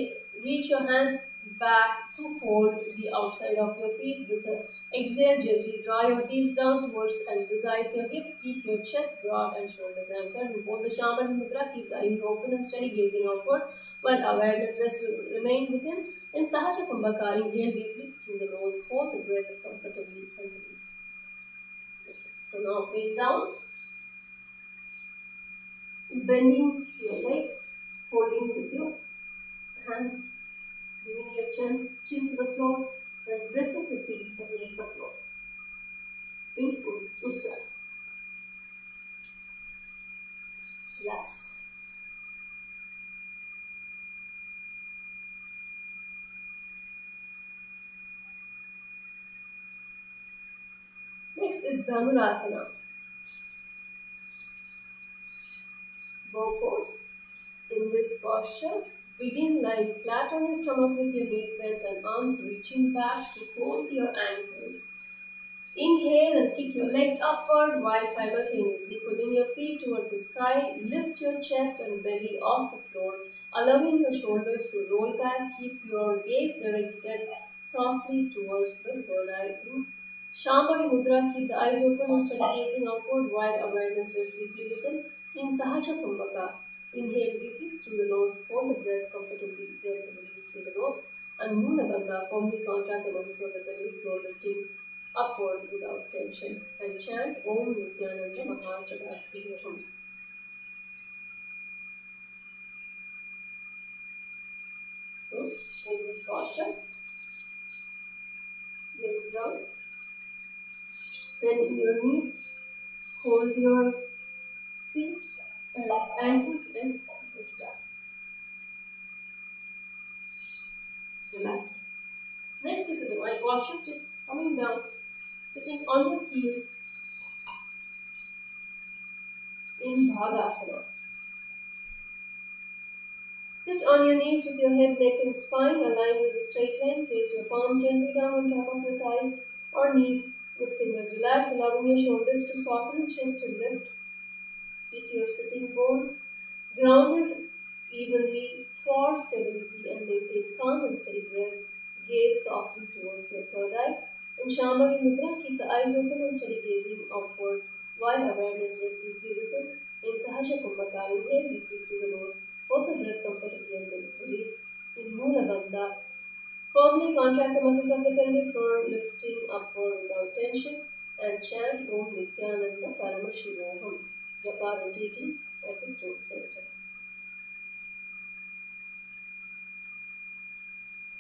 reach your hands back to hold the outside of your feet. With the exhale, gently draw your heels down towards and beside your hip. Keep your chest broad and shoulders anchored. And hold the Shambhavi Mudra, keeps eyes open and steady, gazing outward, while awareness rests remain within. In Sahaja Kumbhaka, inhale deeply through the nose, hold the breath comfortably and release. So now bring down, bending your legs, holding with your hands, bringing your chin to the floor, then pressing the feet against the floor. In Ustrasana. Relax. Next is Dhanurasana. Bow pose. In this posture, begin lying flat on your stomach with your knees bent and arms reaching back to hold your ankles. Inhale and kick your legs upward while simultaneously pulling your feet toward the sky. Lift your chest and belly off the floor, allowing your shoulders to roll back. Keep your gaze directed softly towards the third eye. Shambhavi Mudra, keep the eyes open and steady gazing outward while awareness rests deeply within. In Sahaja Kumbhaka, inhale deeply through the nose, hold the breath comfortably, then release through the nose. And Mula Bandha, firmly contract the muscles of the pelvic floor, lifting upward without tension. And chant Om Nithyananda Mahasabhasri. So, in this posture, look down, bend your knees, hold your feet and ankles and lift up. Relax. Next is the divine posture, just coming down, sitting on your heels in Bhagasana. Sit on your knees with your head, neck and spine aligned with a straight line. Place your palms gently down on top of your thighs or knees with fingers relaxed, allowing your shoulders to soften, chest to lift. Keep your sitting bones grounded evenly for stability and maintain calm and steady breath. Gaze softly towards your third eye. In Shambhavi Mudra, keep the eyes open and steady gazing upward while awareness rests deeply within. In Sahaja Kumbhaka, inhale deeply through the nose. Hold the breath comfortably and then release. In Mula Bandha, firmly contract the muscles of the pelvic floor, lifting upward without tension. And chant Om Nithyananda Paramashivoham. Japa rotating at the throat center.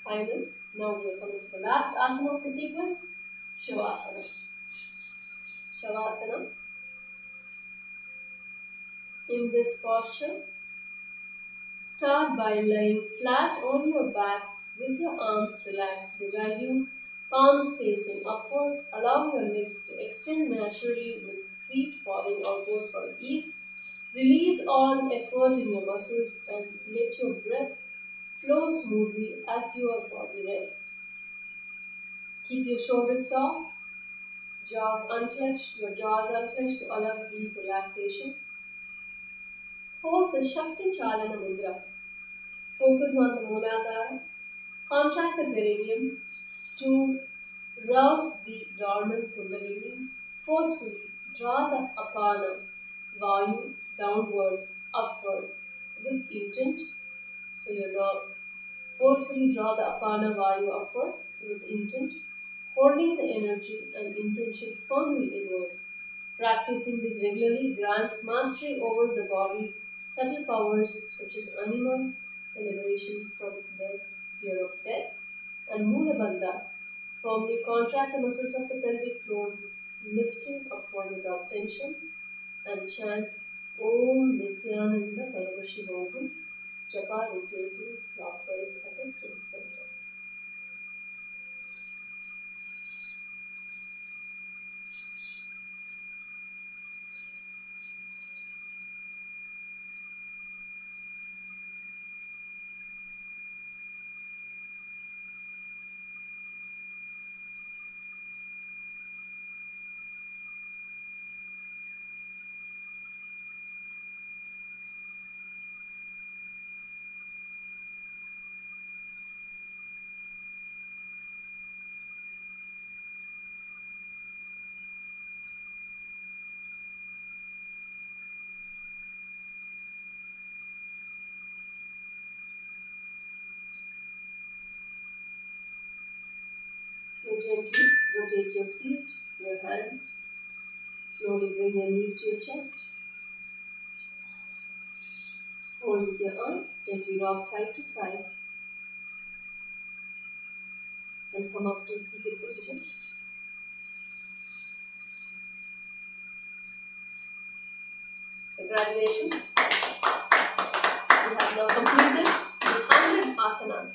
Final. Now we are coming to the last asana of the sequence, Shavasana. Shavasana. In this posture, start by lying flat on your back with your arms relaxed beside you, palms facing upward. Allow your legs to extend naturally with feet falling outward for ease. Release all effort in your muscles and let your breath flow smoothly as your body rests. Keep your shoulders soft, your jaws unclenched to allow deep relaxation. Hold the Shakti Chalana Mudra. Focus on the Muladhara. Contract the perineum to rouse the dormant Kundalini. Forcefully draw the Apana Vayu downward, upward with intent. So you're not forcefully draw the Apana Vayu upward with intent, holding the energy and intention firmly inward. Practicing this regularly grants mastery over the body, subtle powers such as anima, the liberation from the fear of death, and Mula Bandha. Firmly contract the muscles of the pelvic floor, lifting upward without tension, and chant Om Nithyananda Paramashivoham, Japa rotating clockwise at the throat center. Gently rotate your feet, your hands. Slowly bring your knees to your chest. Hold with your arms, gently rock side to side. And come up to a seated position. Congratulations. We have now completed the 100 asanas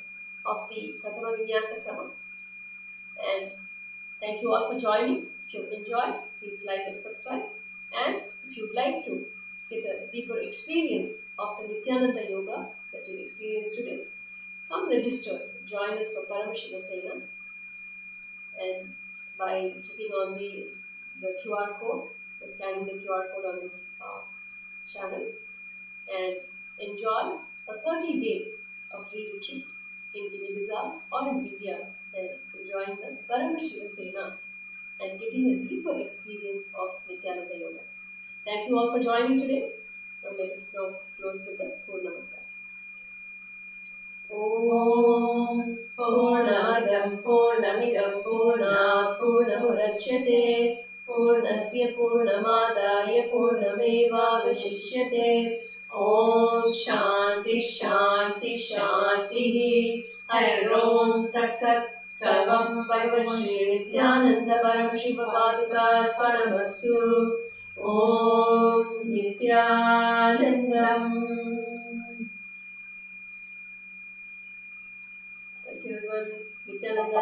of the Prathama Vinyasa Krama. And thank you all for joining. If you enjoyed, please like and subscribe. And if you'd like to get a deeper experience of the Nithyananda Yoga that you'll experience today, come register. Join us for Paramashiva Sena. And by clicking on the QR code, by scanning the QR code on this channel, and enjoy a 30 days of free retreat in Guinea-Bissau or in India, and enjoying the Paramashiva Sena and getting a deeper experience of Nithyananda Yoga. Thank you all for joining today. Now let us now close with the Purnamatra. Om Purnamadam Purnamidam Purnat Purnamudachyate Purnasya Purnamadaya Purnamevavashishyate. Om Shanti Shanti Shanti. Hari Om Tat Sat. Sarvam Bhagavan Shri Nithyananda Param Shiva Paduka Arpanamastu. Om Nithyanandam. Thank you everyone. Nithyananda.